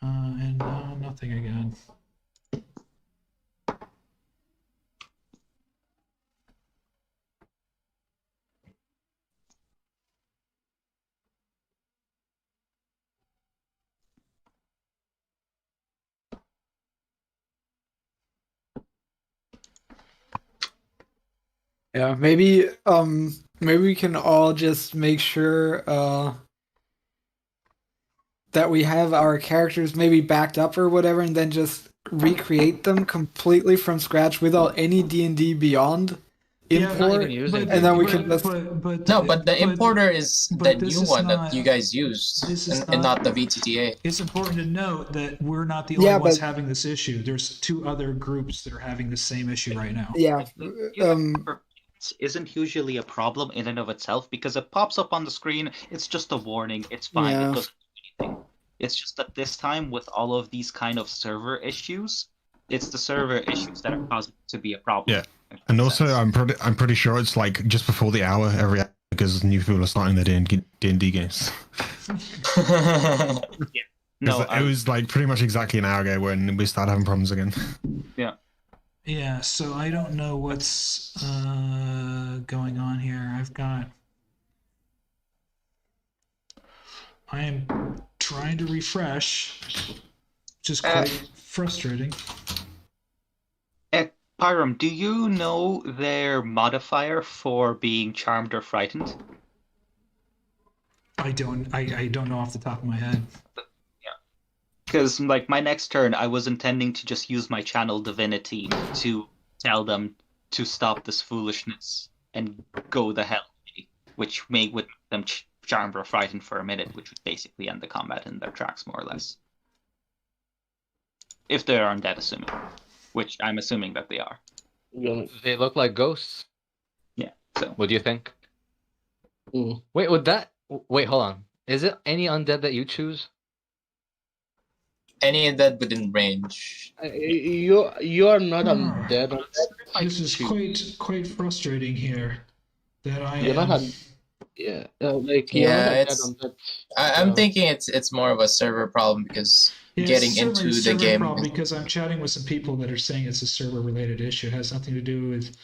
And now nothing again. Yeah, maybe we can all just make sure that we have our characters maybe backed up or whatever, and then just recreate them completely from scratch without any D&D Beyond import, not even using and then we can but the importer is the new one that you guys used, and not the VTTA. It's important to note that we're not the only ones having this issue. There's 2 other groups that are having the same issue right now. Yeah. Isn't usually a problem in and of itself because it pops up on the screen. It's just a warning. It's fine. Yeah. It doesn't do anything. It's just that this time, with all of these kind of server issues, it's the server issues that are causing it to be a problem. Yeah. And also, I'm pretty sure it's like just before the hour every hour because new people are starting their D&D games. Yeah. No, it was like pretty much exactly an hour ago when we started having problems again. Yeah. Yeah, so I don't know what's going on here. I am trying to refresh, which is quite frustrating. Pyram, do you know their modifier for being charmed or frightened? I don't know off the top of my head. Yeah. Because, like, my next turn, I was intending to just use my channel divinity to tell them to stop this foolishness and go the hell, which may with them charmed or frightened for a minute, which would basically end the combat in their tracks, more or less. If they're undead, assuming. Which I'm assuming that they are. They look like ghosts. Yeah, so. What do you think? Wait, wait, hold on. Is it any undead that you choose? Any undead within range. You're not undead. This is quite frustrating here. That I'm thinking it's more of a server problem because getting into the game. Because I'm chatting with some people that are saying it's a server-related issue. It has nothing to do with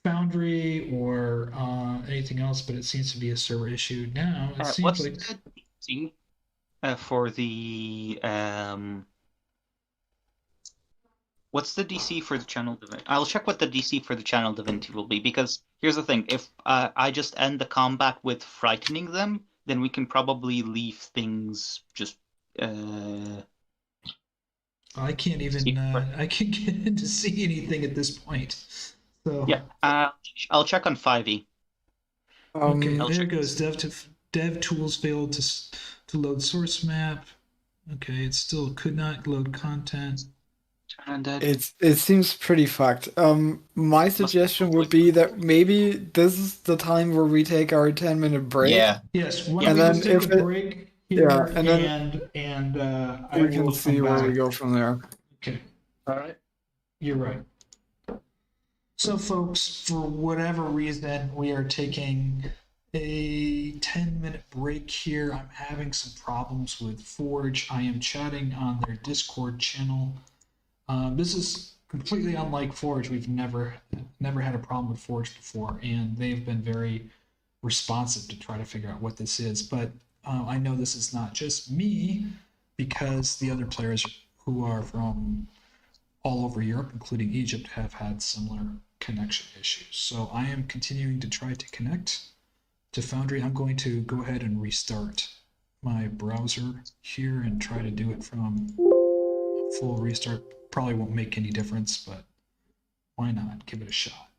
Foundry or anything else, but it seems to be a server issue now. It seems what's like the DC for the what's the DC for the channel divinity? I'll check what the DC for the channel divinity will be, because here's the thing: if I just end the combat with frightening them, then we can probably leave things just. I can't even. I can't get in to see anything at this point. So yeah, I'll check on 5e. Okay, there it goes. Dev tools failed to load source map. Okay, it still could not load content. It seems pretty fucked. My suggestion would be that maybe this is the time where we take our 10-minute break. Yeah. Yes. And then take a break. Here, and we can see where we go from there. Okay. All right. You're right. So, folks, for whatever reason, we are taking a 10-minute break here. I'm having some problems with Forge. I am chatting on their Discord channel. This is completely unlike Forge. We've never had a problem with Forge before, and they've been very responsive to try to figure out what this is. But I know this is not just me, because the other players who are from all over Europe, including Egypt, have had similar connection issues. So I am continuing to try to connect to Foundry. I'm going to go ahead and restart my browser here and try to do it from a full restart. Probably won't make any difference, but why not? Give it a shot.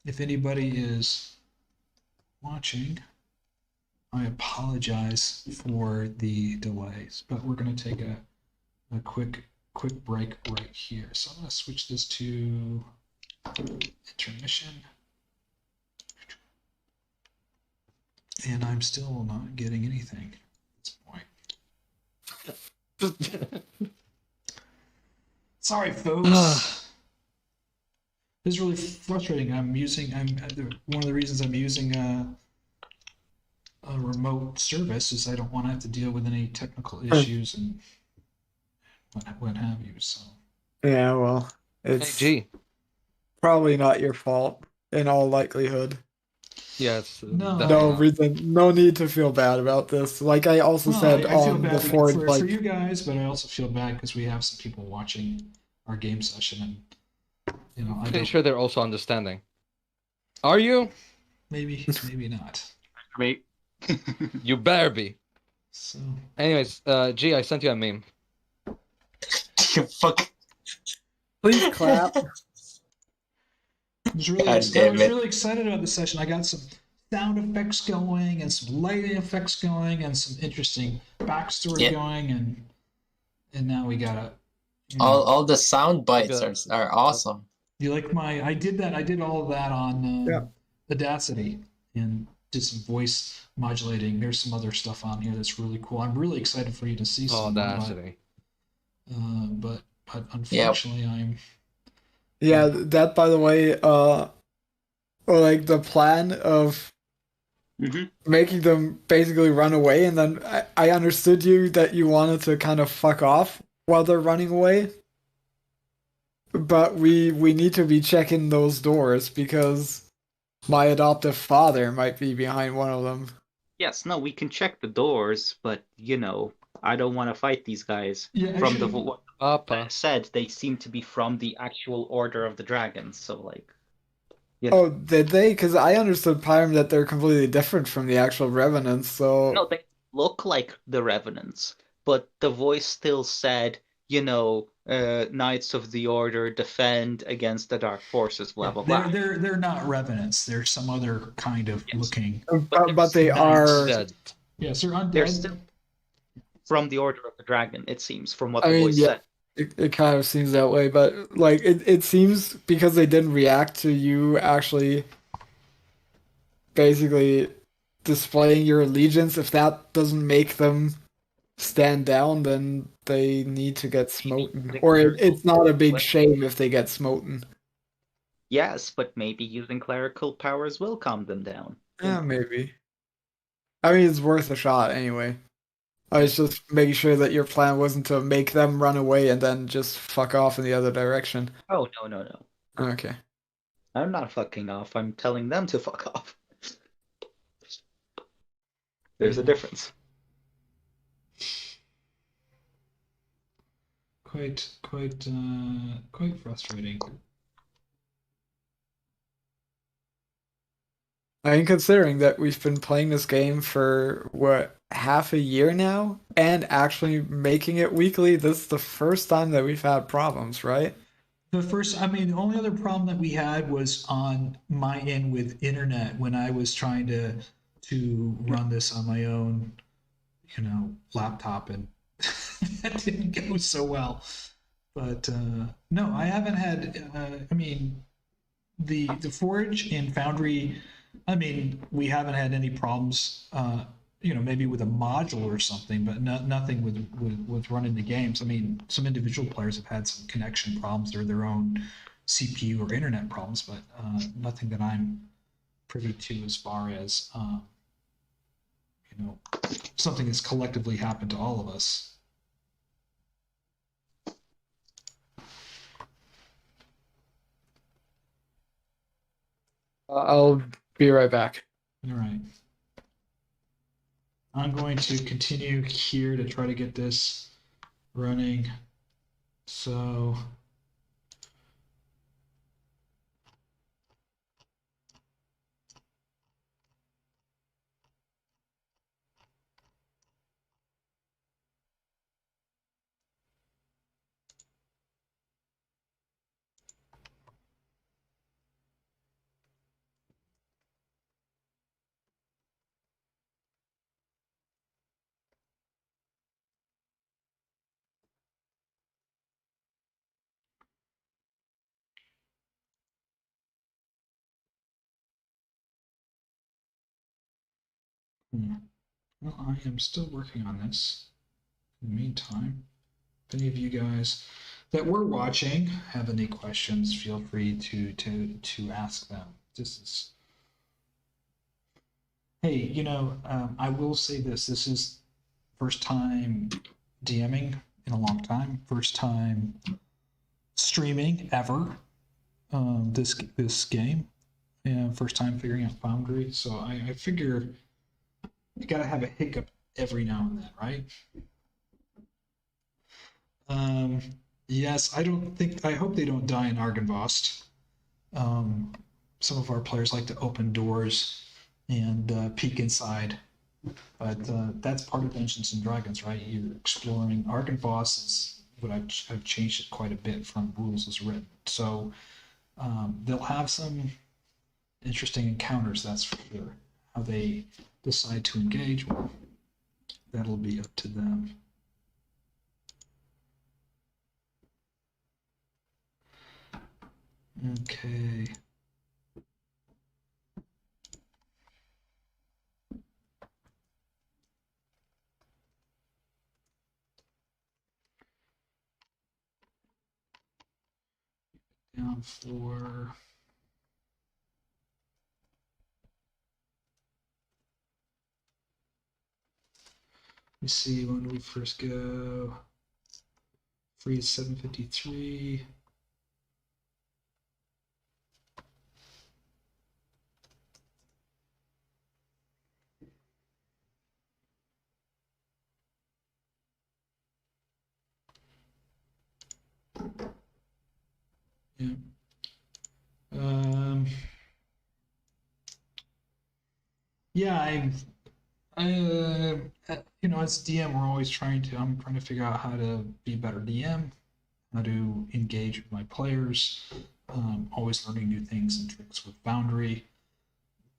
If anybody is watching, I apologize for the delays, but we're going to take a quick break right here. So I'm going to switch this to intermission. And I'm still not getting anything at this point. Sorry, folks. This is really frustrating. One of the reasons I'm using a remote service is I don't want to have to deal with any technical issues and what have you. So yeah, well, it's probably not your fault in all likelihood. Yeah, it's no need to feel bad about this. Like I also said on the Forge, for you guys, but I also feel bad because we have some people watching our game session, and I'm pretty sure they're also understanding. Are you? Maybe not. Me. You better be. So. Anyways, G, I sent you a meme. You fuck. Please clap. I was really excited about this session. I got some sound effects going and some lighting effects going and some interesting backstory going, and now we got all the sound bites are awesome. You like I did all of that on Audacity and did some voice modulating. There's some other stuff on here that's really cool. I'm really excited for you to see some. Audacity. But unfortunately, I'm. Yeah, that, by the way, like the plan of making them basically run away, and then I understood you that you wanted to kind of fuck off while they're running away. But we need to be checking those doors because my adoptive father might be behind one of them. Yes, no, we can check the doors, but I don't want to fight these guys. Yeah, from what Papa said, they seem to be from the actual Order of the Dragons. So, like, Oh, did they? Because I understood, Pyram, that they're completely different from the actual Revenants. So no, they look like the Revenants, but the voice still said, Knights of the Order defend against the dark forces. Blah blah blah. They're not Revenants. They're some other kind of looking. But they are. Dead. Yes, they're undead. They're still from the Order of the Dragon, it seems, from what the voice said. It kind of seems that way, but like it seems because they didn't react to you actually basically displaying your allegiance. If that doesn't make them stand down, then they need to get smoten. Or it's not a big shame if they get smoten. Yes, but maybe using clerical powers will calm them down. Yeah, maybe. I mean, it's worth a shot anyway. I was just making sure that your plan wasn't to make them run away and then just fuck off in the other direction. Oh, no. Okay. I'm not fucking off. I'm telling them to fuck off. There's a difference. Quite frustrating. I mean, considering that we've been playing this game for, half a year now, and actually making it weekly, this is the first time that we've had problems, right? The only other problem that we had was on my end with internet when I was trying to run this on my own, laptop, and that didn't go so well. But no, I haven't had. The Forge and Foundry. We haven't had any problems. Maybe with a module or something, but nothing with running the games. Some individual players have had some connection problems or their own CPU or internet problems, but nothing that I'm privy to as far as something that's collectively happened to all of us. I'll be right back. All right. I'm going to continue here to try to get this running. So well, I am still working on this. In the meantime, if any of you guys that were watching have any questions, feel free to ask them. Hey, I will say this. This is first time DMing in a long time. First time streaming ever. This game. And first time figuring out Foundry. So I figure you gotta have a hiccup every now and then, right? Yes, I hope they don't die in Argynvost. Some of our players like to open doors and peek inside. But that's part of Dungeons and Dragons, right? You're exploring. Argynvost is what I've changed it quite a bit from rules as written. So they'll have some interesting encounters, that's for sure. How they decide to engage, well, that'll be up to them. Okay. Down for let me see when we first go. Freeze 753. Yeah. Yeah, as DM, I'm trying to figure out how to be a better DM, how to engage with my players, always learning new things and tricks with Foundry.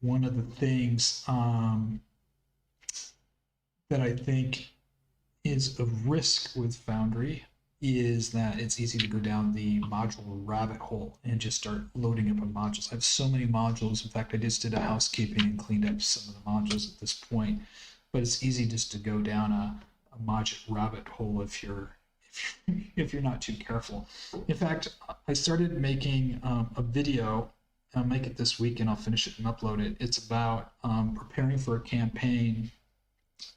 One of the things that I think is a risk with Foundry is that it's easy to go down the module rabbit hole and just start loading up on modules. I have so many modules. In fact, I just did a housekeeping and cleaned up some of the modules at this point. But it's easy just to go down a module rabbit hole if you're not too careful. In fact, I started making a video. I'll make it this week and I'll finish it and upload it. It's about preparing for a campaign.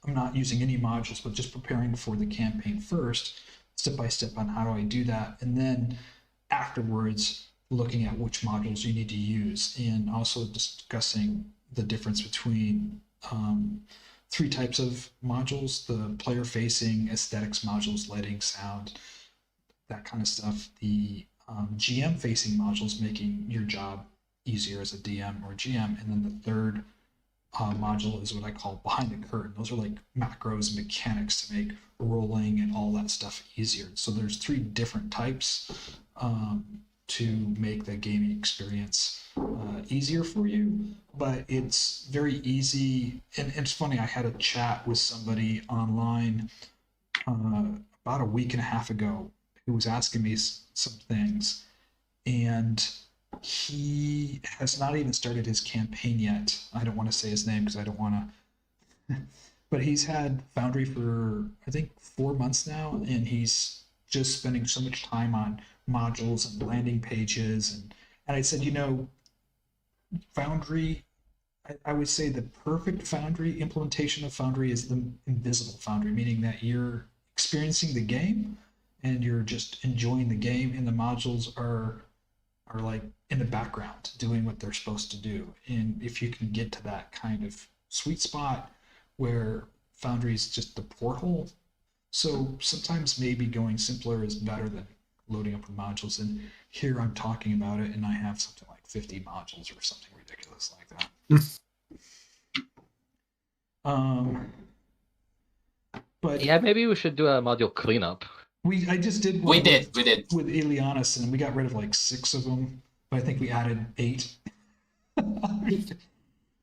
I'm not using any modules, but just preparing for the campaign first, step by step on how do I do that, and then afterwards looking at which modules you need to use, and also discussing the difference between 3 types of modules: the player-facing, aesthetics modules, lighting, sound, that kind of stuff; the GM-facing modules, making your job easier as a DM or GM, and then the third module is what I call behind the curtain. Those are like macros and mechanics to make rolling and all that stuff easier. So there's 3 different types to make the gaming experience easier for you, but it's very easy. And it's funny, I had a chat with somebody online about a week and a half ago who was asking me some things, and he has not even started his campaign yet. I don't want to say his name because I don't want to. But he's had Foundry for, I think, 4 months now, and he's just spending so much time on modules and landing pages. And I said, Foundry, I would say the perfect Foundry implementation of Foundry is the invisible Foundry, meaning that you're experiencing the game and you're just enjoying the game, and the modules are like in the background doing what they're supposed to do. And if you can get to that kind of sweet spot where Foundry is just the porthole, so sometimes maybe going simpler is better than loading up with modules. And here I'm talking about it and I have something like 50 modules or something ridiculous like that. But yeah, maybe we should do a module cleanup. I just did one. We did with Ileanys, and we got rid of like 6 of them, but I think we added 8.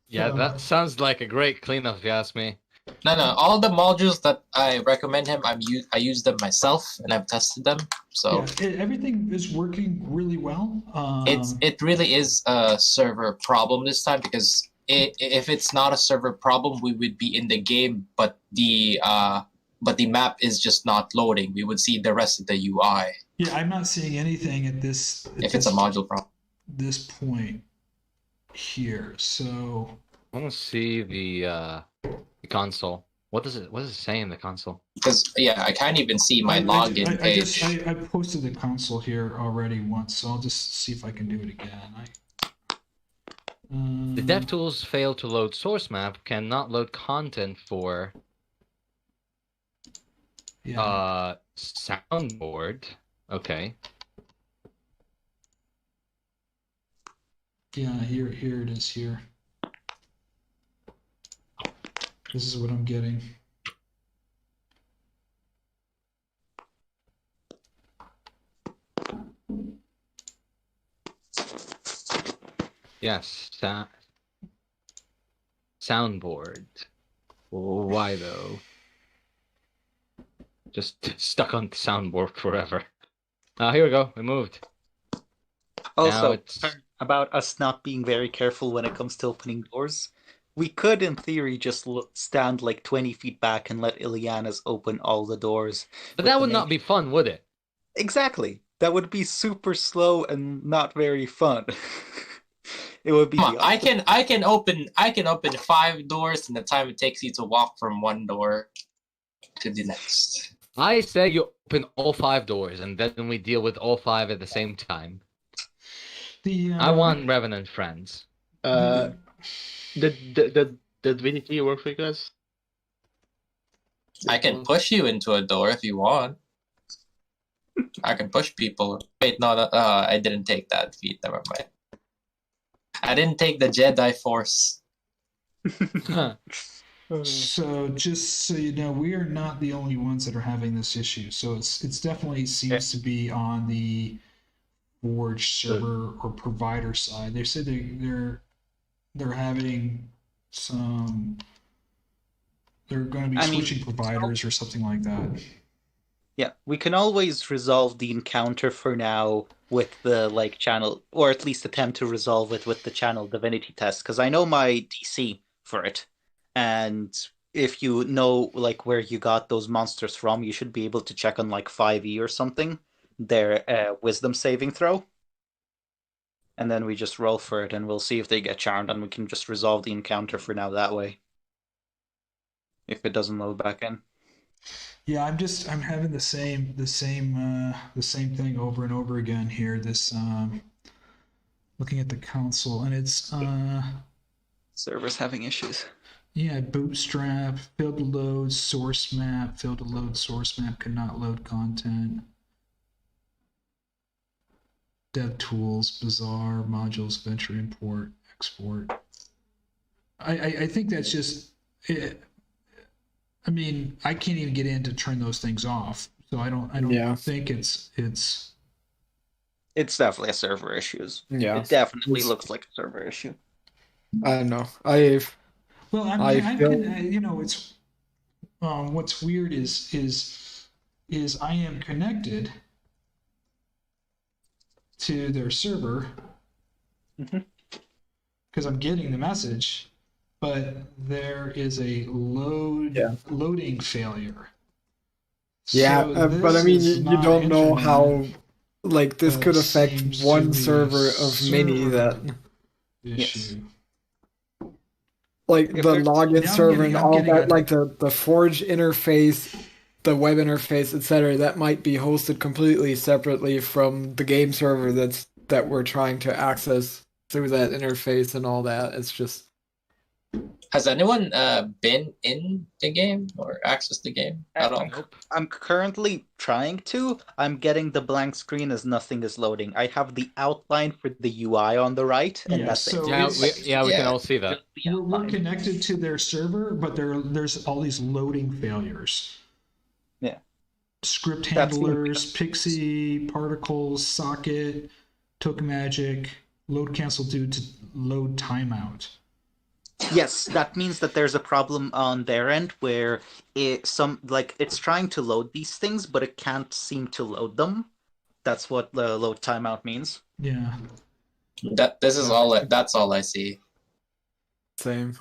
Yeah, that sounds like a great cleanup if you ask me. No, all the modules that I recommend him, I use them myself and I've tested them. So yeah, everything is working really well. It really is a server problem this time, because if it's not a server problem, we would be in the game, but the map is just not loading. We would see the rest of the UI. Yeah, I'm not seeing anything at this. If it's a module problem. This point here, so I want to see the console. What does it say in the console? Because I can't even see my login page. I posted the console here already once, so I'll just see if I can do it again. The DevTools fail to load source map, cannot load content for soundboard. Okay. Yeah, here it is here. This is what I'm getting. Yes, soundboard. Why though? Just stuck on the soundboard forever. Here we go. We moved. Also, about us not being very careful when it comes to opening doors. We could, in theory, just stand like 20 feet back and let Ileanys open all the doors. But that would not be fun, would it? Exactly. That would be super slow and not very fun. It would be. Come on, I can open 5 doors in the time it takes you to walk from one door to the next. I say you open all 5 doors and then we deal with all 5 at the same time. I want Revenant friends. Did VDT work for you guys? I can push you into a door if you want. I can push people. Wait, no, I didn't take that feat. Never mind. I didn't take the Jedi Force. So just so you know, we are not the only ones that are having this issue. So it's definitely seems to be on the Forge server or provider side. They said they're having some. They're going to be switching providers or something like that. Yeah, we can always resolve the encounter for now with the channel, or at least attempt to resolve it with the channel divinity test, because I know my DC for it, and if you know where you got those monsters from, you should be able to check on 5e or something their wisdom saving throw, and then we just roll for it, and we'll see if they get charmed, and we can just resolve the encounter for now that way. If it doesn't load back in. Yeah, I'm having the same thing over and over again here. This looking at the console, and it's server's having issues. Yeah, Bootstrap failed to load source map. Failed to load source map. Could not load content. Dev tools, bizarre modules, venture import, export. I think that's just it. I mean, I can't even get in to turn those things off, so I don't think it's. It's definitely a server issue. Yeah, it definitely looks like a server issue. I don't know. It's what's weird is I am connected to their server because I'm getting the message. But there is a loading failure. Yeah, so but I mean, you don't know how, this could affect one server of many that. Issue. The login server and all that, the Forge interface, the web interface, etc. That might be hosted completely separately from the game server that we're trying to access through that interface and all that. It's just. Has anyone been in the game or accessed the game at all? I'm currently trying to. I'm getting the blank screen as nothing is loading. I have the outline for the UI on the right, and that's it. We can all see that. We're connected to their server, but there's all these loading failures. Yeah. Script handlers, Pixie, Particles, Socket, Token Magic, load cancel due to load timeout. Yes, that means that there's a problem on their end where it's trying to load these things, but it can't seem to load them. That's what the load timeout means. Yeah. That's all I see. Same.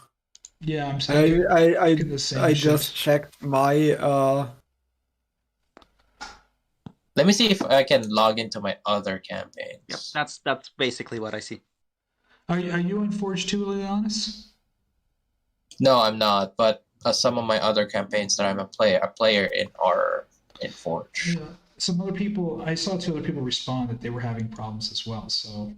Yeah, I'm saying I just checked my Let me see if I can log into my other campaigns. Yep, that's basically what I see. Are you in Forge 2, Ileanys? No, I'm not. But some of my other campaigns that I'm a player in are in Forge. Yeah. Some other people, I saw 2 other people respond that they were having problems as well. So,